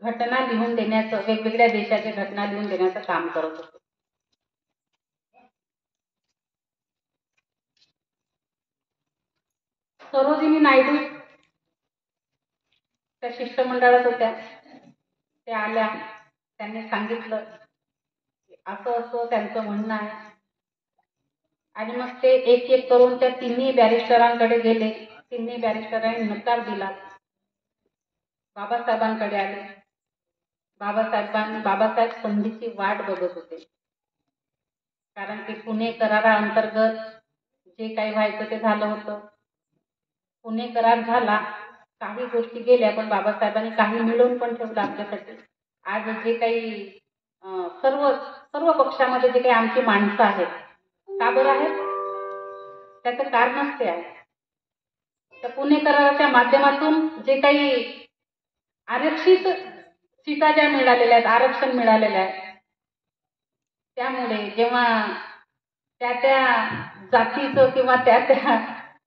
घटना लिहून देण्याचं, वेगवेगळ्या देशाच्या घटना लिहून देण्याचं काम करत होते. सरोजिनी नायडू त्या शिष्टमंडळात होत्या. त्या आल्या, त्यांनी सांगितलं असं असं त्यांचं म्हणणं आहे आणि मग ते एक एक करून त्या 3ही बॅरिस्टरांकडे गेले. 3ही बॅरिस्टरांनी नकार दिला. बाबासाहेबांकडे आले. बाबासाहेब संधीची वाट बघत होते. कारण की पुणे कराराअंतर्गत जे काही व्हायचं ते झालं होतं. पुणे करार झाला, काही गोष्टी गेल्या, पण बाबासाहेबांनी काही मिळवून पण ठेवलं आपल्यासाठी. आज जे काही सर्व पक्षामध्ये जे काही आमची माणसं आहेत, का बरं आहेत? त्याचं कारणच ते आहे. त्या पुणे कराराच्या माध्यमातून जे काही आरक्षित सीटा ज्या मिळालेल्या आहेत, आरक्षण मिळालेलं आहे, त्यामुळे जेव्हा त्या जातीचं किंवा त्या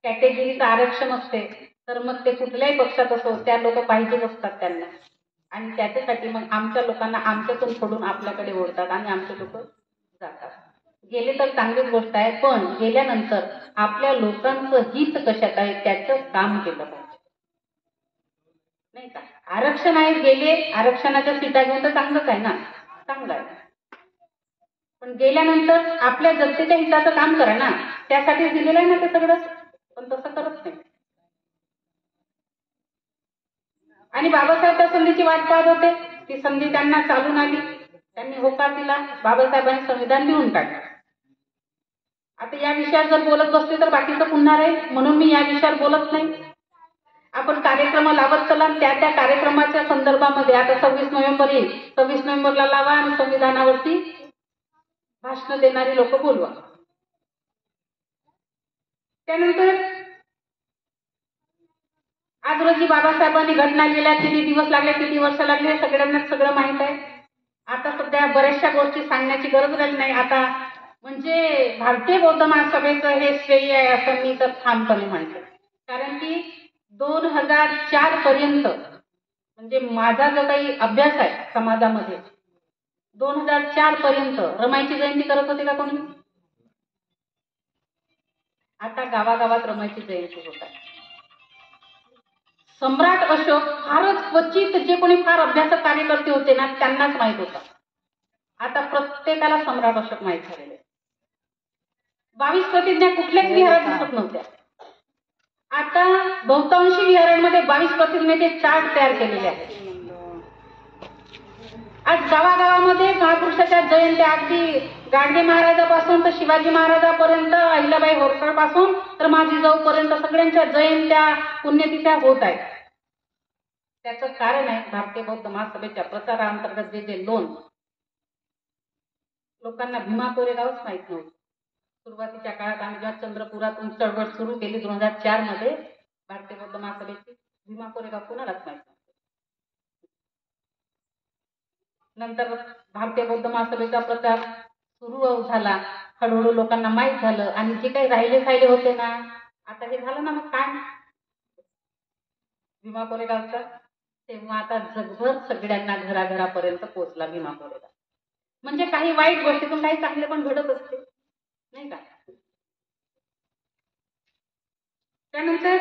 कॅटेगरीचं आरक्षण असते तर मग ते कुठल्याही पक्षात असो त्या लोक पाहिजेच असतात त्यांना. आणि त्याच्यासाठी मग आमच्या लोकांना आमच्यातून सोडून आपल्याकडे ओढतात आणि आमचे लोक जातात. गेले तर चांगलीच गोष्ट आहे, पण गेल्यानंतर आपल्या लोकांचं हित कशात आहे त्याचं काम केलं पाहिजे, नाही का? आरक्षण आहे, गेले आरक्षणाच्या सीटा घेऊन तर चांगलंच आहे ना, चांगलं आहे. पण गेल्यानंतर आपल्या जनतेच्या हिताचं काम करा ना, त्यासाठी दिलेलं आहे ना ते सगळं. पण तसं करत नाही. आणि बाबासाहेब त्या संधीची वाट पाहत होते. ती संधी त्यांना चालून आली. त्यांनी होकार दिला. बाबासाहेबांनी संविधान लिहून काढलं. आता या विषयावर जर बोलत बसले तर बाकीचं पुन्हा राहील, म्हणून मी या विषयावर बोलत नाही. आपण कार्यक्रम लावत चला, त्या त्या कार्यक्रमाच्या संदर्भामध्ये आता 26 नोव्हेंबर येईल, 26 नोव्हेंबरला लावा आणि संविधानावरती भाषण देणारी लोक बोलवा. त्यानंतर आज रोजी बाबासाहेबांनी घटना लिहिल्या, किती दिवस लागले, किती वर्ष लागले, सगळ्यांना सगळं माहित आहे. आता सध्या बऱ्याचशा गोष्टी सांगण्याची गरज राहिली नाही. आता म्हणजे भारतीय बौद्ध महासभेचं हे श्रेय आहे असं मी तर ठामपणे म्हणते. कारण की 2004 पर्यंत म्हणजे माझा जो काही अभ्यास आहे समाजामध्ये, 2004 पर्यंत रमाईची जयंती करत होते का कोणी? आता गावागावात रमाईची जयंती होत आहे. सम्राट अशोक फारच क्वचित जे कोणी फार अभ्यासक कार्यकर्ते होते ना त्यांनाच माहित होता. आता प्रत्येकाला सम्राट अशोक माहित झालेले. 22 प्रतिज्ञा कुठल्याच विहारात दिसत नव्हत्या. आता बहुतांशी विहारांमध्ये 22 प्रतिज्ञेचे चार्ट तयार केलेले आहेत. आज गावागावामध्ये महापुरुषाच्या जयंत्या अगदी गाडगे महाराजापासून तर शिवाजी महाराजापर्यंत, अहिल्याबाई होळकर पासून तर माझी जाऊपर्यंत सगळ्यांच्या जयंत्या पुण्यतिथ्या होत आहेत. त्याचं कारण आहे भारतीय बौद्ध महासभेच्या प्रचारांतर्गत जे लोन लोकांना भीमा कोरेगावच माहित नव्हतं. सुरुवातीच्या काळात आम्ही जेव्हा चंद्रपुरातून चळवळ सुरू केली 2004 मध्ये भारतीय बौद्ध महासभेची, भीमा कोरेगाव कोणालाच माहित नव्हतं. नंतर भारतीय बौद्ध महासभेचा प्रचार सुरू झाला, हळूहळू लोकांना माहीत झालं आणि जे काही राहिले होते ना, आता हे झालं ना, मग काय भीमा कोरेगावचा, तेव्हा आता जगभर सगळ्यांना घराघरापर्यंत पोहोचला भीमा कोरेगाव. म्हणजे काही वाईट गोष्टीतून काही चांगले पण घडत असते, नाही का? त्यानंतर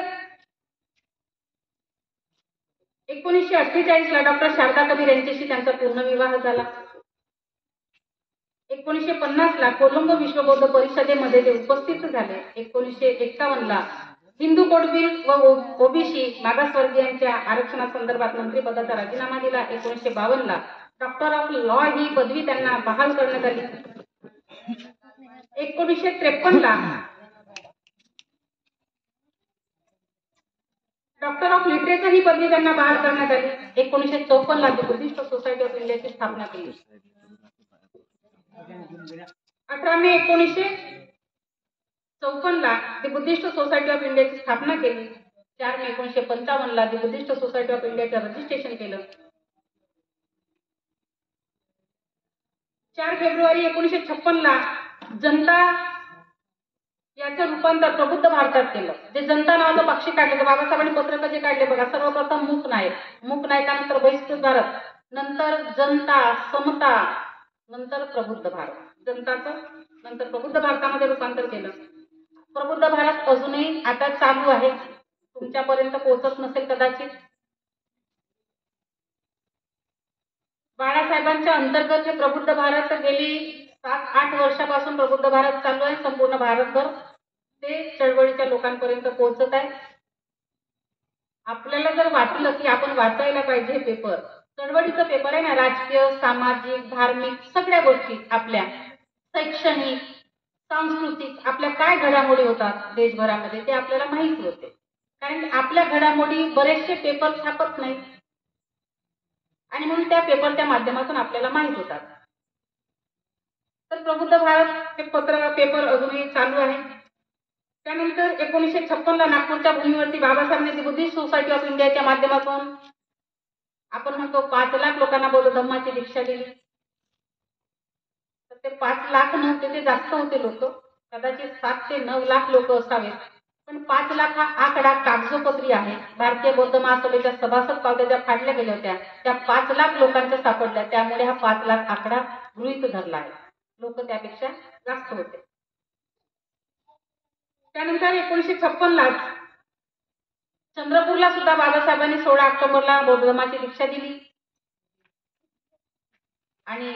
1948 ला डॉक्टर शारदा कबीर यांच्याशी त्यांचा पूर्णविवाह झाला. 1950 ला कोलंबो विश्व बौद्ध परिषदेमध्ये ते उपस्थित झाले. 1951 ला हिंदू कोड बिल व ओबीसी मागासवर्गीयांच्या आरक्षणासंदर्भात मंत्रिपदाचा राजीनामा दिला. 1952 ला डॉक्टर ऑफ लॉ ही पदवी त्यांना बहाल करण्यात आली. 1953 ला डॉक्टर ऑफ लिटरेचर ही पदवी त्यांना बहाल करण्यात आली. 1954 ला बुद्धिस्ट सोसायटी ऑफ इंडियाची स्थापना केली. 18 मे 1954 ला द बुद्धिस्ट सोसायटी ऑफ इंडियाची स्थापना केली. 4 मे 1955 ला द बुद्धिस्ट सोसायटी ऑफ इंडियाचं रजिस्ट्रेशन केलं. 4 फेब्रुवारी 1956 ला जनता याचं रूपांतर प्रबुद्ध भारतात केलं. जे जनता नावाचं पक्षी काढलं, तर बाबासाहेबांनी पत्रक जे काढले बघा, सर्वप्रथम मूक नायकानंतर बहिष्कृत भारत, नंतर जनता, समता, नंतर प्रबुद्ध भारत. जनताचं नंतर प्रबुद्ध भारतामध्ये रूपांतर केलं. प्रबुद्ध भारत अजूनही आता चालू आहे, तुमच्यापर्यंत पोहोचत नसेल कदाचित. बाळासाहेबांच्या अंतर्गत हे प्रबुद्ध भारत गेली 7-8 वर्षापासून प्रबुद्ध भारत चालू आहे. संपूर्ण भारतभर ते चळवळीच्या लोकांपर्यंत पोहोचत आहे. आपल्याला जर वाटलं की आपण वाचायला पाहिजे पेपर, चळवळीचा पेपर आहे ना, राजकीय, सामाजिक, धार्मिक सगळ्या गोष्टी, आपल्या शैक्षणिक, सांस्कृतिक, आपल्या काय घडामोडी होतात देशभरामध्ये ते आपल्याला माहिती होते. कारण आपल्या घडामोडी बरेचसे पेपर छापत नाहीत आणि म्हणून त्या पेपरच्या माध्यमातून आपल्याला माहित होतात. तर प्रबुद्ध भारत हे पेपर अजूनही चालू आहे. त्यानंतर 1956 ला नागपूरच्या भूमीवरती बाबासाहेबांनी बुद्धिस्ट सोसायटी ऑफ इंडियाच्या माध्यमातून आपण म्हणतो 5 लाख लोकांना बौद्ध धम्माची दीक्षा दिली. तर ते 5 लाख नव्हते, ते जास्त होते लोक, कदाचित 7 ते 9 लाख लोक असावेत. पण 5 लाख हा आकडा कागदोपत्री आहे. भारतीय बौद्ध महासभेच्या सभासद पावत्या ज्या फाडल्या गेल्या होत्या त्या 5 लाख लोकांच्या सापडल्या, त्यामुळे हा 5 लाख आकडा गृहीत धरला आहे. लोक त्यापेक्षा जास्त होते. त्यानंतर 1956 ला चंद्रपूरला सुद्धा बाबासाहेबांनी 16 ऑक्टोबरला बौद्ध धर्माची दीक्षा दिली. आणि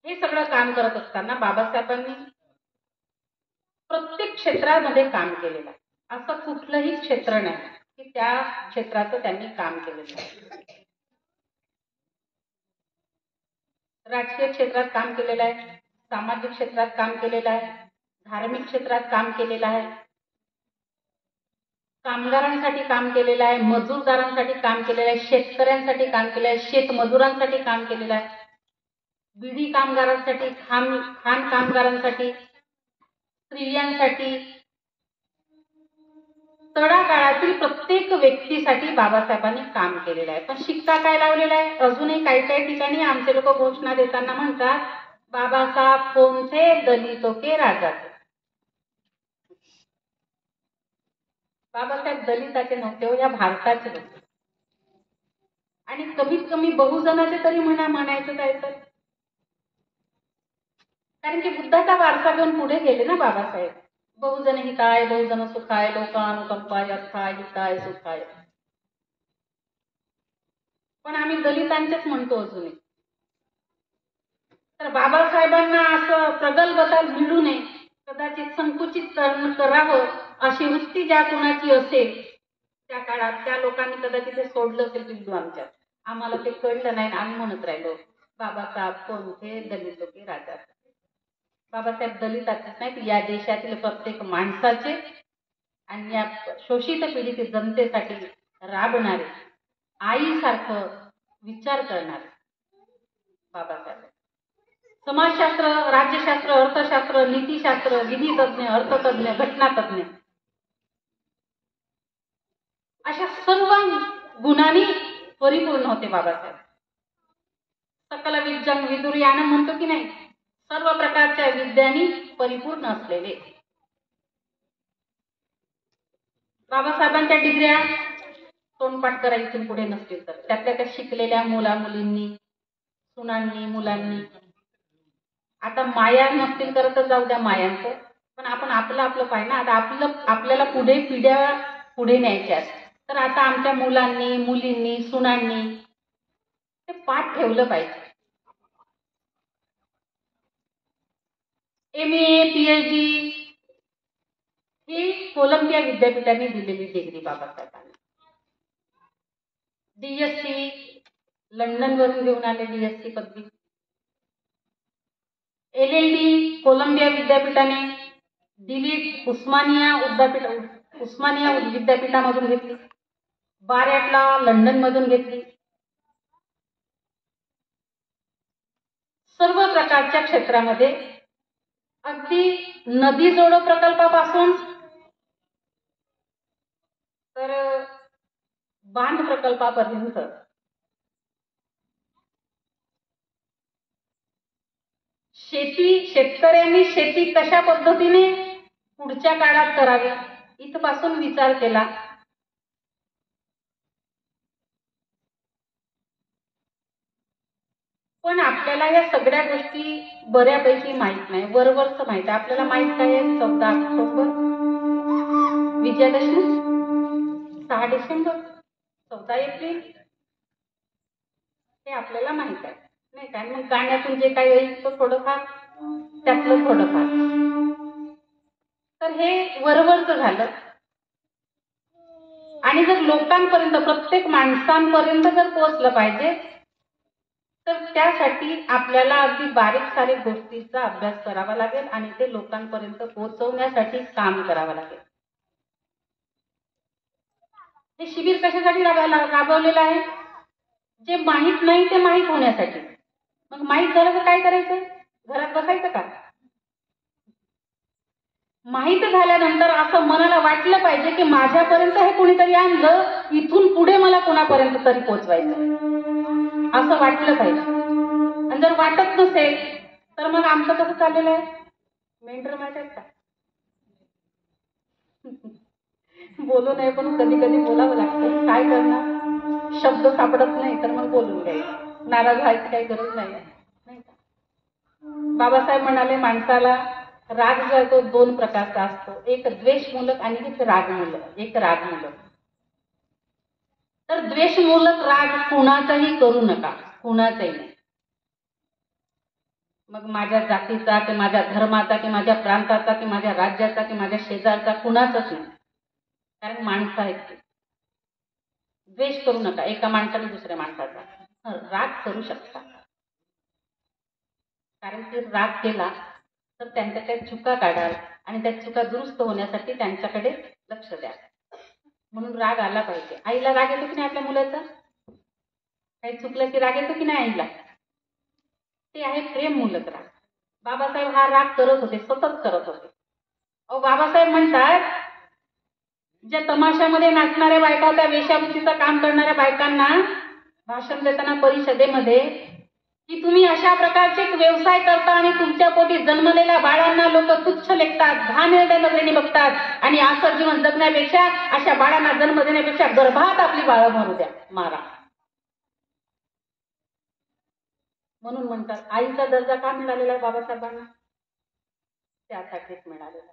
हे सगळं काम करत असताना बाबासाहेबांनी प्रत्येक क्षेत्रामध्ये काम केलेलं आहे. असं कुठलंही क्षेत्र नाही की त्या क्षेत्राचं त्यांनी काम केलेलं आहे. राजकीय क्षेत्रात काम केलेलं आहे, सामाजिक क्षेत्रात काम केलेलं आहे, धार्मिक क्षेत्रात काम केलेलं आहे. कामगारांसाठी काम केलेलं आहे, मजूरदारांसाठी काम केलेलं आहे, शेतकऱ्यांसाठी काम केलेलं आहे, शेतमजुरांसाठी काम केलेलं आहे, बिडी कामगारांसाठी, खाण कामगारांसाठी, स्त्रियांसाठी, तळागाळातील प्रत्येक व्यक्तीसाठी बाबासाहेबांनी काम केलेलं आहे. पण शिक्का काय लावलेला आहे? अजूनही काही काही ठिकाणी आमचे लोक घोषणा देताना म्हणतात, बाबासाहेब कोण थे? दलितों के राजा थे. बाबासाहेब दलिताचे नव्हते, या भारताचे होते. आणि कमीत कमी बहुजनाचे तरी म्हणायचं काय तर, कारण की बुद्धाचा वारसा घेऊन पुढे गेले ना बाबासाहेब. बहुजन हिताय, बहुजन सुखाय, लोकानुकंपाय, अर्थाय, हिताय, सुखाय. पण आम्ही दलितांचेच म्हणतो अजूनही. तर बाबासाहेबांना असं प्रगल्भता मिळू नये, कदाचित संकुचित करावं अशी वृत्ती ज्या कोणाची असेल त्या काळात, त्या लोकांनी कदाचित ते सोडलं असेल बिंदू आमच्यात. आम्हाला ते कळलं नाही, आम्ही म्हणत राहिलो बाबासाहेब कोण थे? दलितों के राजा. बाबासाहेब दलिताचेच नाहीत, या देशातील प्रत्येक माणसाचे आणि या शोषित पीडित जनतेसाठी राबणारे, आईसारखं विचार करणारे बाबासाहेब. समाजशास्त्र, राज्यशास्त्र, अर्थशास्त्र, नीतिशास्त्र, विधितज्ञ, अर्थतज्ञ, घटनातज्ञ अशा सर्व गुणांनी परिपूर्ण होते बाबासाहेब. सकल विद्यं विदुर्यानं म्हणतो की नाही, सर्व प्रकारच्या विद्यांनी परिपूर्ण असलेले. बाबासाहेबांच्या डिग्र्या तोंडपाठ करायची पुढे नसतील तर त्यातल्या त्या शिकलेल्या मुला मुलींनी, सुनांनी, मुलांनी. आता माया नसतील करत तर जाऊ द्या मायांचं, पण आपण आपलं पाहिजे ना. आता आपल्याला पुढे पिढ्या पुढे न्यायच्या, तर आता आमच्या मुलांनी, मुलींनी, सुनांनी ते पाठ ठेवलं पाहिजे. MA, PhD ही कोलंबिया विद्यापीठाने दिलेली डिग्री बाबासाहेबांना. DSc लंडन वरून घेऊन आले, DSc पदवी. LLD कोलंबिया विद्यापीठाने, DLIT उस्मानिया विद्यापीठामधून घेतली. बारॅटला लंडन मधून घेतली. सर्व प्रकारच्या क्षेत्रामध्ये, अगदी नदी जोडो प्रकल्पापासून तर बांध प्रकल्पापर्यंत शेतकऱ्यांनी शेती कशा पद्धतीने पुढच्या काळात करावी इथपासून विचार केला. पण आपल्याला या सगळ्या गोष्टी बऱ्यापैकी माहित नाही, वरवरच माहित आहे. आपल्याला माहित काय आहे? 14 ऑक्टोबर विजयादशमी, 6 डिसेंबर, 14 एप्रिल हे आपल्याला माहित आहे, नाही काय? मग गाण्यातून जे काही येईल तो थोडंफार, त्यातलं थोडंफार. तर हे वरवरच झालं. आणि जर लोकांपर्यंत, प्रत्येक माणसांपर्यंत जर पोहोचलं पाहिजे, तर त्यासाठी आपल्याला अगदी बारीक सारीक गोष्टींचा अभ्यास करावा लागेल आणि ते लोकांपर्यंत पोहोचवण्यासाठी काम करावं लागेल. हे शिबिर कशासाठी राबवलेलं आहे? जे माहीत नाही ते माहीत होण्यासाठी. मग माहीत झालं तर काय करायचं? घरात बसायचं का? माहीत झाल्यानंतर असं मनाला वाटलं पाहिजे की माझ्यापर्यंत हे कोणीतरी आणलं, इथून पुढे मला कोणापर्यंत तरी पोहोचवायचं, असं वाटलं पाहिजे. आणि जर वाटत नसेल तर मग आमचं कसं चाललेलं आहे? मेंढर माहित आहे का? बोलू नये पण कधी कधी बोलावं लागतं. काय करणार? शब्द सापडत नाही तर मग बोलून घ्यायचं. नाराज व्हायची काही गरज नाही का? बाबासाहेब म्हणाले, माणसाला राग जो आहे तो 2 प्रकारचा असतो, एक द्वेषमूलक आणि एक रागमूलक. तर द्वेषमूलक राग कुणाचाही करू नका, कुणाचाही नाही. मग माझ्या जातीचा की माझ्या धर्माचा की माझ्या प्रांताचा की माझ्या राज्याचा की माझ्या शेजारचा कुणाचाच नाही, कारण माणसं आहेत ते. द्वेष करू नका एका माणसाने दुसऱ्या माणसाचा. राग करू शकता, कारण की राग केला तर त्यांच्या त्या चुका काढाल आणि त्या चुका दुरुस्त होण्यासाठी त्यांच्याकडे लक्ष द्या. म्हणून राग आला पाहिजे. आईला राग येतो की नाही आपल्या मुलाचा? काही चुकलं की राग येतो की नाही आईला? ते आहे प्रेम मूलक राग. बाबासाहेब हा राग करत होते, सतत करत होते. अहो बाबासाहेब म्हणतात, ज्या तमाशामध्ये नाचणाऱ्या बायका, त्या वेश्यावृत्तीचं काम करणाऱ्या बायकांना भाषण देताना परिषदेमध्ये, की तुम्ही अशा प्रकारचे व्यवसाय करता आणि तुमच्या पोटी जन्मलेल्या बाळांना लोक तुच्छ लेखतात, घाणेरड्या नजरेने बघतात, आणि असं जीवन जगण्यापेक्षा अशा बाळांना जन्म देण्यापेक्षा गर्भात आपली बाळं मरू द्या, मारा. म्हणून म्हणतात आईचा दर्जा का मिळालेला आहे बाबासाहेबांना? त्यासाठीच मिळालेला.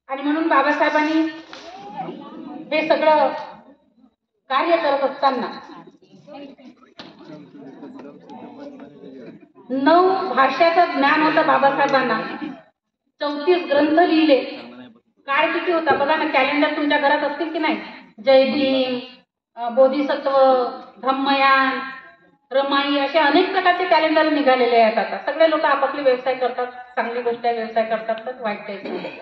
आणि म्हणून बाबासाहेबांनी हे सगळं कार्य करत असताना 9 भाषाचं ज्ञान होतं बाबासाहेबांना. 34 ग्रंथ लिहिले. काळ किती होता बघा ना, कॅलेंडर तुमच्या घरात असतील की नाही? जय भीम, बोधिसत्व, धम्मयान, रमाई, असे अनेक प्रकारचे कॅलेंडर निघालेले आहेत. आता सगळे लोक आपापले व्यवसाय करतात. चांगली गोष्ट आहे, व्यवसाय करतात, तर वाईट काही.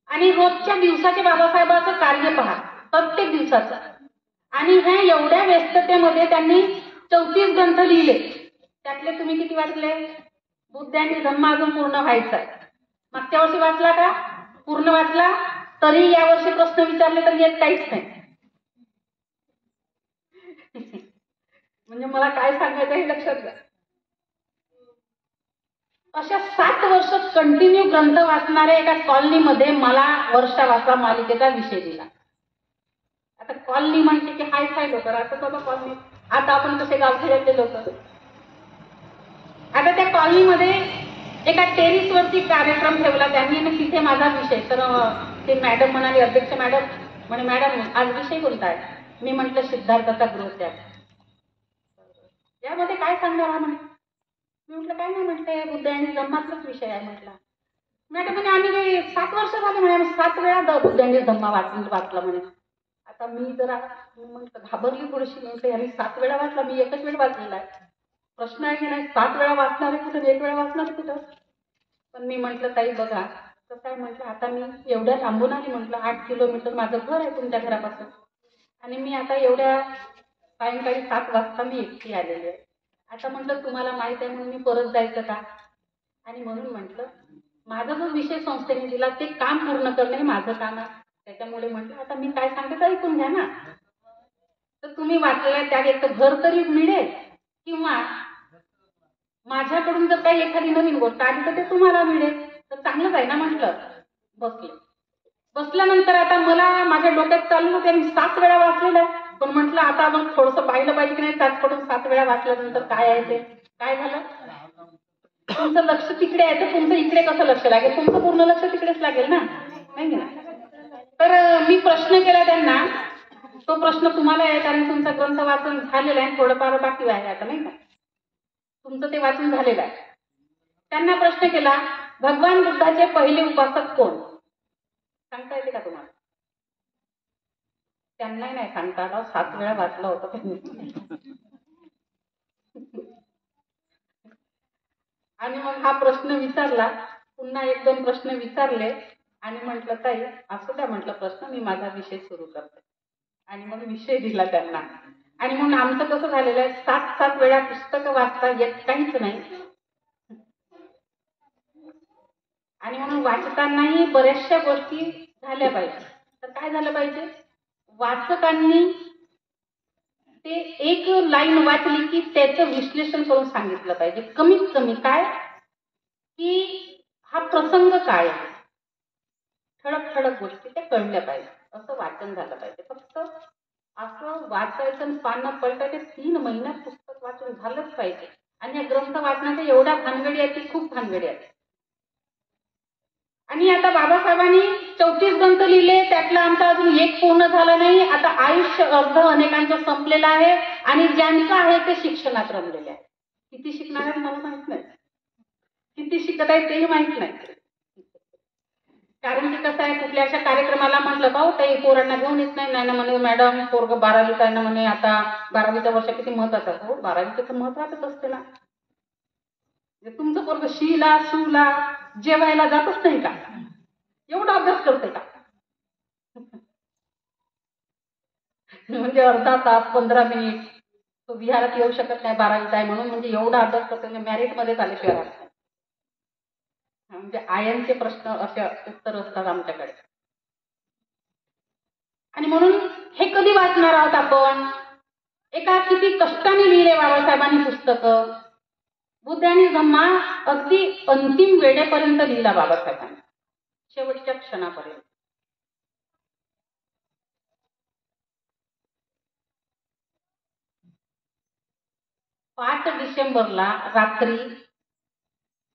आणि रोजच्या दिवसाचे बाबासाहेबांचं कार्य पहा, प्रत्येक दिवसाचं. आणि ह्या एवढ्या व्यस्ततेमध्ये त्यांनी 34 ग्रंथ लिहिले. त्यातले तुम्ही किती वाचले? बुद्ध आणि धम्म अजून पूर्ण व्हायचा. मागच्या वर्षी वाचला का? पूर्ण वाचला. तरी यावर्षी प्रश्न विचारले तर येत काहीच नाही. म्हणजे मला काय सांगायचं हे लक्षात घ्या. अशा 7 वर्ष कंटिन्यू ग्रंथ वाचणाऱ्या एका कॉलनीमध्ये मला वर्षा वाचला मालिकेचा विषय दिला. आता कॉलनी म्हणते की हाय फाय लोक राहतात बाबा कॉलनी. आता आपण कसे गावखेड्यातले लोक. आता त्या कॉलनीमध्ये एका टेरिस वरती कार्यक्रम ठेवला त्यांनी आणि तिथे माझा विषय. तर ते मॅडम म्हणाले, अध्यक्ष मॅडम म्हणे, मॅडम आज विषय कोणता आहे? मी म्हटलं सिद्धार्थाचा ग्रोथ त्याग. यामध्ये काय सांगणार हा म्हणे? मी म्हटलं काय नाही, म्हटलं बुद्ध आणि धम्मातलाच विषय आहे म्हटलं. मॅडम म्हणे आम्ही 7 वर्ष झाले म्हणे, आम्ही 7 वेळा बुद्ध आणि धम्मा वाचला म्हणे. आता मी जरा म्हटलं घाबरली थोडीशी. म्हटलं यांनी 7 वेळा वाचला, मी एकच वेळ वाचलेला आहे. प्रश्न आहे की नाही, 7 वेळा वाचणार आहे कुठं, 1 वेळा वाचणार कुठं? पण मी म्हटलं ताई बघा कसं आहे म्हटलं, आता मी एवढ्या लांबून आली म्हटलं, 8 किलोमीटर माझं घर आहे तुमच्या घरापासून, आणि मी आता एवढ्या सायंकाळी 7 वाजता मी एकटी आलेली आहे. आता म्हटलं तुम्हाला माहित आहे म्हणून मी परत जायचं का? आणि म्हणून म्हटलं माझा जो विषय संस्थेने दिला ते काम पूर्ण करणं हे माझं काम आहे. त्याच्यामुळे म्हटलं आता मी काय सांगते तर ऐकून घ्या ना. तर तुम्ही वाचलेल्या त्यात एक घर तरी मिळेल, किंवा माझ्याकडून जर काही एखादी नवीन गोष्ट आली तर ते तुम्हाला मिळेल, तर चांगलंच आहे ना म्हटलं. बसल्यानंतर आता मला माझ्या डोक्यात चालू होते, मी 7 वेळा वाचलेलं आहे. पण म्हटलं आता मग थोडंसं पाहिलं पाहिजे की नाही, 7 वेळा वाचल्यानंतर काय आहे ते. काय झालं, तुमचं लक्ष तिकडे आहे तर तुमचं इकडे कसं लक्ष लागेल? तुमचं पूर्ण लक्ष तिकडेच लागेल ना, नाही ना. तर मी प्रश्न केला त्यांना. तो प्रश्न तुम्हाला आहे कारण तुमचा ग्रंथ वाचून झालेला आहे, थोडंफार बाकी आहे आता, नाही का? तुमचं ते वाचून झालेलं आहे. त्यांना प्रश्न केला, भगवान बुद्धाचे पहिले उपासक कोण? सांगता येते का तुम्हाला? त्यांनाही नाही सांगता आलं, 7 वेळा वाचलं होतं त्यांनी. आणि मग हा प्रश्न विचारला, पुन्हा 1-2 प्रश्न विचारले, आणि म्हटलं ताई असू द्या म्हटलं प्रश्न, मी माझा विषय सुरू करते. आणि मग विषय दिला त्यांना. आणि म्हणून आमचं कसं झालेलं आहे, 7 वेळा पुस्तकं वाचता येत काहीच नाही. आणि म्हणून वाचतानाही बऱ्याचशा गोष्टी झाल्या पाहिजे. तर काय झालं पाहिजे, वाचकांनी ते एक लाईन वाचली की त्याचं विश्लेषण करून सांगितलं पाहिजे. कमीत कमी काय की हा प्रसंग काय आहे, ठळक गोष्टी त्या कळल्या पाहिजे, असं वाचन झालं पाहिजे. फक्त असं वाचायचं पानं पलटायचे 3 महिन्यात पुस्तक वाचून झालंच पाहिजे. आणि या ग्रंथ वाचण्याच्या एवढ्या भानगडी आहेत की खूप भानगडी आहेत. आणि आता बाबासाहेबांनी 34 ग्रंथ लिहिले, त्यातला आमचा अजून एक पूर्ण झाला नाही. आता आयुष्य अर्ध अनेकांचं संपलेलं आहे, आणि ज्यांचं आहे ते शिक्षणात रमलेले आहे. किती शिकणार आहेत मला माहित नाही, किती शिकत आहे तेही माहित नाही. कारण की कसं आहे, कुठल्या अशा कार्यक्रमाला म्हटलं का ताई पोरांना घेऊन येत नाही ना म्हणे, मॅडम पोरग 12वीत आहे ना म्हणे, आता 12वीचं वर्ष किती महत्वाचं आहे. हो 12वीचं तर महत्वाचंच असते ना. तुमचं पोरग शीला सूला जेवायला जातच नाही का? एवढा अभ्यास करते का? म्हणजे अर्धा तास 15 मिनिट तो विहारात येऊ शकत नाही 12वीत आहे म्हणून, म्हणजे एवढा अभ्यास करतो म्हणजे मॅरिटमध्ये आल्याशिवाय राहत नाही. म्हणजे आयनचे प्रश्न असे उत्तर असतात आमच्याकडे. आणि म्हणून हे कधी वाचणार आहोत आपण? एका किती कष्टाने लिहिले बाबासाहेबांनी पुस्तकं. बुद्ध आणि धम्मा अगदी अंतिम वेळेपर्यंत लिहिला बाबासाहेबांनी, शेवटच्या क्षणापर्यंत. 5 डिसेंबरला रात्री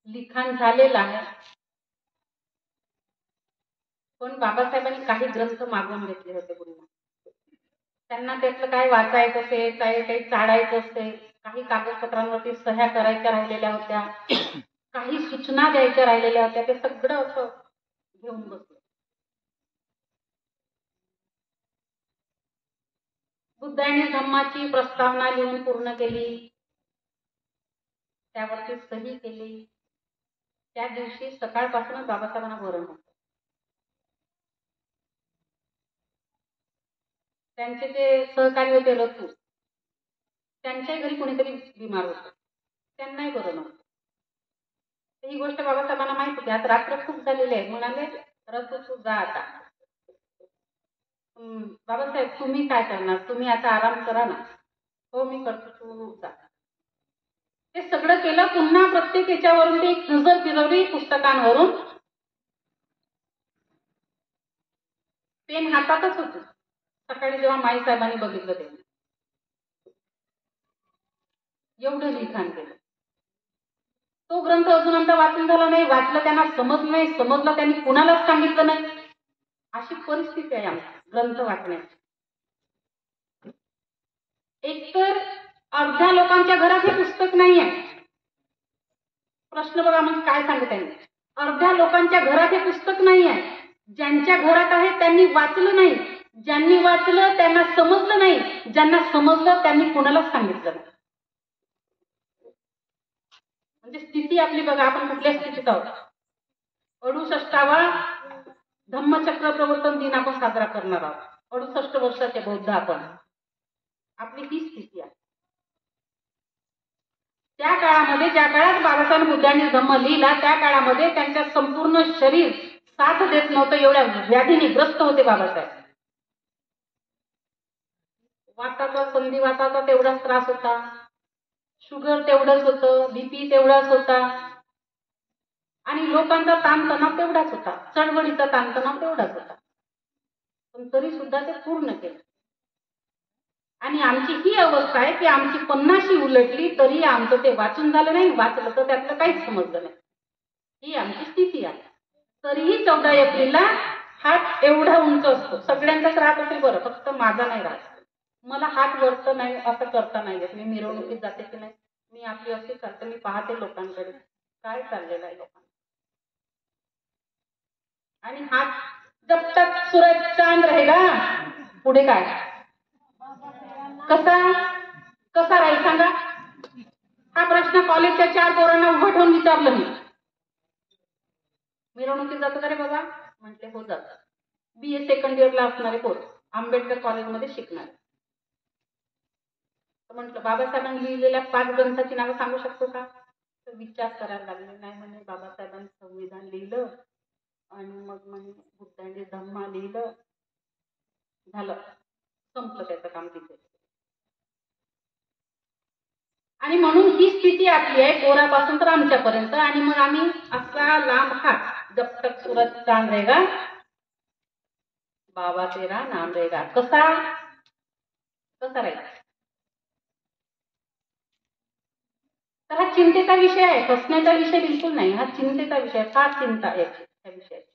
लिखाण झालेलं आहे, पण बाबासाहेबांनी काही ग्रंथ मागून घेतले होते गुरुंना. त्यांना त्यातलं काय वाचायचं असेल, काही चाळायचं असेल, काही कागदपत्रांवरती सह्या करायच्या राहिलेल्या होत्या, काही सूचना द्यायच्या राहिलेल्या होत्या, ते सगळं असं घेऊन बसले. बुद्ध आणि धम्माची प्रस्तावना लिहून पूर्ण केली, त्यावरती सही केली. त्या दिवशी सकाळपासूनच बाबासाहेबांना बरं होतं. त्यांचे जे सहकारी होते रतू, त्यांच्याही घरी कोणीतरी बिमार होतं, त्यांनाही बरं नव्हतं. ही गोष्ट बाबासाहेबांना माहित होती. आज रात्र खूप झालेली आहे. म्हणाले रतू तू जा आता. बाबासाहेब तुम्ही काय करणार? तुम्ही आता आराम करा ना. हो मी करतो, तू जा. ते सगळं केलं. पुन्हा प्रत्येक याच्यावरून ते एक नजर फिरवली पुस्तकांवरून. पेन हातातच होती. सकाळी जेव्हा माईसाहेबांनी बघितलं तेव्हा एवढं लिखाण केलं. तो ग्रंथ अजून आमचा वाचन झाला नाही, वाचलं त्यांना समजलं नाही, समजलं त्यांनी कुणालाच सांगितलं नाही. अशी परिस्थिती आहे आमची ग्रंथ वाचण्याची. एकतर अर्ध्या लोकांच्या घरात हे पुस्तक नाही आहे. प्रश्न बघा म्हणजे काय सांगत आहे. अर्ध्या लोकांच्या घरात हे पुस्तक नाही आहे. ज्यांच्या घरात आहे त्यांनी वाचलं नाही, ज्यांनी वाचलं त्यांना समजलं नाही, ज्यांना समजलं त्यांनी कुणालाच सांगितलं नाही. म्हणजे स्थिती आपली बघा, आपण कुठल्या स्थितीत आहोत. 68वा धम्मचक्र प्रवर्तन दिन आपण साजरा करणार आहोत. 68 वर्षाचे बौद्ध आपण. आपली ही स्थिती आहे. त्या काळामध्ये, ज्या काळात बाबासाहेब बुद्धांनी धम्म लिहिला, त्या काळामध्ये त्यांच्या संपूर्ण शरीर साथ देत नव्हतं, एवढ्या व्याधीने ग्रस्त होते बाबासाहेब. वाताचा, संधिवाताचा तेवढाच त्रास होता, शुगर तेवढंच होतं, बीपी तेवढाच होता, आणि लोकांचा ताणतणाव तेवढाच होता, चळवळीचा ताणतणाव तेवढाच होता. पण तरी सुद्धा ते पूर्ण केलं. आणि आमची ही अवस्था आहे की आमची 50शी उलटली तरी आमचं ते वाचून झालं नाही, वाचलं तर त्यातलं काहीच समजलं नाही. ही आमची स्थिती आहे. तरीही 14 एप्रिलला हात एवढा उंच असतो. सगळ्यांचाच राहत असेल बरं, फक्त माझा नाही राहत. मला हात वरत नाही असं करता नाही येत. मी मिरवणुकीत जाते की नाही, मी आपली अशी करते, मी पाहते लोकांकडे काय चाललेलं आहे लोकांना. आणि हात जब तक सूरज चांद रहेगा, पुढे काय कसा कसा राहील सांगा. हा प्रश्न कॉलेजच्या 4 पोरांना उभं ठेवून विचारलं मी. मिरवणुकीत जातो का रे बाबा? म्हटले हो जातात. BA सेकंड इयरला असणारे पोर, आंबेडकर कॉलेजमध्ये शिकणारे. म्हटलं बाबासाहेबांनी लिहिलेल्या 5 ग्रंथाची नावं सांगू शकतो का? तर विचार करायला लागले. नाही म्हणे, बाबासाहेबांनी संविधान लिहिलं आणि मग म्हणे बुद्धांनी धम्मा लिहिलं, झालं, संपलं त्याचं काम तिथे. आणि म्हणून ही स्थिती आपली आहे पोरापासून तर आमच्यापर्यंत. आणि मग आम्ही असा लांब हात, जब तक सूरज चांद रहेगा बाबा तेरा नाम रहेगा. कसा राहील? तर हा चिंतेचा विषय आहे, हसण्याचा विषय बिलकुल नाही. हा चिंतेचा विषय, फार चिंता आहे त्या विषयाची.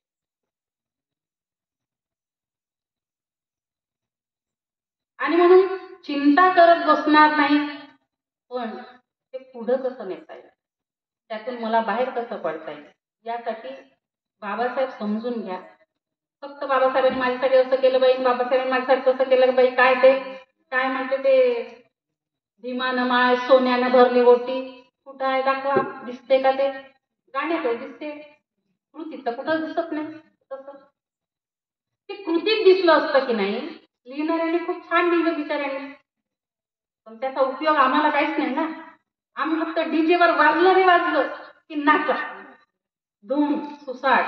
आणि म्हणून चिंता करत बसणार नाही, पण ते पुढं कसं नेता येईल, त्यातून मला बाहेर कसं पडता येईल, यासाठी बाबासाहेब समजून घ्या. फक्त बाबासाहेबांनी माझ्यासाठी असं केलं बाई, बाबासाहेबांनी माझ्यासाठी तसं केलं बाई, काय ते काय म्हणते ते भीमानं माय सोन्यानं भरली ओटी, कुठं आहे दाखवा, दिसते का ते? गाण्यात दिसते, कृतीत तर कुठं दिसत नाही. तसं ते कृतीत दिसलं असतं की नाही. लिहिणाऱ्याने खूप छान लिहिलं बिचाऱ्याने, पण त्याचा उपयोग आम्हाला काहीच नाही ना. आम्ही फक्त डीजेवर वाजलं रे वाजलं की नाचा, धूम सुसाट,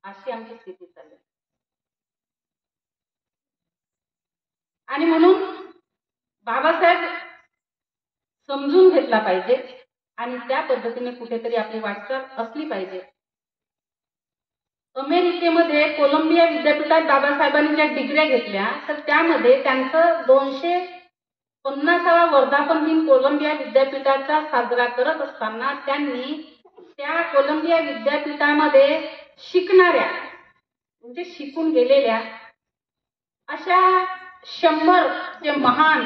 अशी आमची स्थिती चालली. आणि म्हणून बाबासाहेब समजून घेतला पाहिजे आणि त्या पद्धतीने कुठेतरी आपली वाटचाल असली पाहिजे. अमेरिकेमध्ये कोलंबिया विद्यापीठात बाबासाहेबांनी ज्या डिग्र्या घेतल्या तर त्यामध्ये त्यांचं 250वा वर्धापन दिन कोलंबिया विद्यापीठाचा साजरा करत असताना त्यांनी त्या कोलंबिया विद्यापीठामध्ये शिकणाऱ्या म्हणजे शिकून गेलेल्या अशा 100 जे महान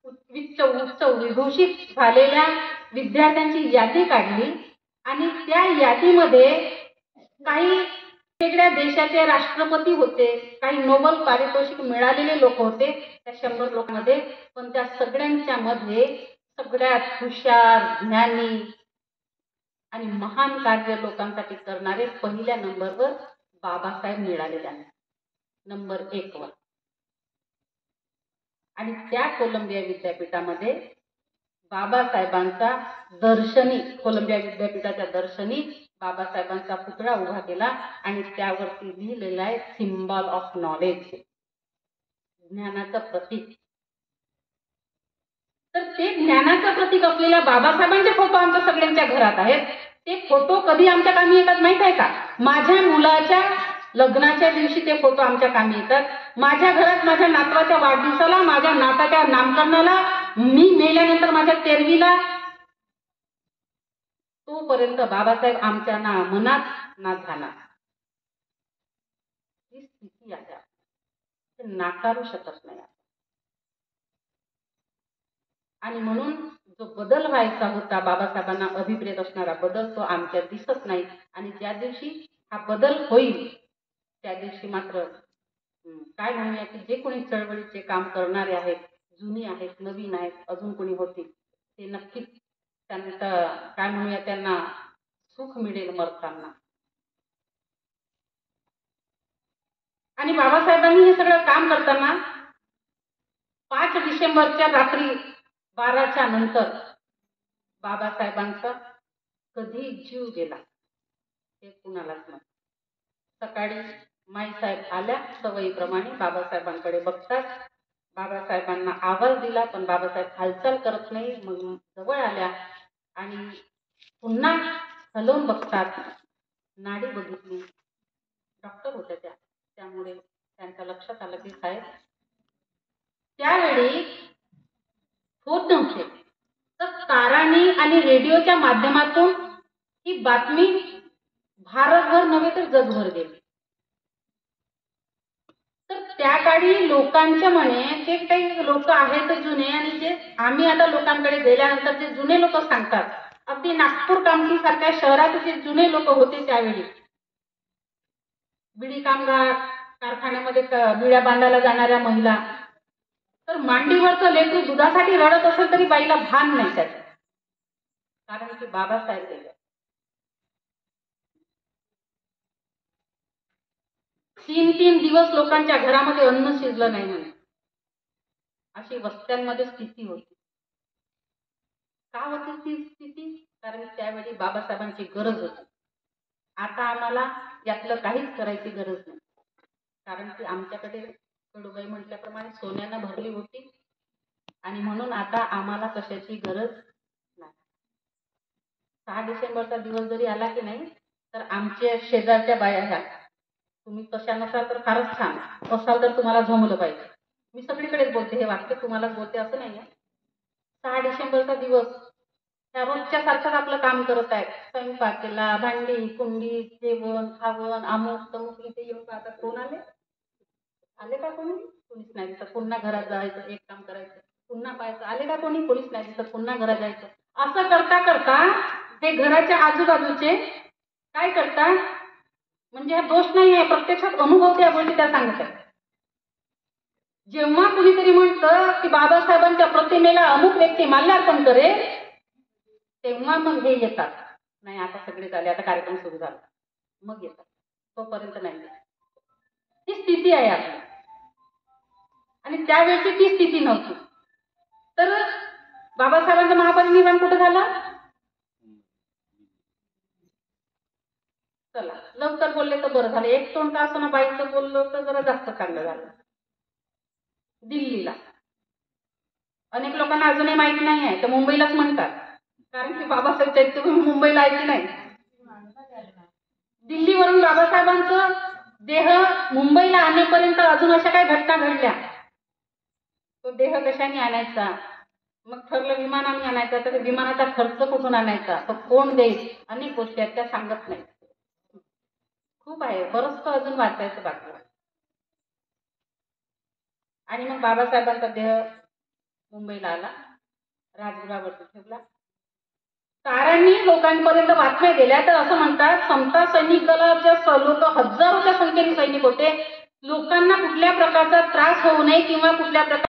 उच्च विभूषित झालेल्या विद्यार्थ्यांची यादी काढली आणि त्या यादीमध्ये काही वेगळ्या देशाचे राष्ट्रपती होते, काही नोबेल पारितोषिक मिळालेले लोक होते त्या 100 लोकांमध्ये. पण त्या सगळ्यांच्या मध्ये सगळ्यात हुशार, ज्ञानी आणि महान कार्य लोकांसाठी करणारे पहिल्या नंबरवर बाबासाहेब मिळालेले आहेत, नंबर 1 वर. आणि त्या कोलंबिया विद्यापीठामध्ये बाबासाहेबांचा दर्शनी, कोलंबिया विद्यापीठाच्या दर्शनी बाबासाहेबांचा पुतळा उभा केला आणि त्यावरती लिहिलेला आहे सिम्बॉल ऑफ नॉलेज, ज्ञानाचं प्रतीक. तर ते ज्ञानाचं प्रतीक असलेल्या बाबासाहेबांचे फोटो आमच्या सगळ्यांच्या घरात आहेत. ते फोटो कधी आमच्या कामी येतात माहित आहे का? माझ्या मुलाच्या लग्नाच्या दिवशी ते फोटो आमच्या कामी येतात. माझ्या घरात माझ्या नातवाच्या वाढदिवसाला, माझ्या नाताच्या नामकरणाला, मी मेल्यानंतर माझ्या तेरवीला, तोपर्यंत बाबासाहेब आमच्या ना मनात ना ध्यानात. ही स्थिती आहे, ते नाकारू शकत नाही. आणि म्हणून जो बदल व्हायचा होता, बाबासाहेबांना अभिप्रेत असणारा बदल, तो आमच्या दिसत नाही. आणि ज्या दिवशी हा बदल होईल त्या दिवशी मात्र काय म्हणूया की जे कोणी चळवळीचे काम करणारे आहेत, जुनी आहेत, नवीन आहेत, अजून कोणी होतील, ते नक्कीच त्यांचं काय म्हणूया त्यांना सुख मिळेल मरताना. आणि बाबासाहेबांनी हे सगळं काम करताना 5 डिसेंबरच्या रात्री 12च्या नंतर बाबासाहेबांचा कधी जीव गेला हे कुणालाच नाही. सकाळी माईसाहेब आल्या, सवयीप्रमाणे बाबासाहेबांकडे बघतात, बाबासाहेबांना आवाज दिला पण बाबासाहेब हालचाल करत नाही. मग जवळ आल्या आणि पुन्हा हलवून बघतात, नाडी बघितली, डॉक्टर होत्या त्या, त्यामुळे त्यांच्या लक्षात आलं की साहेब. त्यावेळी होत नव्हते, तर तारांनी आणि रेडिओच्या माध्यमातून ही बातमी भारतभर नव्हे तर जगभर गेली. तर त्या काळी लोकांच्या मने जे काही लोक आहेत जुने, आणि जे आम्ही आता लोकांकडे गेल्यानंतर जे जुने लोक सांगतात, अगदी नागपूर कामठी सारख्या शहरात जे जुने लोक होते त्यावेळी, बिडी कामगार, कारखान्यामध्ये बिड्या बांधायला जाणाऱ्या महिला, तर मांडीवरचं लेकरू दुधासाठी रडत असेल तरी बाईला भान नाही त्याचं, कारण की बाबासाहेब गेले. 3 दिवस लोकांच्या घरामध्ये अन्न शिजलं नाही म्हणे, अशी वस्त्यांमध्ये स्थिती होती. का होती ती स्थिती? कारण त्यावेळी बाबासाहेबांची गरज होती. आता आम्हाला यातलं काहीच करायची गरज नाही, कारण की आमच्याकडे कडूबाई म्हटल्याप्रमाणे सोन्यानं भरली होती आणि म्हणून आता आम्हाला कशाची गरज नाही. 6 डिसेंबरचा दिवस जरी आला की नाही, तर आमच्या शेजारच्या बाया ह्या, तुम्ही कशा नसाल तर फारच छान, असाल तर तुम्हाला जमलं पाहिजे. मी सगळीकडेच बोलते हे वाक्य, तुम्हालाच बोलते असं नाही आहे. 6 डिसेंबरचा दिवस त्या रोजच्या सारखंच आपलं काम करत आहेत, स्वयंपाक केला, भांडी कुंडी, जेवण खावण, अमुक तमुक. इथे येऊन पाहतात कोण आले, आले का कोणी? कोणीच नाही दिसत. पुन्हा घरात जायचं, एक काम करायचं, पुन्हा पाहायचं आले का कोणी, कोणीच नाही दिसत, पुन्हा घरात जायचं. असं करता करता हे घराच्या आजूबाजूचे काय करतात, म्हणजे हा दोष नाही आहे, प्रत्यक्षात अनुभव त्या गोष्टी त्या सांगत आहेत. जेव्हा कुणीतरी म्हणतं की बाबासाहेबांच्या प्रतिमेला अमुक व्यक्ती माल्यार्पण करेल, तेव्हा मग हे येतात, नाही आता सगळे झाले, आता कार्यक्रम सुरू झाला, मग येतात. तोपर्यंत नाही. ही स्थिती आहे आपली, आणि त्यावेळची ती स्थिती नव्हती. तर बाबासाहेबांचं महापरिनिर्वाण कुठं झालं? चला लवकर बोलले तर बरं झालं. एक तोंड का असं बाईचं बोललं तर जरा जास्त चांगलं झालं. दिल्लीला. अनेक लोकांना अजूनही माहित नाही आहे, तर मुंबईलाच म्हणतात, कारण की बाबासाहेब चैत्यभूमी मुंबईला आहे की नाही. दिल्लीवरून बाबासाहेबांचं देह मुंबईला आणेपर्यंत अजून अशा काही घटना घडल्या. तो देह कशाने आणायचा, मग ठरलं विमानाने आणायचा, तर विमानाचा खर्च कुठून आणायचा, तो कोण देईल, अनेक गोष्टी आहेत त्या सांगत नाही. खूप आहे, बरंच अजून वाचायचं बाकी. आणि मग बाबासाहेबांचा देह मुंबईला आला, राजगृहावरती ठेवला. तारांनी लोकांपर्यंत बातम्या गेल्या. तर असं म्हणतात, समता सैनिक दलाच्या लोक हजारोच्या संख्येने सैनिक होते. लोकांना कुठल्या प्रकारचा त्रास होऊ नये किंवा कुठल्या प्रकार